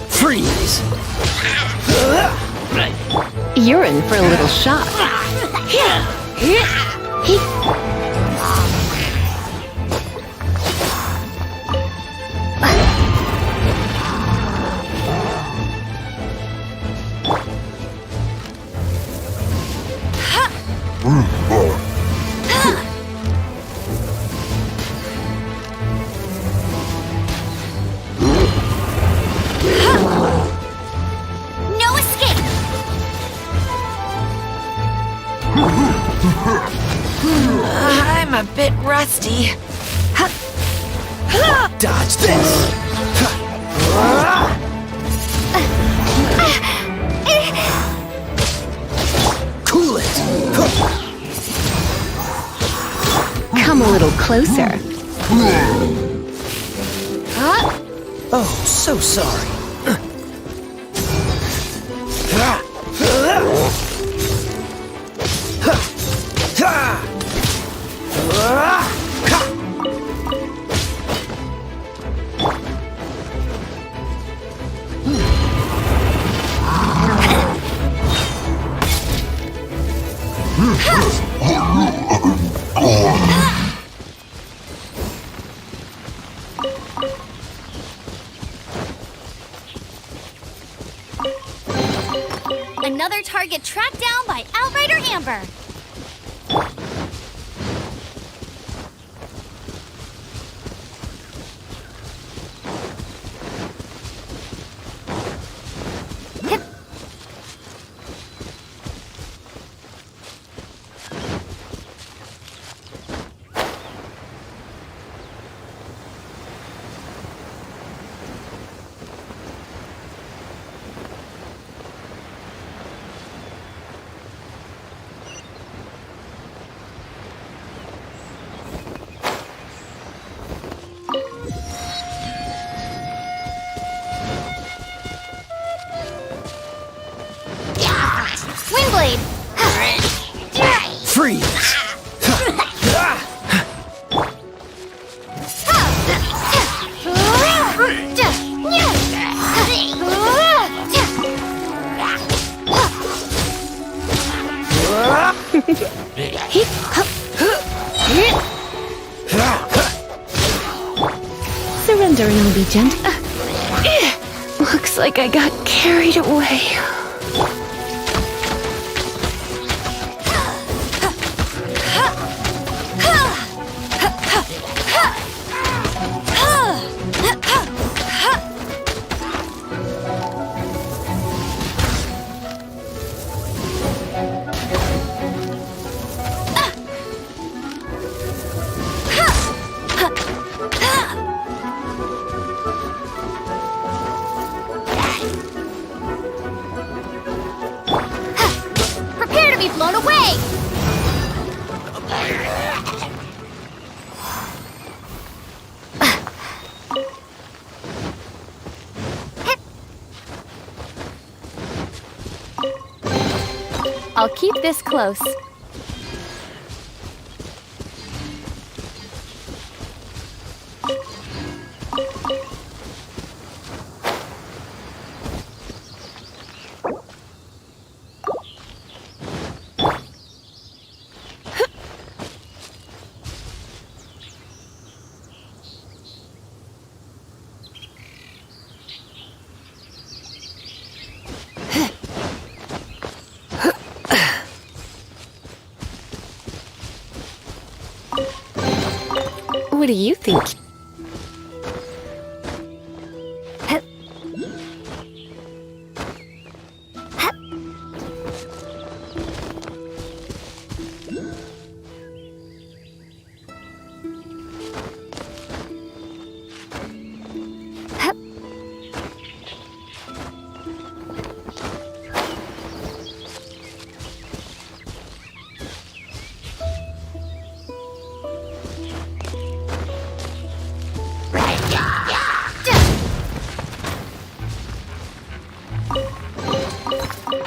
Freeze! You're in for a little shock. No escape! I'm a bit rusty. Dodge this! Cool it! Come a little closer. Oh, so sorry. Another target tracked down by Outrider Amber. Windblade! Freeze! Surrender and I'll be gentle. Looks like I got carried away. Prepare to be blown away! I'll keep this close. What do you think?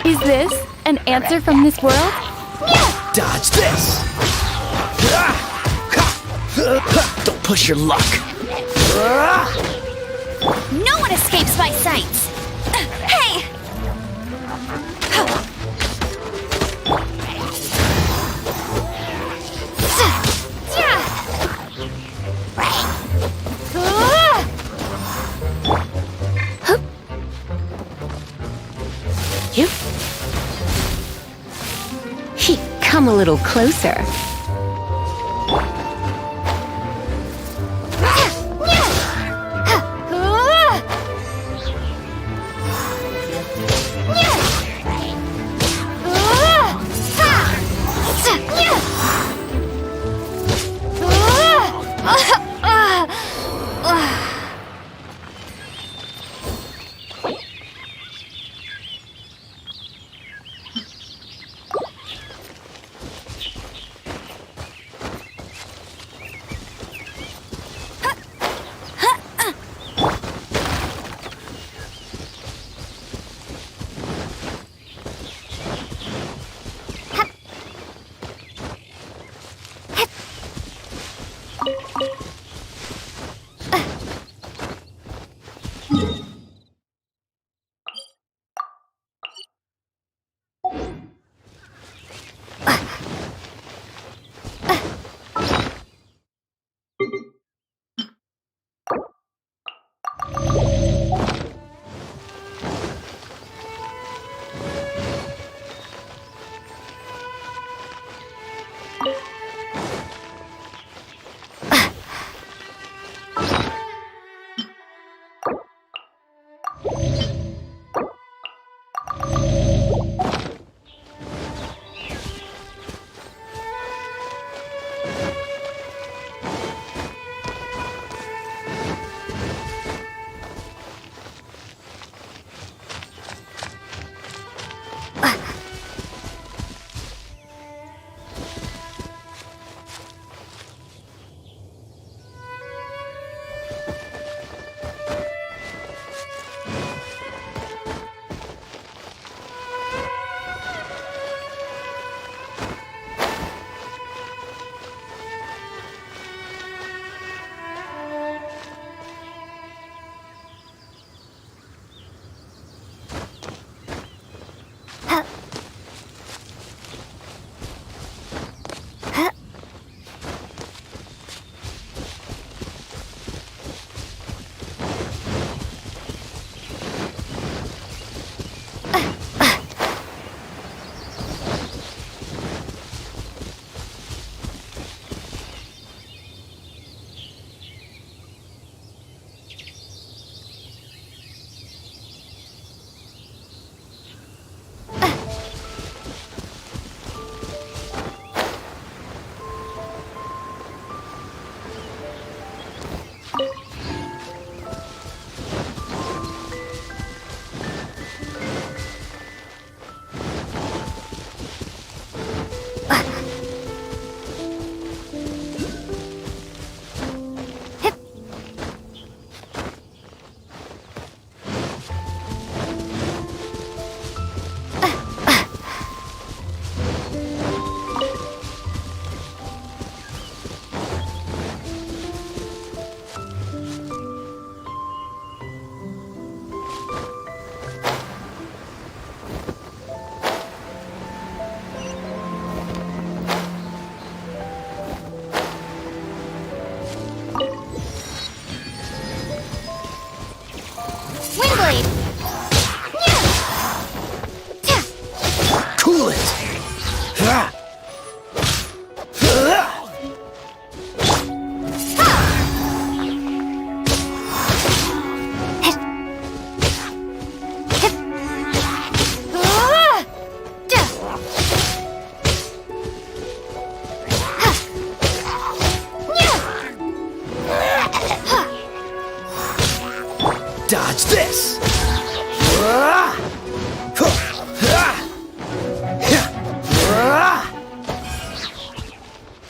Is this an answer from this world? Dodge this! Don't push your luck. No one escapes my sights! Hey! You? Come a little closer.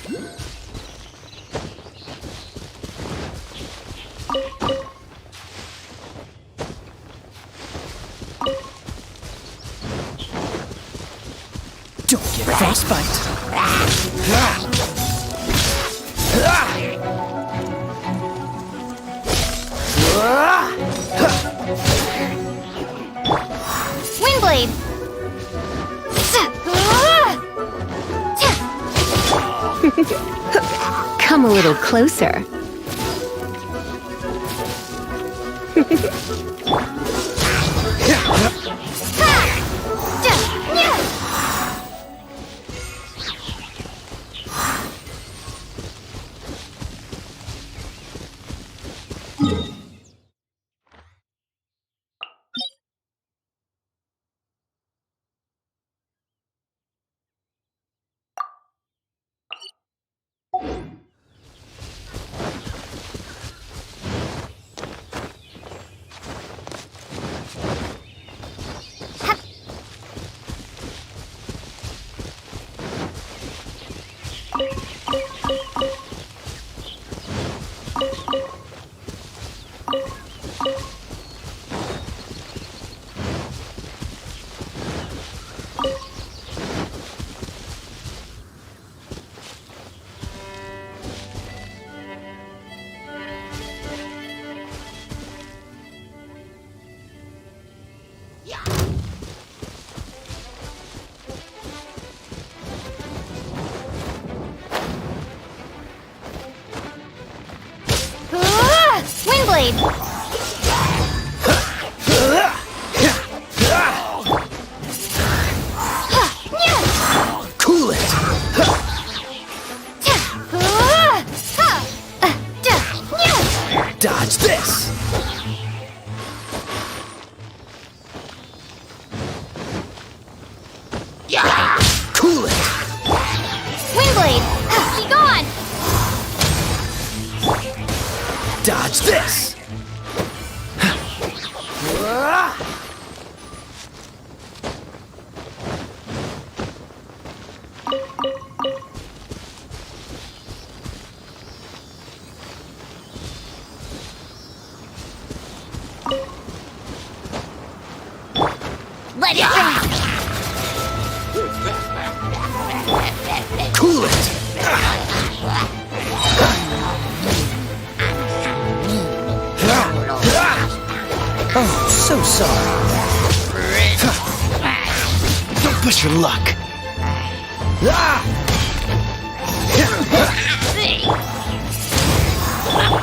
Don't get frostbite. Windblade! Come a little closer. Windblade! Cool it! Dodge this! Cool it! Windblade! Be gone! Dodge this! Let it rip! Cool it! Oh, so sorry. Don't push your luck.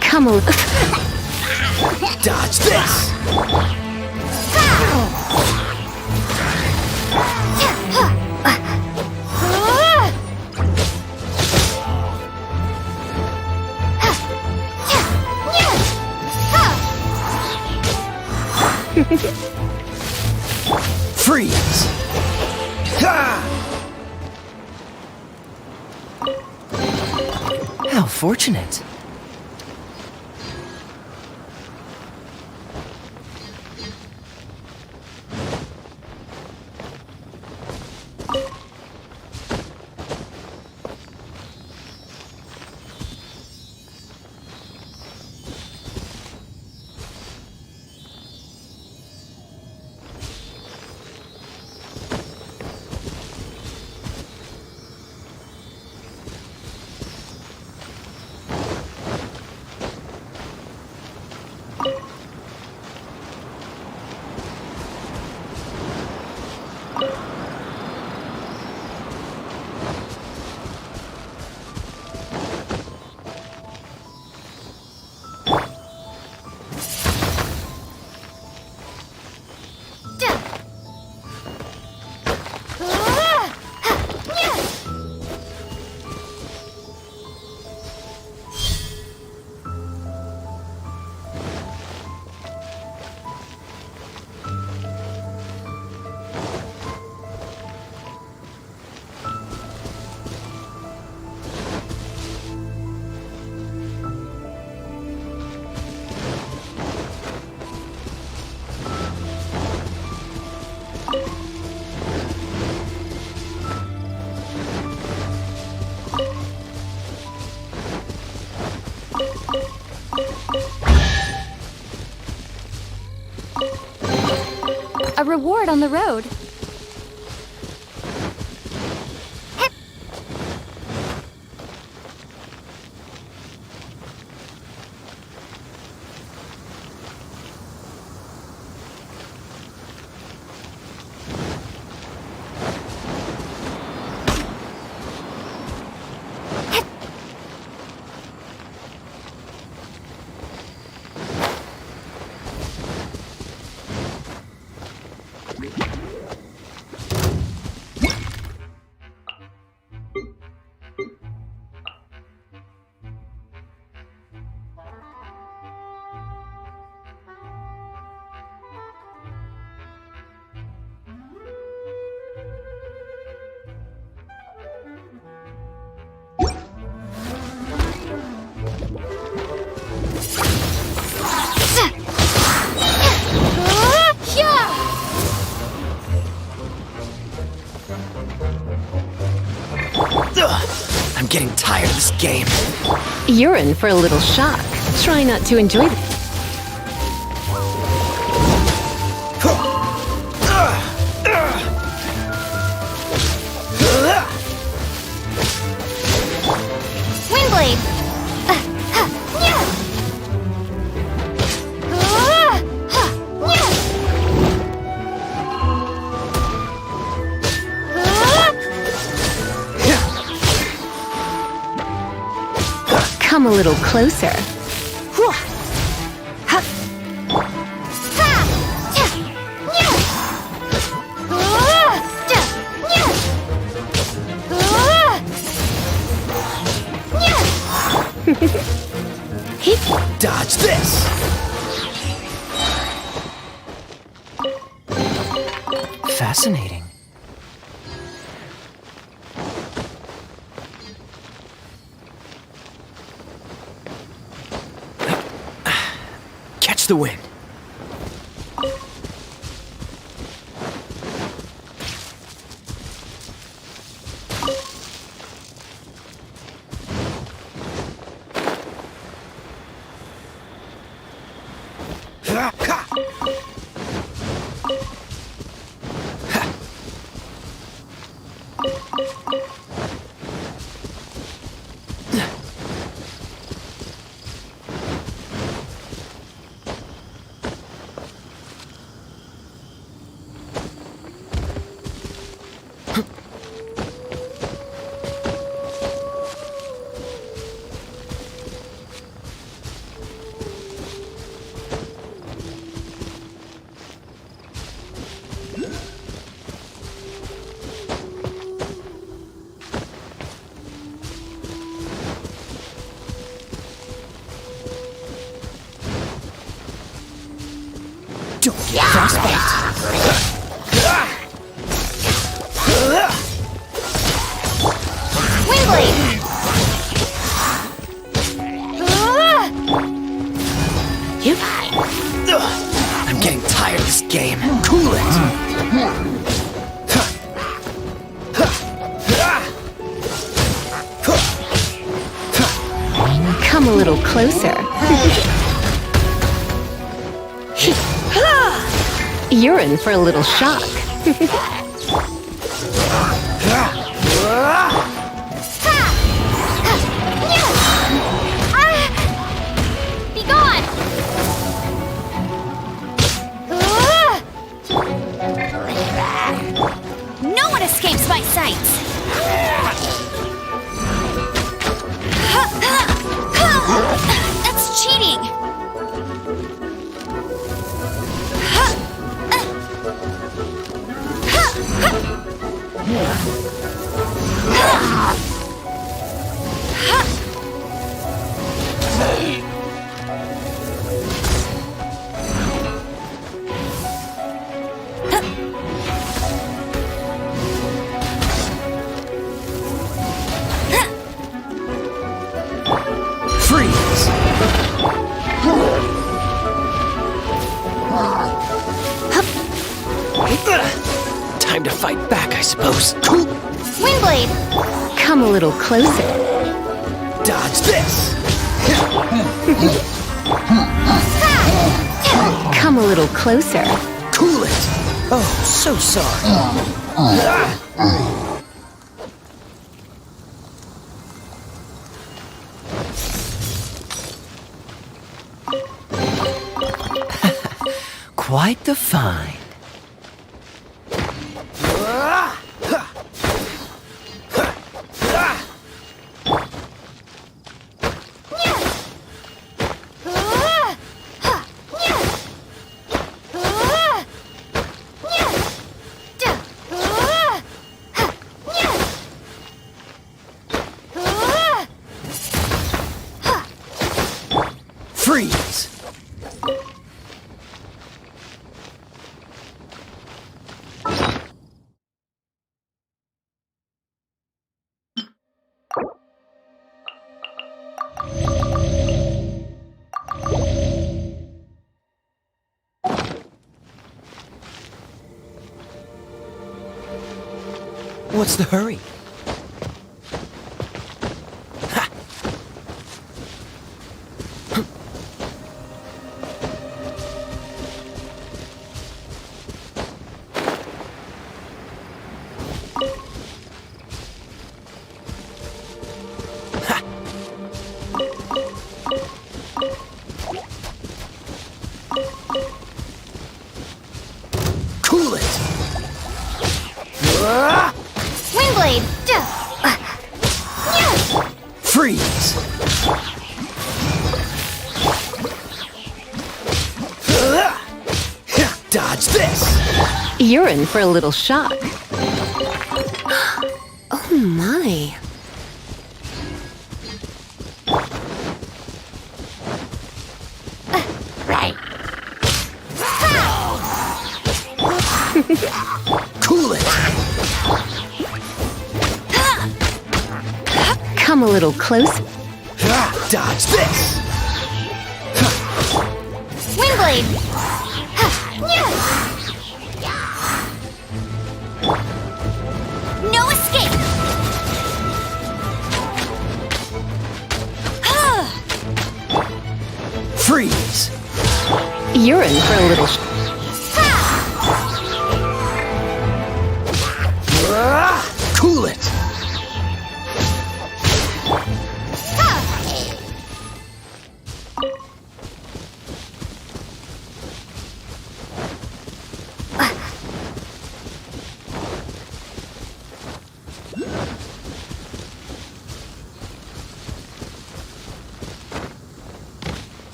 Come on. Dodge this! Freeze! Ha! How fortunate. a reward on the road. I'm getting tired of this game. You're in for a little shock. Try not to enjoy it. Windblade! Come a little closer. Dodge this! Fascinating. Catch the wind. Don't get frostbite. Windblade! I'm getting tired of this game. Cool it! Come a little closer. You're in for a little shock. Be gone! No one escapes my sight! That's cheating! Freeze! Time to fight back, I suppose. Windblade! Come a little closer. Dodge this! Come a little closer. Cool it! Oh, so sorry. Quite the find. Freeze! What's the hurry? Cool it! Wingblade! Freeze! Dodge this! You're in for a little shock. Oh my. Cool it! Come a little close. Dodge this! Wingblade! No escape! Freeze! You're in for a little Cool it!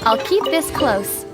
I'll keep this close.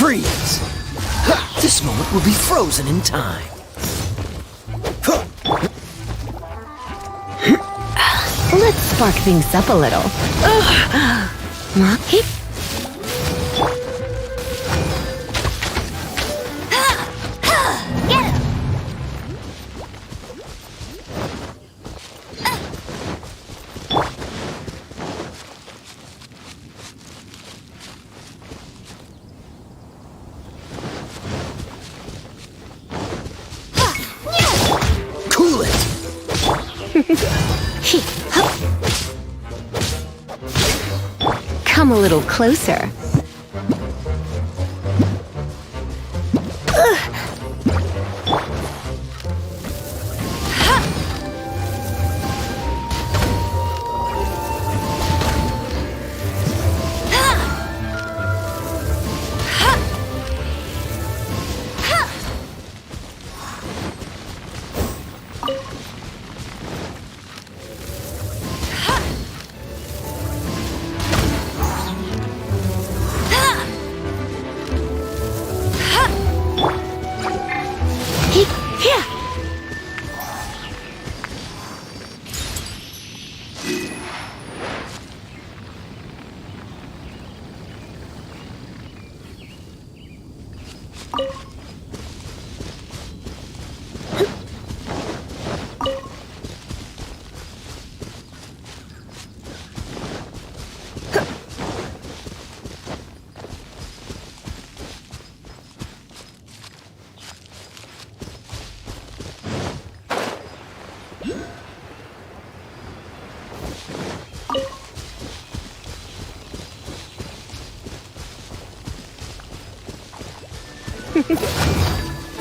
Freeze! This moment will be frozen in time. Let's spark things up a little. Come a little closer.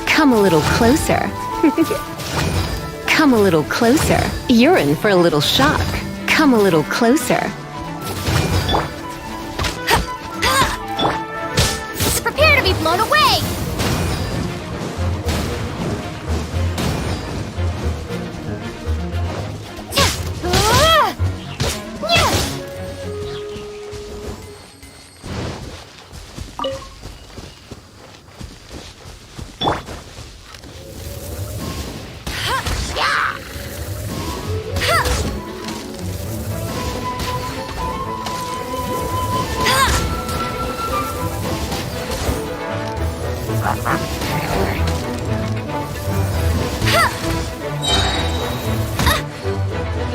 Come a little closer. Come a little closer. You're in for a little shock. Come a little closer. Prepare to be blown away!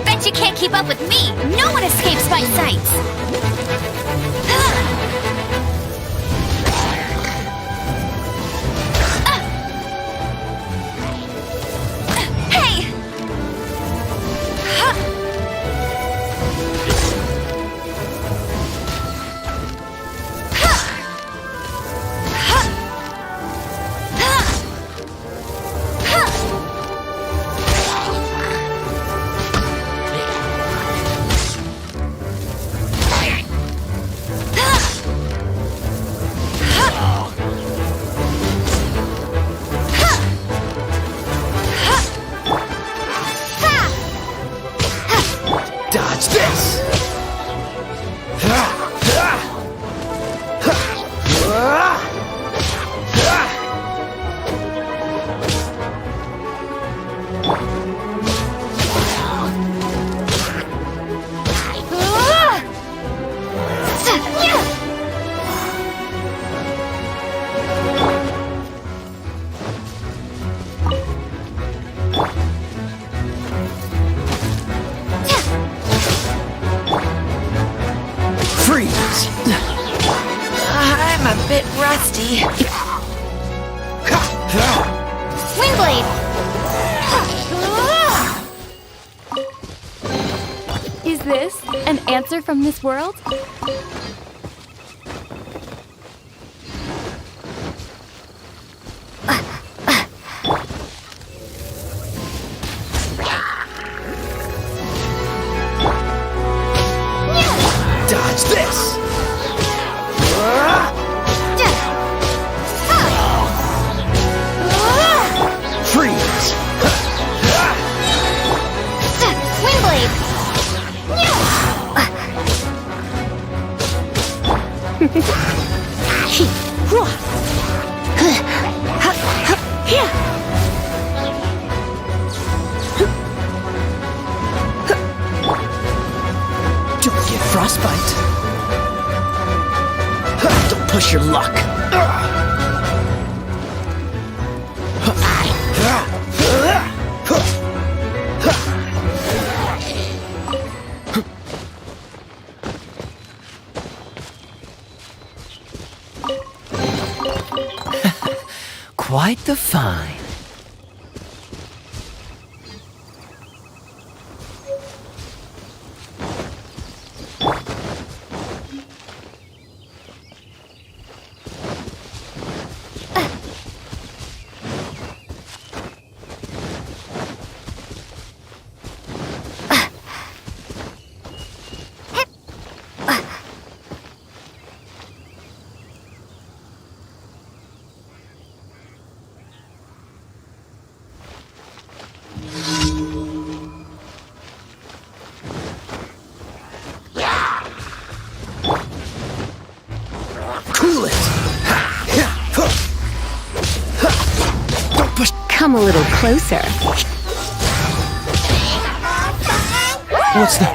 Bet you can't keep up with me! No one escapes my sights! Hey! Dodge this! Freeze! I'm a bit rusty. Windblade! Is this an answer from this world? Dodge this! Freeze! Windblade! Don't get frostbite. Don't push your luck. Quite the find. Cool it! Don't push. Come a little closer. What's the...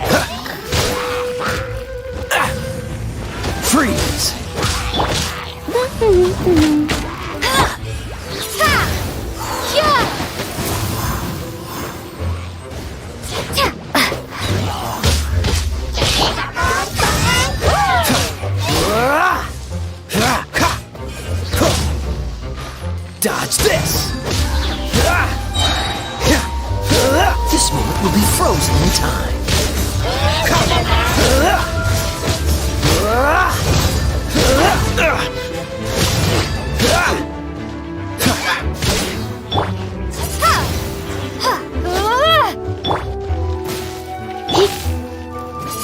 Freeze! Dodge this! This moment will be frozen in time.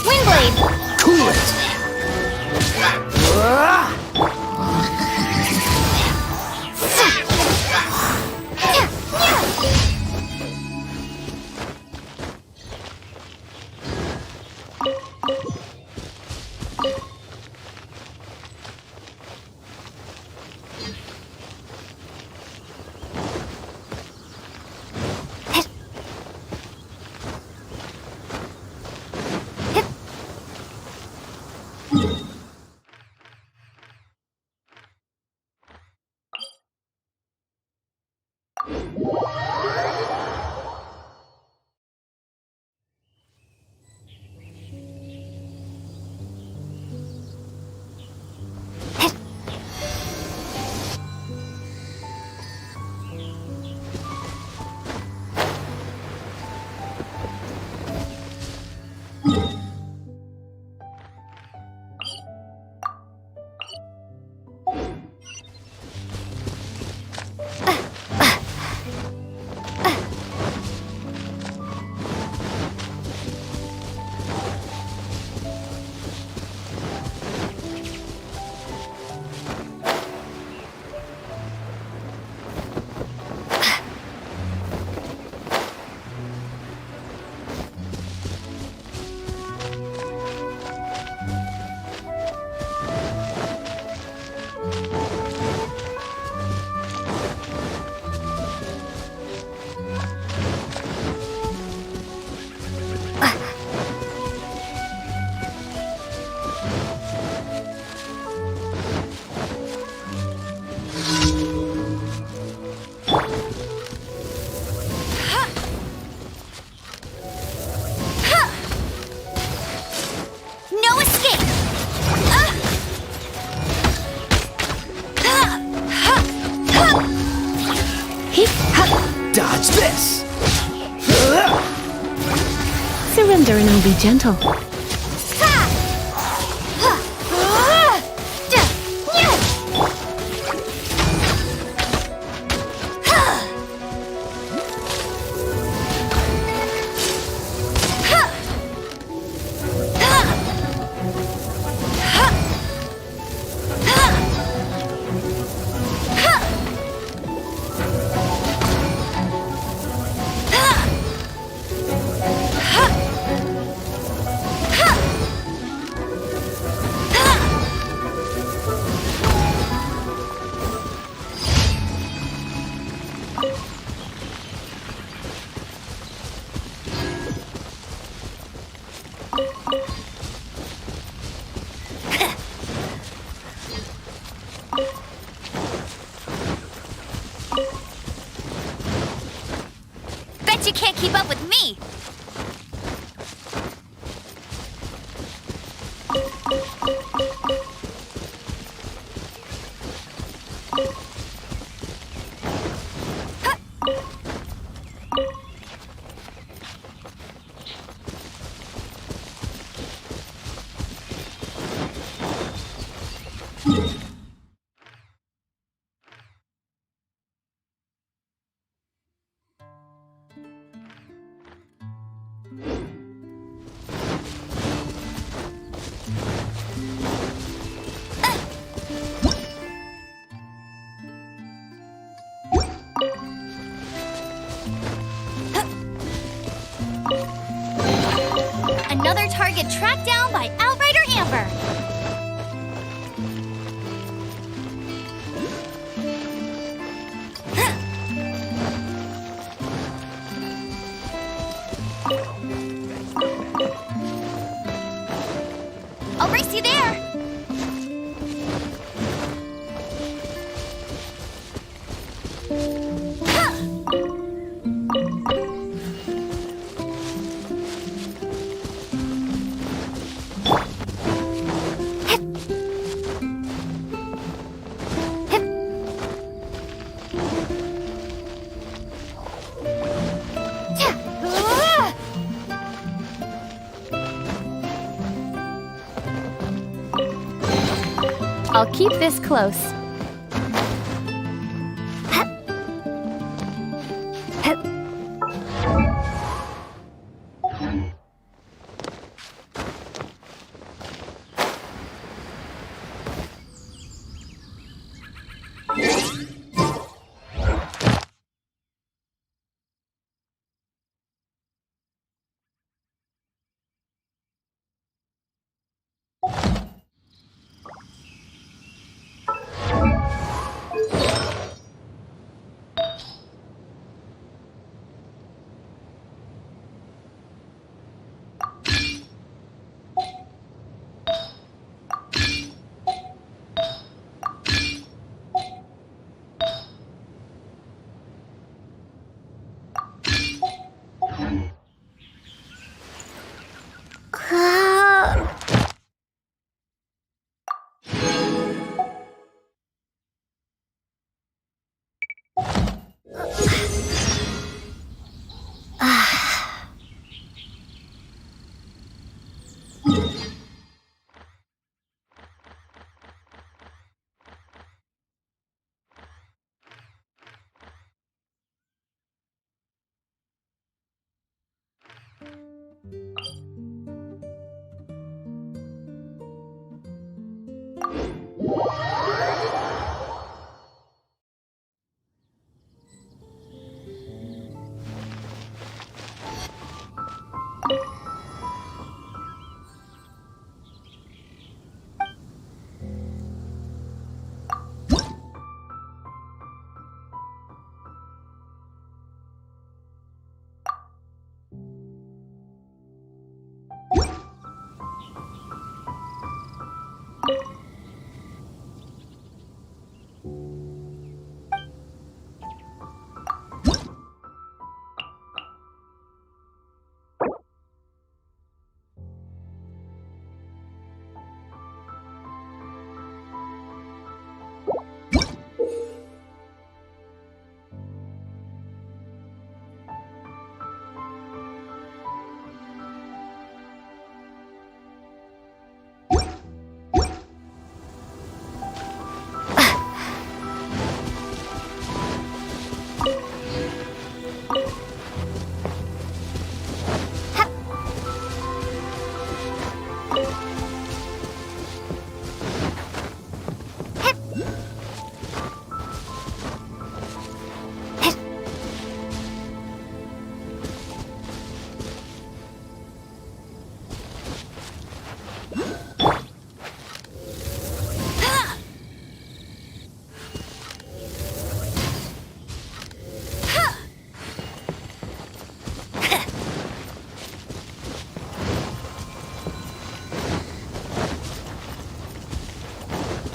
Windblade! Cool it! Dodge this! Surrender and I'll be gentle. Bet you can't keep up with me! Another target tracked down by Outrider Amber. I'll keep this close.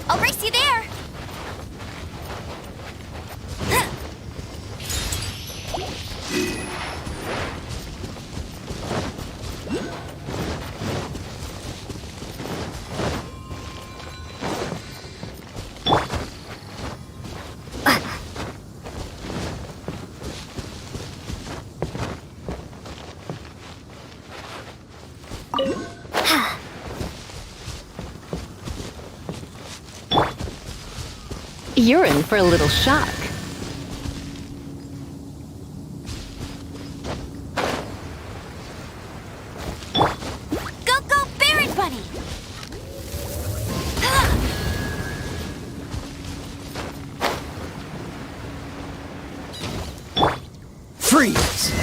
I'll race you there! You're in for a little shock. Go, go, Baron Bunny! Freeze!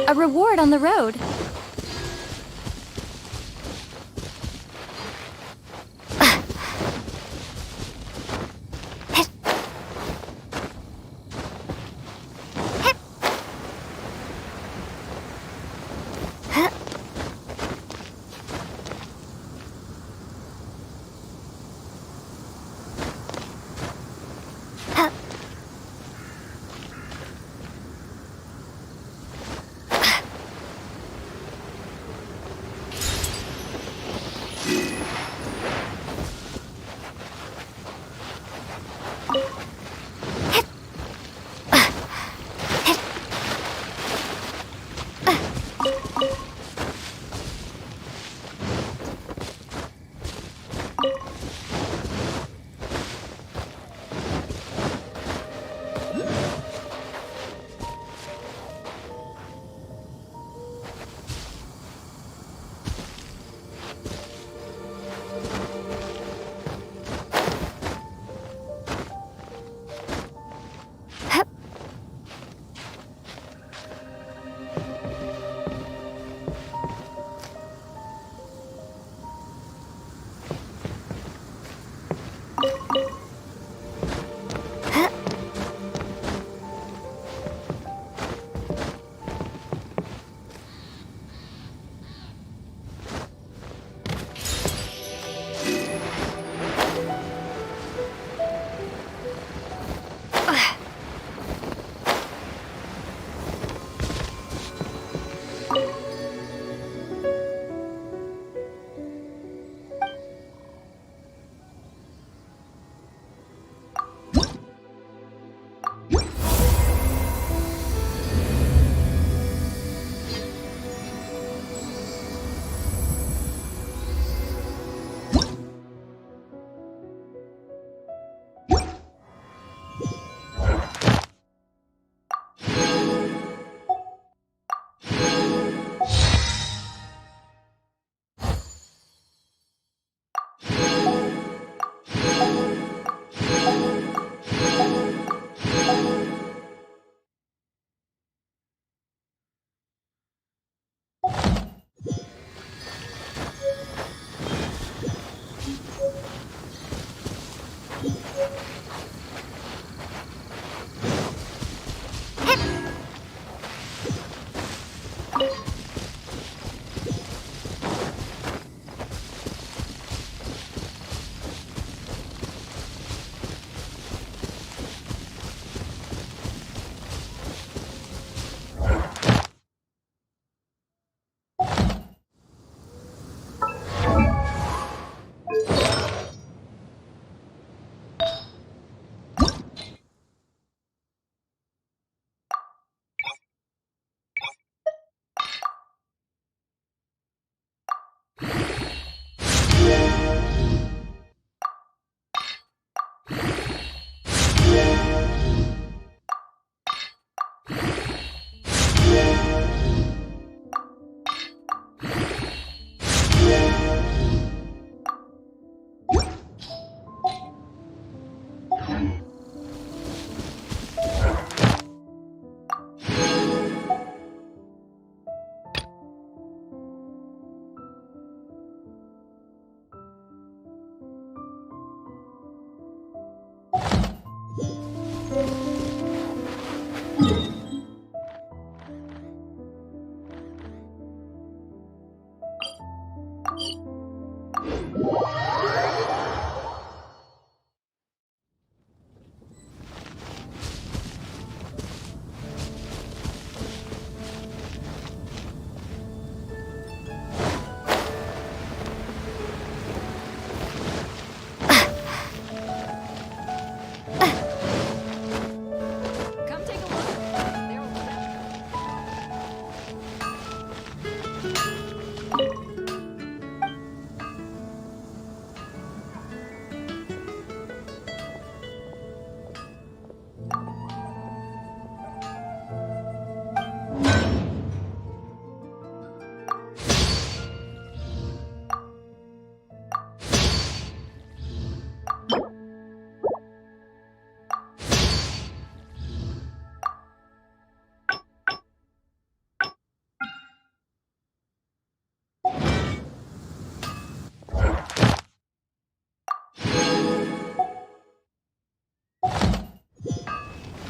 A reward on the road.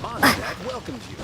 Mondstadt welcomes you.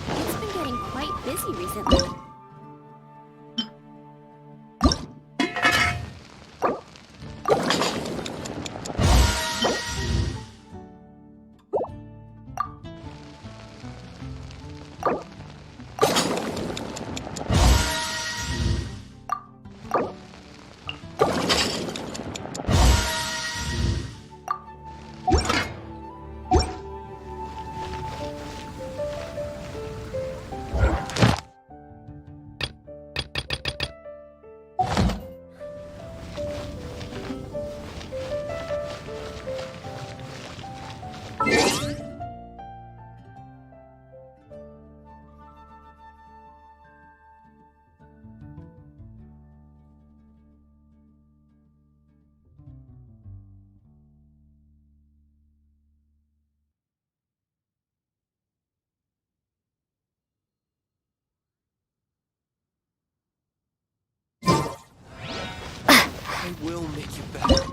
It's been getting quite busy recently. I will make you better.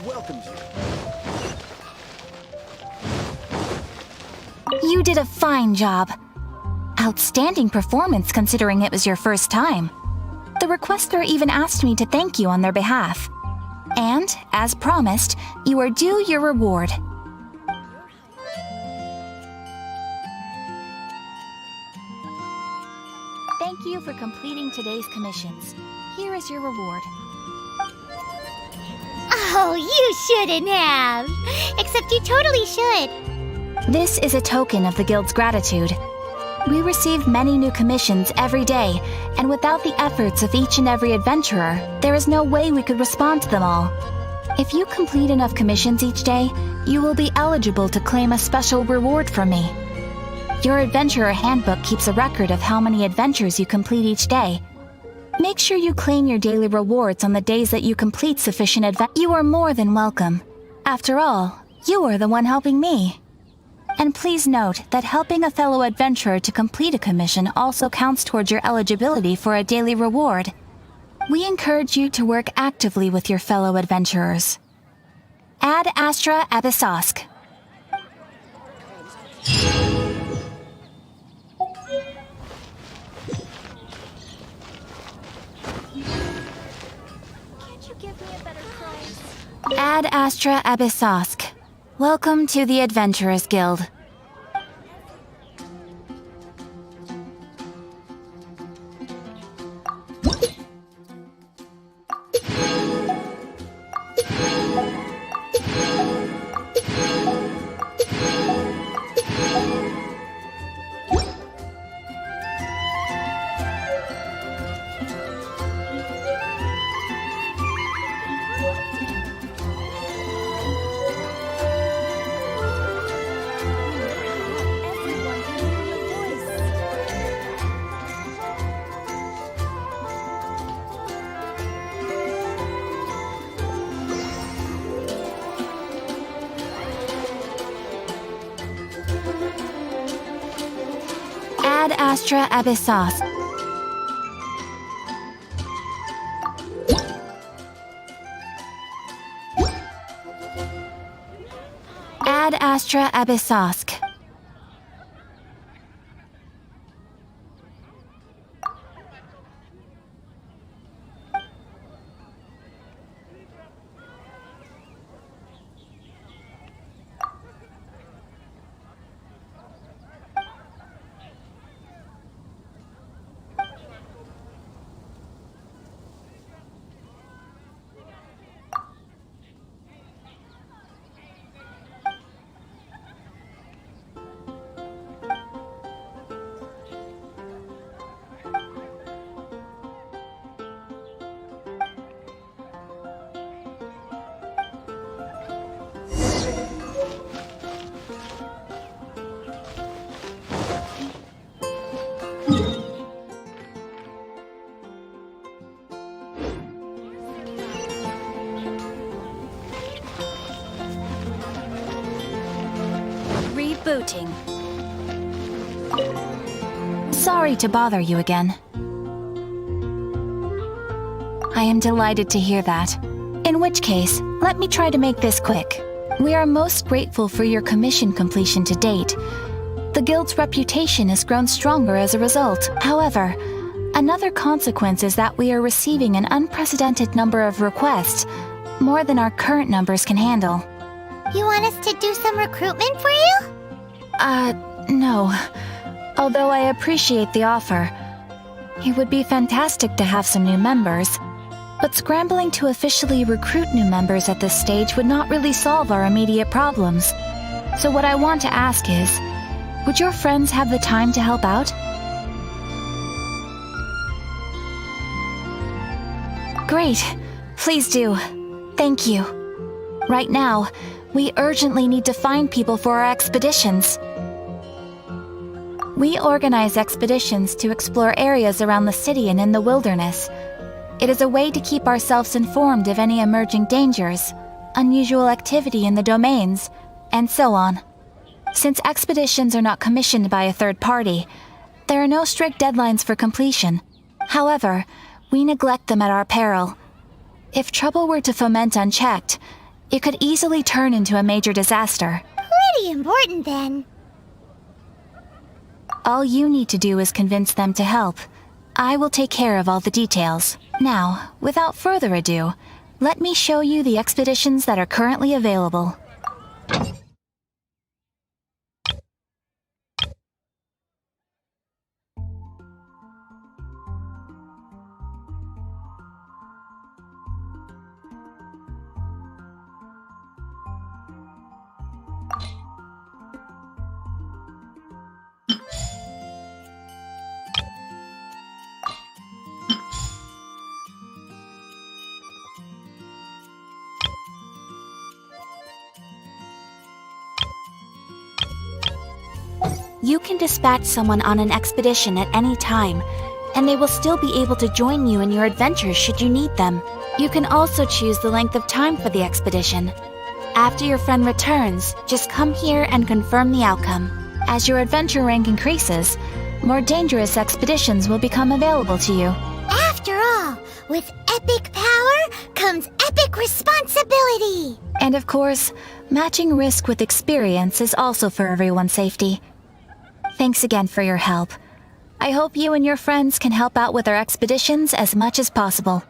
welcomes you. You did a fine job. Outstanding performance considering it was your first time. The requester even asked me to thank you on their behalf. And, as promised, you are due your reward. Thank you for completing today's commissions. Here is your reward. Oh, you shouldn't have. Except you totally should. This is a token of the Guild's gratitude. We receive many new commissions every day, and without the efforts of each and every adventurer, there is no way we could respond to them all. If you complete enough commissions each day, you will be eligible to claim a special reward from me. Your Adventurer Handbook keeps a record of how many adventures you complete each day. Make sure you claim your daily rewards on the days that you complete sufficient You are more than welcome. After all, you are the one helping me. And please note that helping a fellow adventurer to complete a commission also counts towards your eligibility for a daily reward. We encourage you to work actively with your fellow adventurers. Ad Astra Abyssosk. Ad Astra Abyssosk. Welcome to the Adventurers Guild. Ad Astra Abyssosk. Ad Astra Abyssosk. Rebooting. Sorry to bother you again. I am delighted to hear that. In which case, let me try to make this quick. We are most grateful for your commission completion to date. The Guild's reputation has grown stronger as a result. However, another consequence is that we are receiving an unprecedented number of requests, more than our current numbers can handle. You want us to do some recruitment for you? No. Although I appreciate the offer. It would be fantastic to have some new members. But scrambling to officially recruit new members at this stage would not really solve our immediate problems. So what I want to ask is, would your friends have the time to help out? Great. Please do. Thank you. Right now, we urgently need to find people for our expeditions. We organize expeditions to explore areas around the city and in the wilderness. It is a way to keep ourselves informed of any emerging dangers, unusual activity in the domains, and so on. Since expeditions are not commissioned by a third party, there are no strict deadlines for completion. However, we neglect them at our peril. If trouble were to foment unchecked, It could easily turn into a major disaster. Pretty important then. All you need to do is convince them to help. I will take care of all the details. Now, without further ado, let me show you the expeditions that are currently available. You can dispatch someone on an expedition at any time, and they will still be able to join you in your adventures should you need them. You can also choose the length of time for the expedition. After your friend returns, just come here and confirm the outcome. As your adventure rank increases, more dangerous expeditions will become available to you. After all, with epic power comes epic responsibility. And of course, matching risk with experience is also for everyone's safety. Thanks again for your help. I hope you and your friends can help out with our expeditions as much as possible.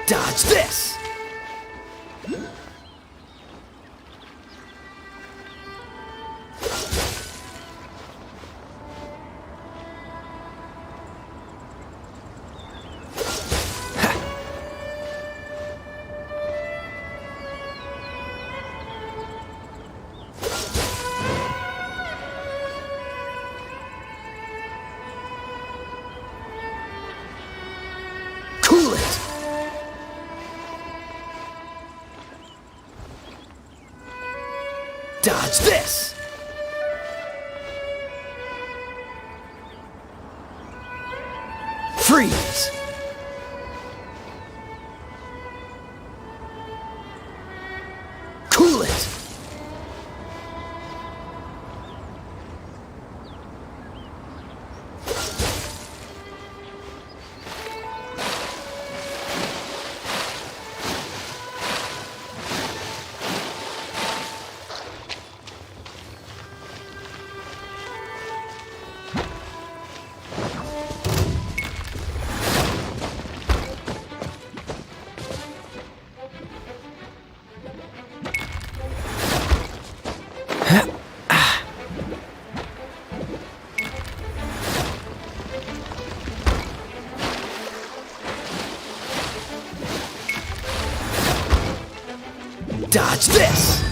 Dodge this! Cool it! Dodge this! Freeze! Cool it! Dodge this!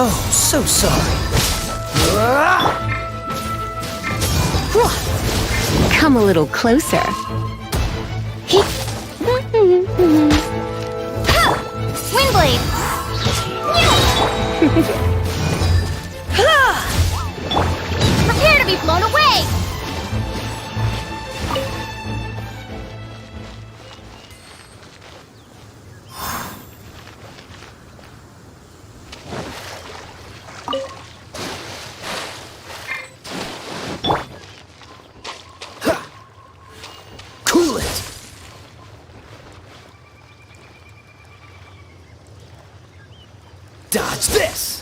Oh, so sorry. Come a little closer. Windblade! Prepare to be blown away! Dodge this!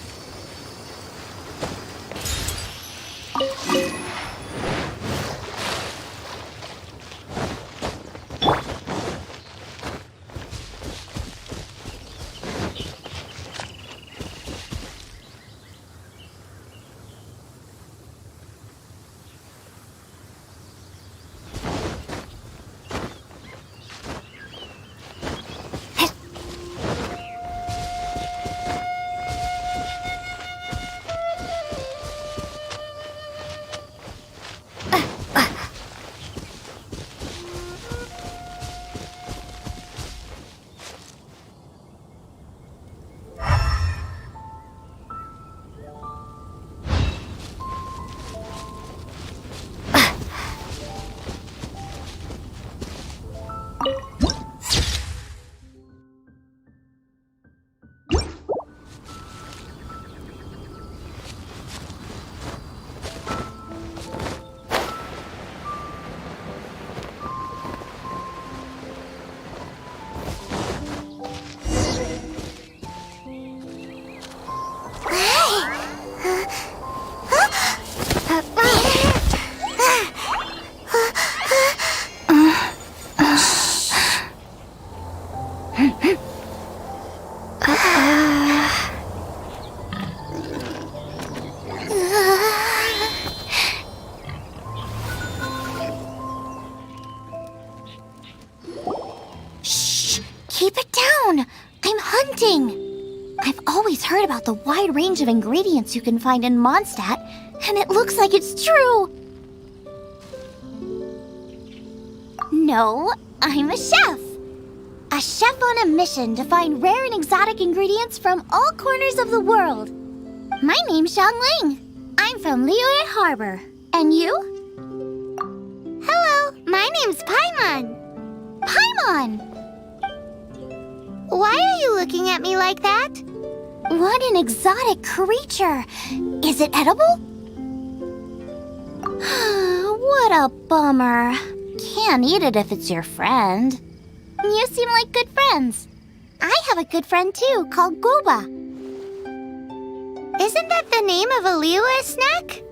Keep it down! I'm hunting! I've always heard about the wide range of ingredients you can find in Mondstadt, and it looks like it's true! No, I'm a chef! A chef on a mission to find rare and exotic ingredients from all corners of the world. My name's Xiangling. I'm from Liyue Harbor. And you? Hello, my name's Paimon. Paimon! Why are you looking at me like that? What an exotic creature! Is it edible? What a bummer. Can't eat it if it's your friend. You seem like good friends. I have a good friend too, called Goba. Isn't that the name of a Liyue snack?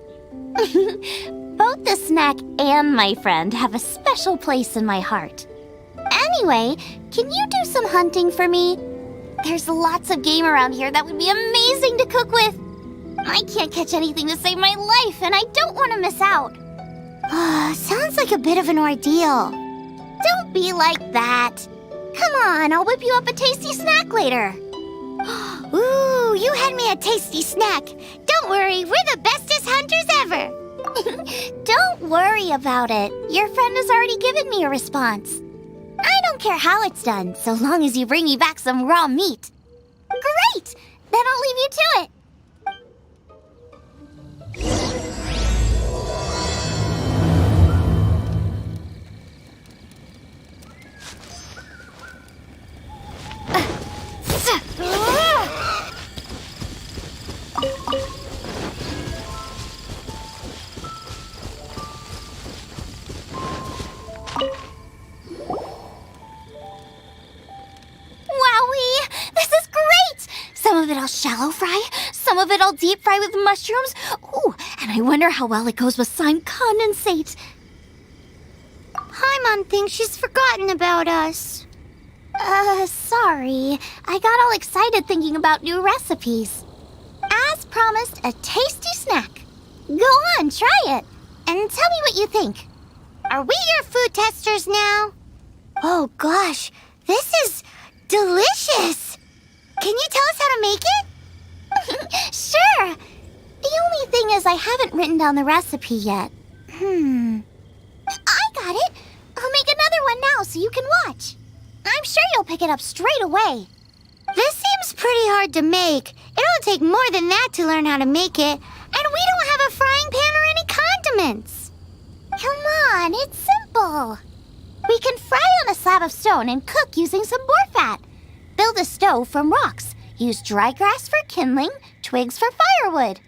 Both the snack and my friend have a special place in my heart. Anyway, can you do some hunting for me? There's lots of game around here that would be amazing to cook with. I can't catch anything to save my life, and I don't want to miss out. Sounds like a bit of an ordeal. Don't be like that. Come on, I'll whip you up a tasty snack later. Ooh, you had me a tasty snack. Don't worry, we're the bestest hunters ever. Don't worry about it. Your friend has already given me a response. I don't care how it's done, so long as you bring me back some raw meat. Great! Then I'll leave you to it. Some of it I'll shallow fry, some of it I'll deep fry with mushrooms. Ooh, and I wonder how well it goes with slime condensate. Paimon thinks she's forgotten about us. Sorry. I got all excited thinking about new recipes. As promised, a tasty snack. Go on, try it, and tell me what you think. Are we your food testers now? Oh gosh, this is delicious! Can you tell us how to make it? Sure! The only thing is I haven't written down the recipe yet. I got it! I'll make another one now so you can watch. I'm sure you'll pick it up straight away. This seems pretty hard to make. It'll take more than that to learn how to make it. And we don't have a frying pan or any condiments. Come on, it's simple. We can fry on a slab of stone and cook using some boar fat. Build a stove from rocks. Use dry grass for kindling, twigs for firewood.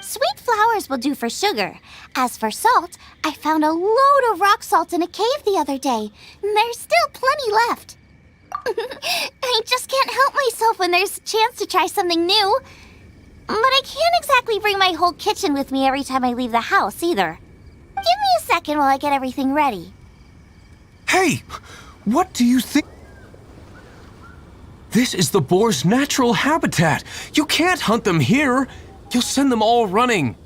Sweet flowers will do for sugar. As for salt, I found a load of rock salt in a cave the other day. There's still plenty left. I just can't help myself with when there's a chance to try something new. But I can't exactly bring my whole kitchen with me every time I leave the house, either. Give me a second while I get everything ready. Hey! What do you think? This is the boar's natural habitat. You can't hunt them here. You'll send them all running.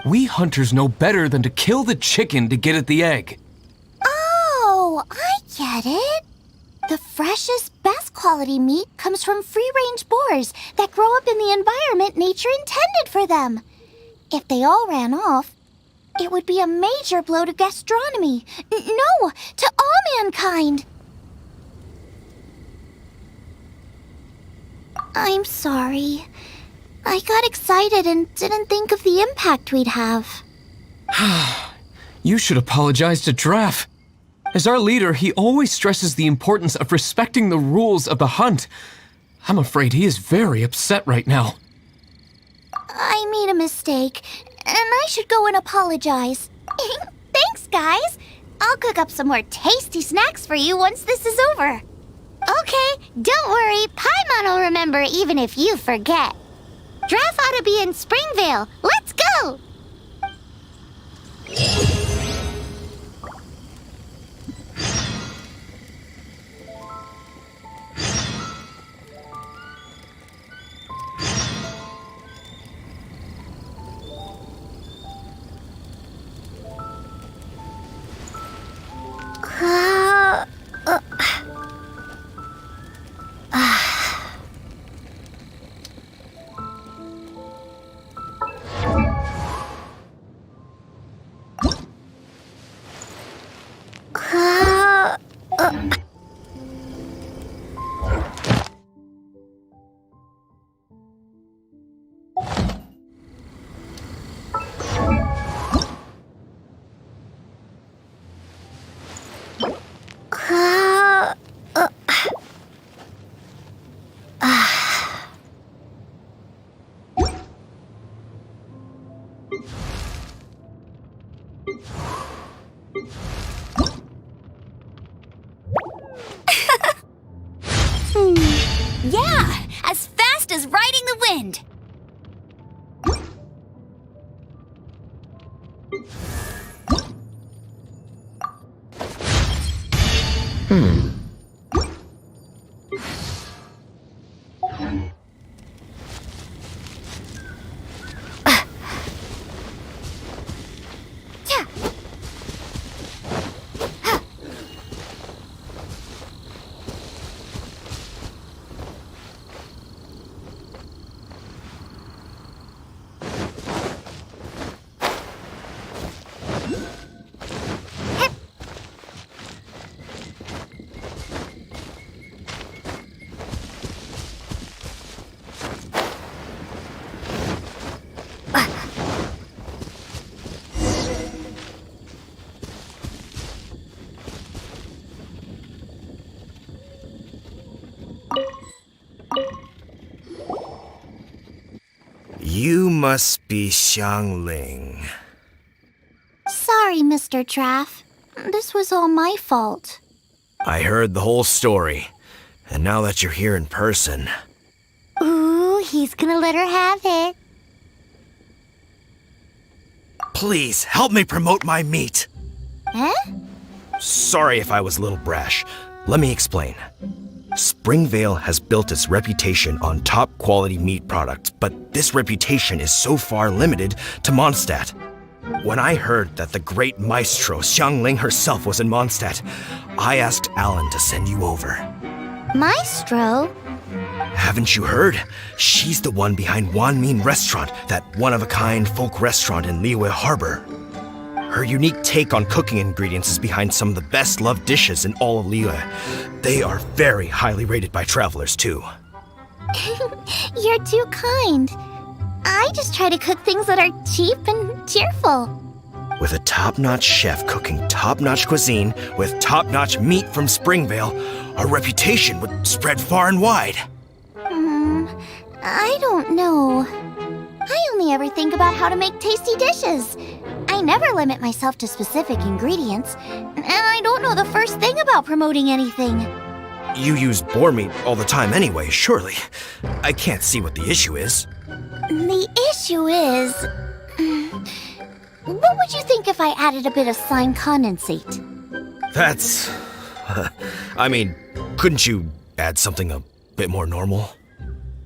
We hunters know better than to kill the chicken to get at the egg. Oh, I get it. The freshest, best quality meat comes from free-range boars that grow up in the environment nature intended for them. If they all ran off, it would be a major blow to gastronomy. No, to all mankind. I'm sorry. I got excited and didn't think of the impact we'd have. You should apologize to Draff. As our leader, he always stresses the importance of respecting the rules of the hunt. I'm afraid he is very upset right now. I made a mistake, and I should go and apologize. Thanks, guys. I'll cook up some more tasty snacks for you once this is over. Okay, don't worry. Paimon will remember even if you forget. Draff ought to be in Springvale. Let's go! Yeah, as fast as riding the wind. You must be Xiangling. Sorry, Mr. Draff. This was all my fault. I heard the whole story, and now that you're here in person... Ooh, he's gonna let her have it. Please, help me promote my meat. Eh? Sorry if I was a little brash. Let me explain. Springvale has built its reputation on top-quality meat products, but this reputation is so far limited to Mondstadt. When I heard that the great maestro Xiangling herself was in Mondstadt, I asked Alan to send you over. Maestro? Haven't you heard? She's the one behind Wanmin Restaurant, that one-of-a-kind folk restaurant in Liyue Harbor. Her unique take on cooking ingredients is behind some of the best-loved dishes in all of Liyue. They are very highly rated by travelers, too. You're too kind. I just try to cook things that are cheap and cheerful. With a top-notch chef cooking top-notch cuisine with top-notch meat from Springvale, our reputation would spread far and wide. I don't know. I only ever think about how to make tasty dishes. I never limit myself to specific ingredients, and I don't know the first thing about promoting anything. You use boar meat all the time anyway, surely. I can't see what the issue is. The issue is... what would you think if I added a bit of slime condensate? That's... I mean, couldn't you add something a bit more normal?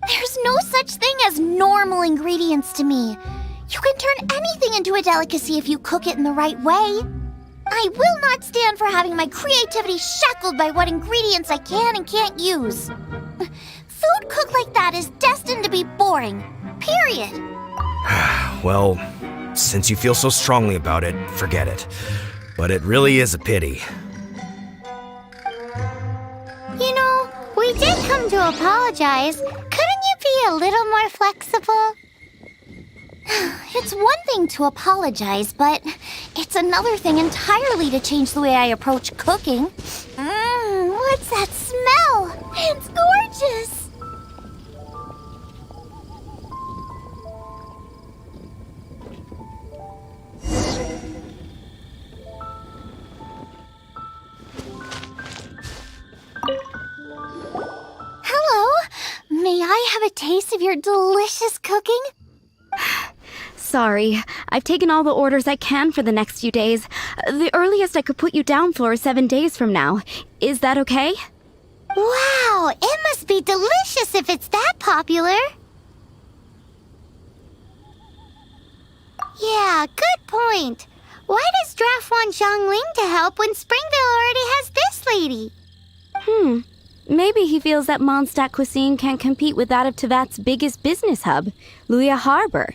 There's no such thing as normal ingredients to me. You can turn anything into a delicacy if you cook it in the right way. I will not stand for having my creativity shackled by what ingredients I can and can't use. Food cooked like that is destined to be boring. Period. Well, since you feel so strongly about it, forget it. But it really is a pity. You know, we did come to apologize. Couldn't you be a little more flexible? It's one thing to apologize, but it's another thing entirely to change the way I approach cooking. What's that smell? It's gorgeous! Hello? May I have a taste of your delicious cooking? Sorry, I've taken all the orders I can for the next few days. The earliest I could put you down for is 7 days from now. Is that okay? Wow, it must be delicious if it's that popular. Yeah, good point. Why does Draft want Zhongling to help when Springvale already has this lady? Maybe he feels that Mondstadt cuisine can't compete with that of Tevat's biggest business hub, Luya Harbor.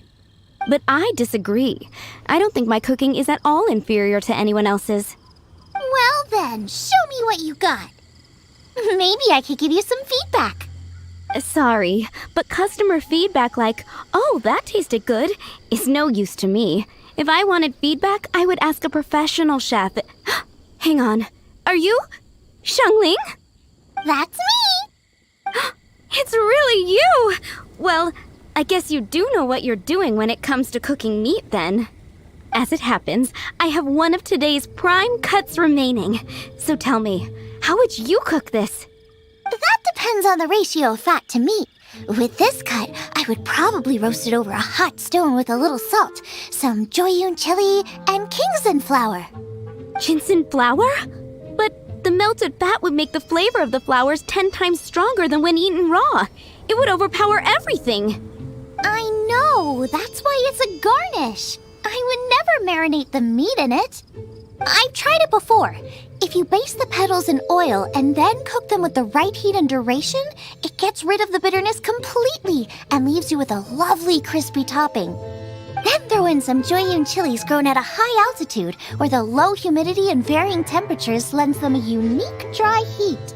But I disagree. I don't think my cooking is at all inferior to anyone else's. Well then, show me what you got. Maybe I could give you some feedback. Sorry, but customer feedback like, "Oh, that tasted good," is no use to me. If I wanted feedback, I would ask a professional chef. Hang on. Are you Zhongling? That's me! It's really you! Well, I guess you do know what you're doing when it comes to cooking meat, then. As it happens, I have one of today's prime cuts remaining. So tell me, how would you cook this? That depends on the ratio of fat to meat. With this cut, I would probably roast it over a hot stone with a little salt, some Joyun chili, and Kingston flour. Ginseng flour? But the melted fat would make the flavor of the flowers 10 times stronger than when eaten raw. It would overpower everything. I know, that's why it's a garnish. I would never marinate the meat in it. I've tried it before. If you baste the petals in oil and then cook them with the right heat and duration, it gets rid of the bitterness completely and leaves you with a lovely crispy topping. Then throw in some Joyun chilies grown at a high altitude where the low humidity and varying temperatures lends them a unique dry heat.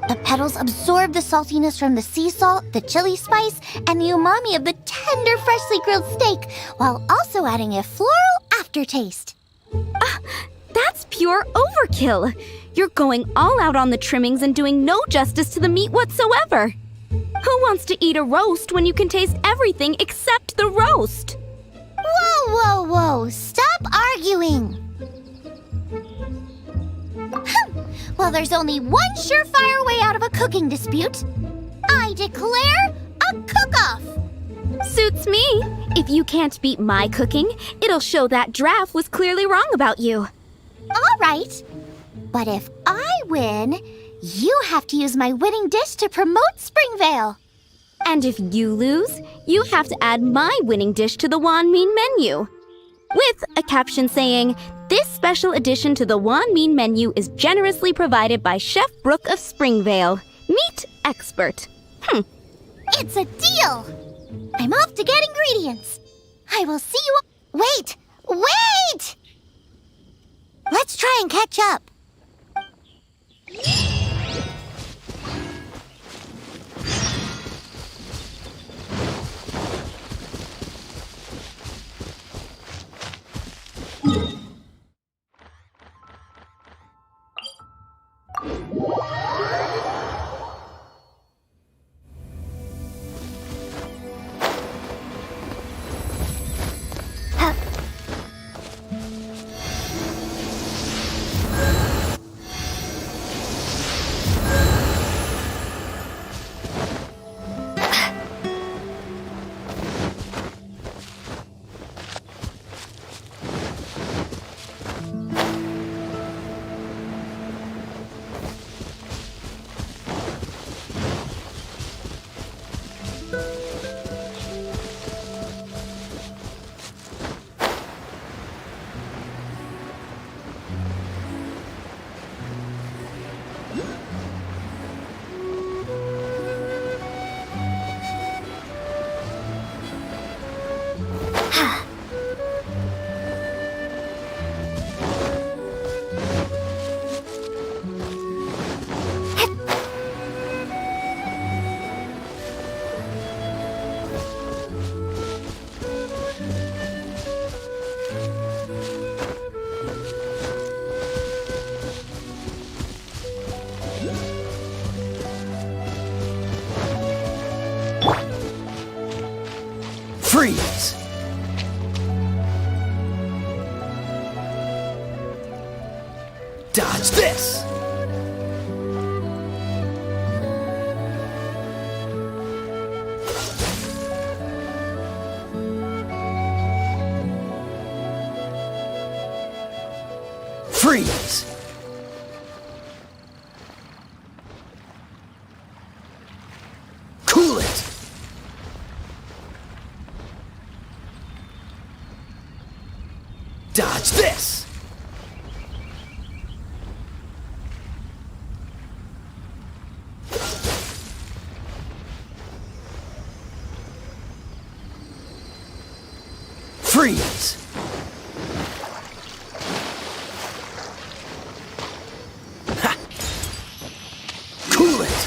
The petals absorb the saltiness from the sea salt, the chili spice, and the umami of the tender, freshly grilled steak, while also adding a floral aftertaste. That's pure overkill. You're going all out on the trimmings and doing no justice to the meat whatsoever. Who wants to eat a roast when you can taste everything except the roast? Whoa, whoa, whoa! Stop arguing! Well, there's only one surefire way out of a cooking dispute. I declare a cook-off! Suits me. If you can't beat my cooking, it'll show that Draft was clearly wrong about you. All right. But if I win, you have to use my winning dish to promote Springvale. And if you lose, you have to add my winning dish to the Wanmin menu. With a caption saying, "This special addition to the Wanmin menu is generously provided by Chef Brooke of Springvale, meat expert." It's a deal! I'm off to get ingredients. I will see you... Wait! Wait! Let's try and catch up. Freeze! Dodge this! Freeze! Cool it! Dodge this! Freeze! Ha! Cool it!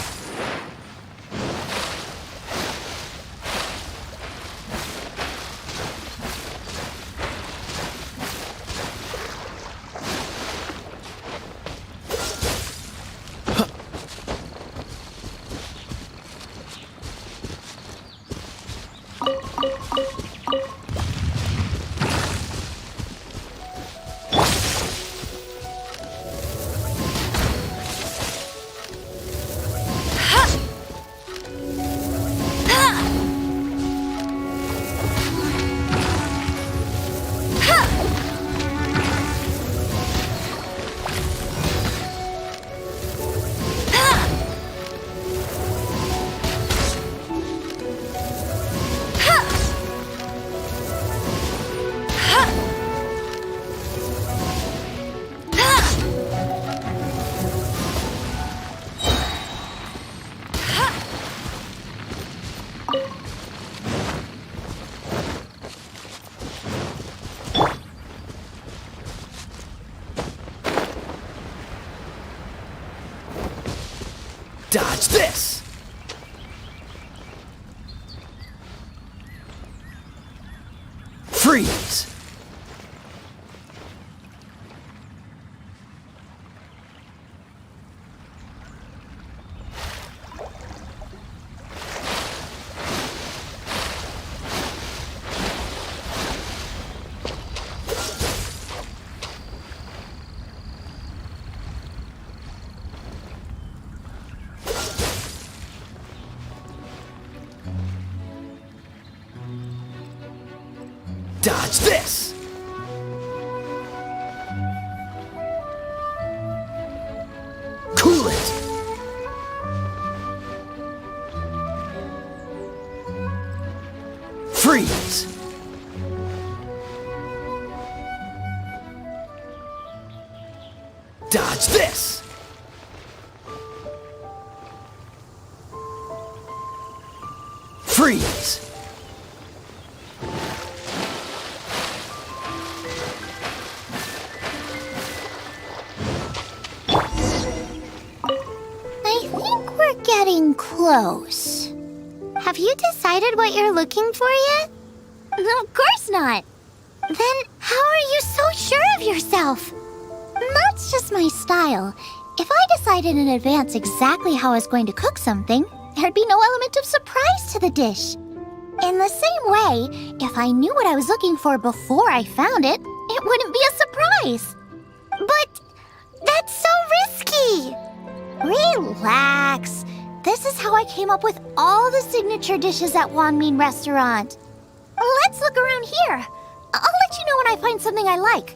Dodge this! Freeze! Dodge this! Cool it! Freeze! Dodge this! Freeze! Getting close. Have you decided what you're looking for yet? Of course not. Then how are you so sure of yourself? That's just my style. If I decided in advance exactly how I was going to cook something, there'd be no element of surprise to the dish. In the same way, if I knew what I was looking for before I found it, it wouldn't be a surprise. But that's so risky. Relax. This is how I came up with all the signature dishes at Wanmin Restaurant. Let's look around here. I'll let you know when I find something I like.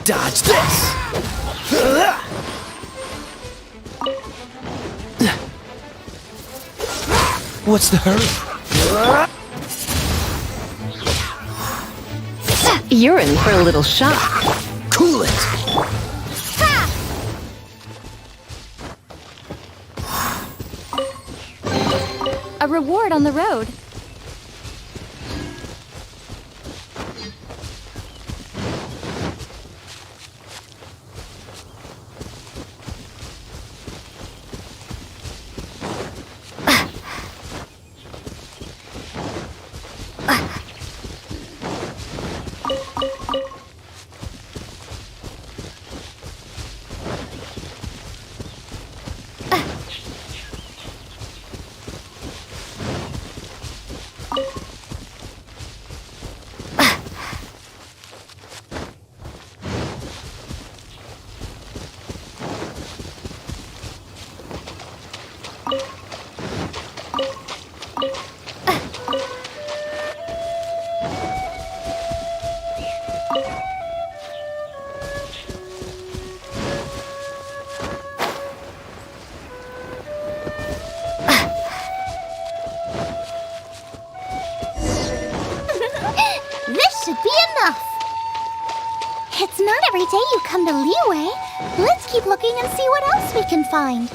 Dodge this! What's the hurry? You're in for a little shock. Cool it! A reward on the road. This should be enough. It's not every day you come to Liyue. Let's keep looking and see what else we can find.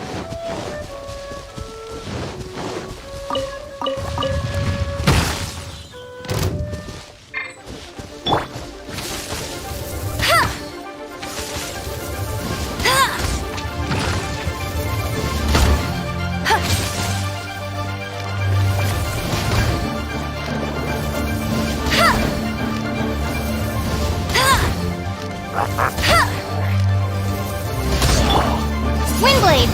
Windblade!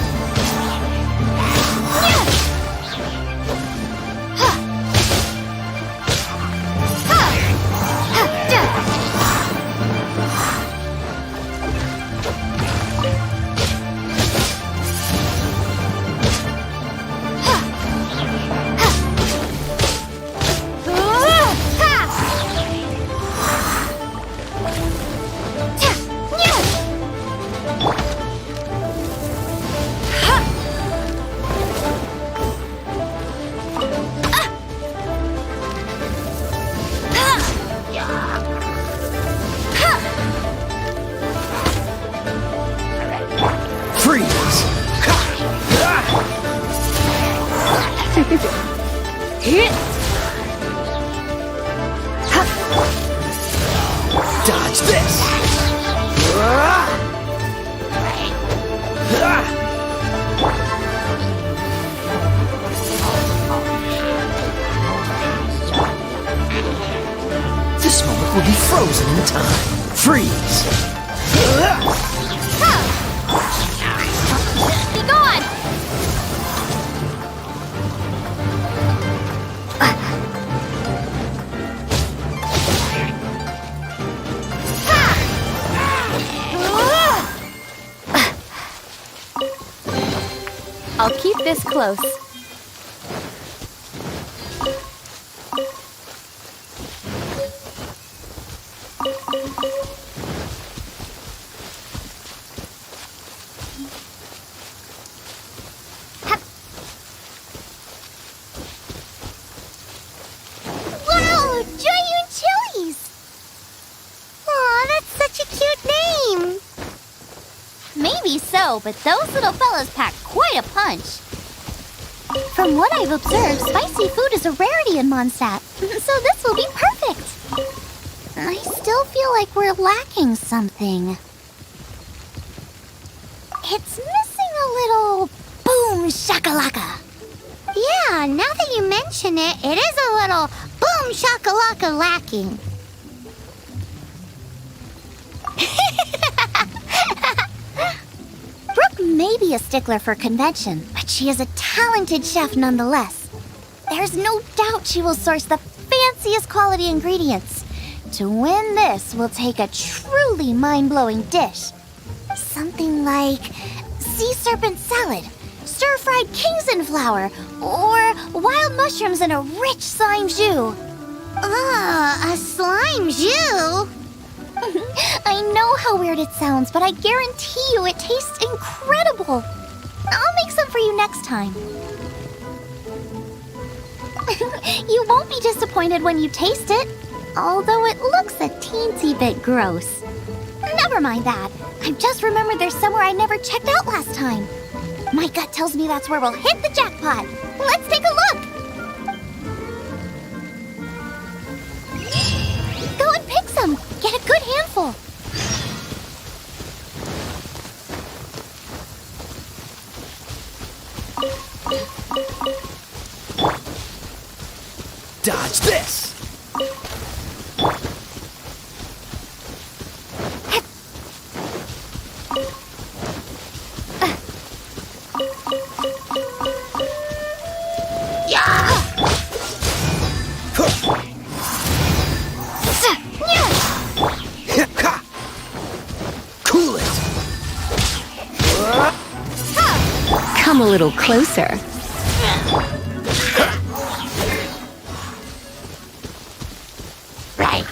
Dodge this! This moment will be frozen in time. Freeze! Be gone! I'll keep this close. Wow! Giant chilies! Aw, that's such a cute name! Maybe so, but those little fellas pack quite a punch. From what I've observed, spicy food is a rarity in Mondstadt, so this will be perfect. I still feel like we're lacking something. It's missing a little boom shakalaka. Yeah, now that you mention it, it is a little boom shakalaka lacking. Brooke may be a stickler for convention, but she is a talented chef nonetheless. There's no doubt she will source the fanciest quality ingredients. To win this, we'll take a truly mind-blowing dish. Something like sea serpent salad, stir-fried Kingston flour, or wild mushrooms in a rich slime jus. Ah, a slime jus? I know how weird it sounds, but I guarantee you it tastes incredible. I'll make some for you next time. You won't be disappointed when you taste it, although it looks a teensy bit gross. Never mind that. I've just remembered there's somewhere I never checked out last time. My gut tells me that's where we'll hit the jackpot. Let's take a look. Go and pick some. Get a good handful. Dodge this! Cool it! Come a little closer. Right.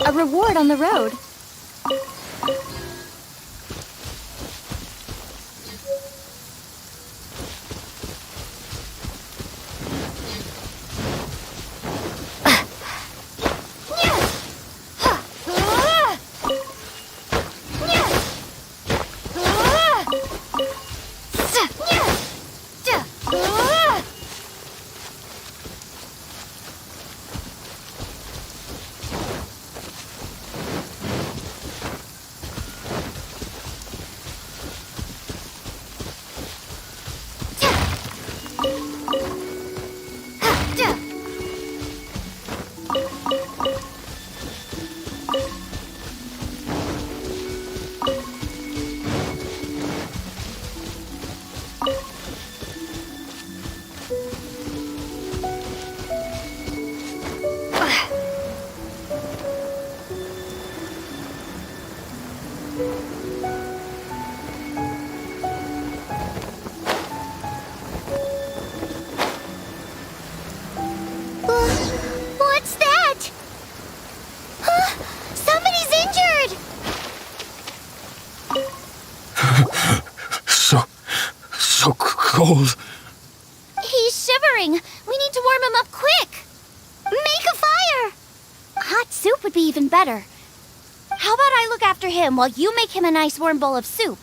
A reward on the road. What's that? Somebody's injured! So cold. He's shivering. We need to warm him up quick. Make a fire! Hot soup would be even better. How about I look after him while you make him a nice warm bowl of soup?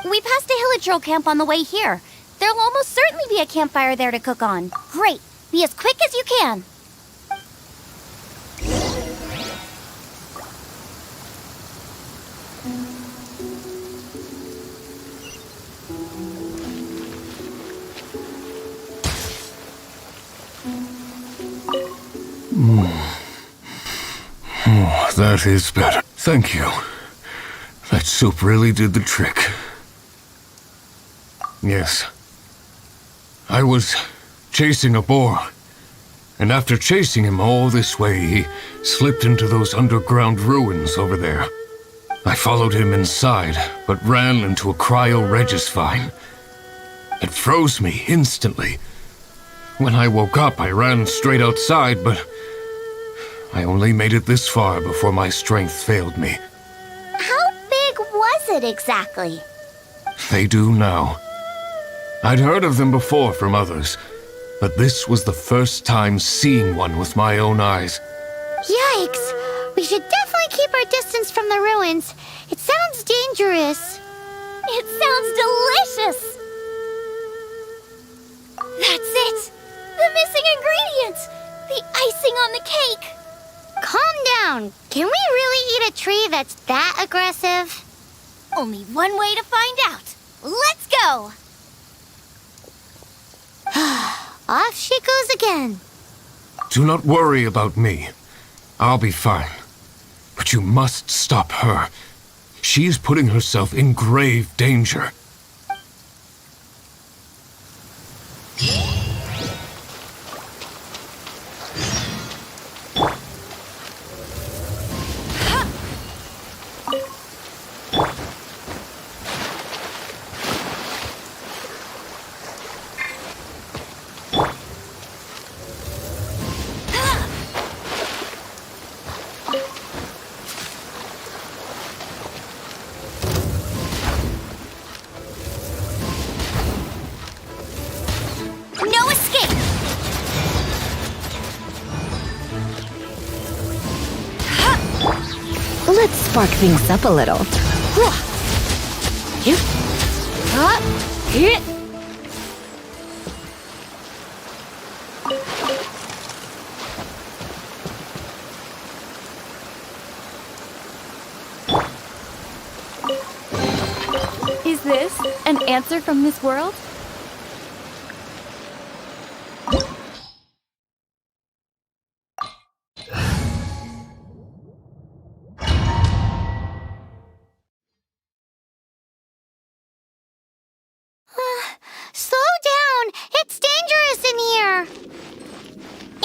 We passed a Hillitro camp on the way here. There'll almost certainly be a campfire there to cook on. Great. Be as quick as you can. Oh, that is better. Thank you. That soup really did the trick. Yes. I was chasing a boar, and after chasing him all this way, he slipped into those underground ruins over there. I followed him inside, but ran into a cryo-regis vine. It froze me instantly. When I woke up, I ran straight outside, but I only made it this far before my strength failed me. How big was it exactly? They do now. I'd heard of them before from others, but this was the first time seeing one with my own eyes. Yikes! We should definitely keep our distance from the ruins. It sounds dangerous. It sounds delicious! That's it! The missing ingredient! The icing on the cake! Calm down. Can we really eat a tree that's that aggressive? Only one way to find out. Let's go! Off she goes again. Do not worry about me. I'll be fine. But you must stop her. She is putting herself in grave danger. spark things up a little. Is this an answer from this world? Slow down! It's dangerous in here!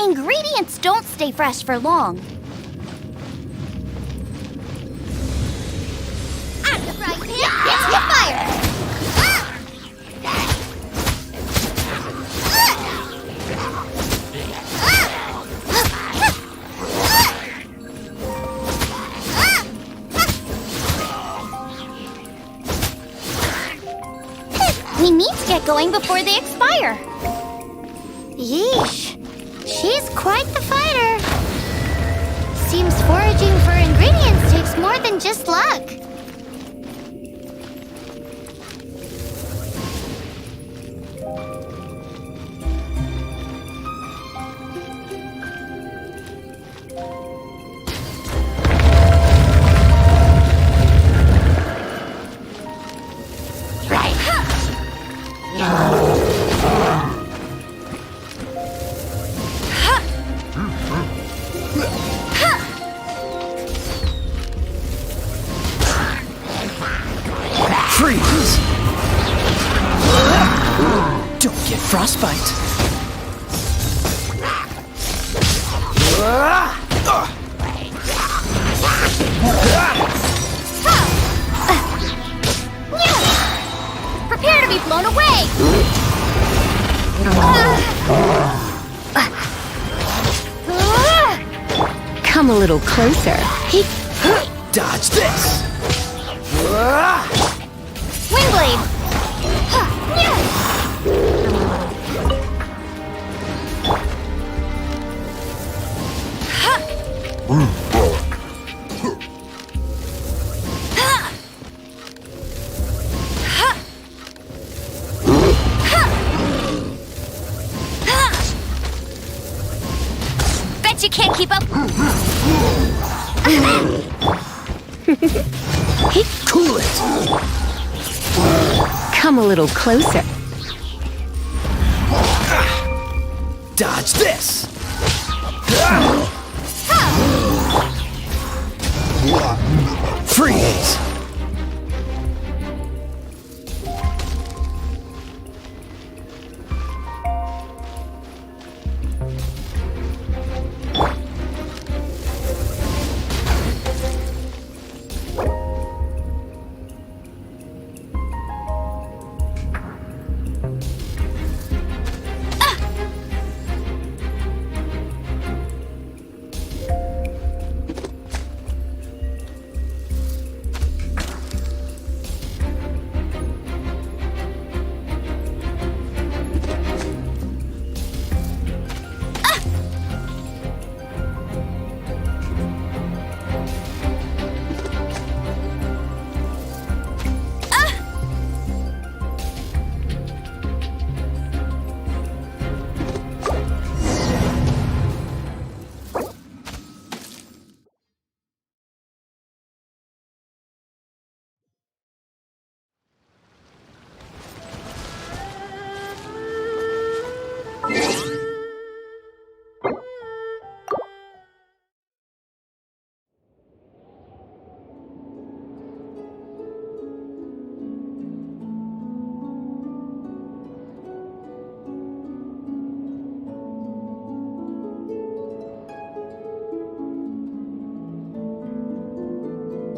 Ingredients don't stay fresh for long. Out of the frying pan, into the fire! We need to get going before they expire. Yeesh. She's quite the fighter. Seems foraging for ingredients takes more than just luck. Freeze! Don't get frostbite. Prepare to be blown away! Come a little closer. Dodge this! Wingblade! Bet you can't keep up. Cool it! Come a little closer. Dodge this!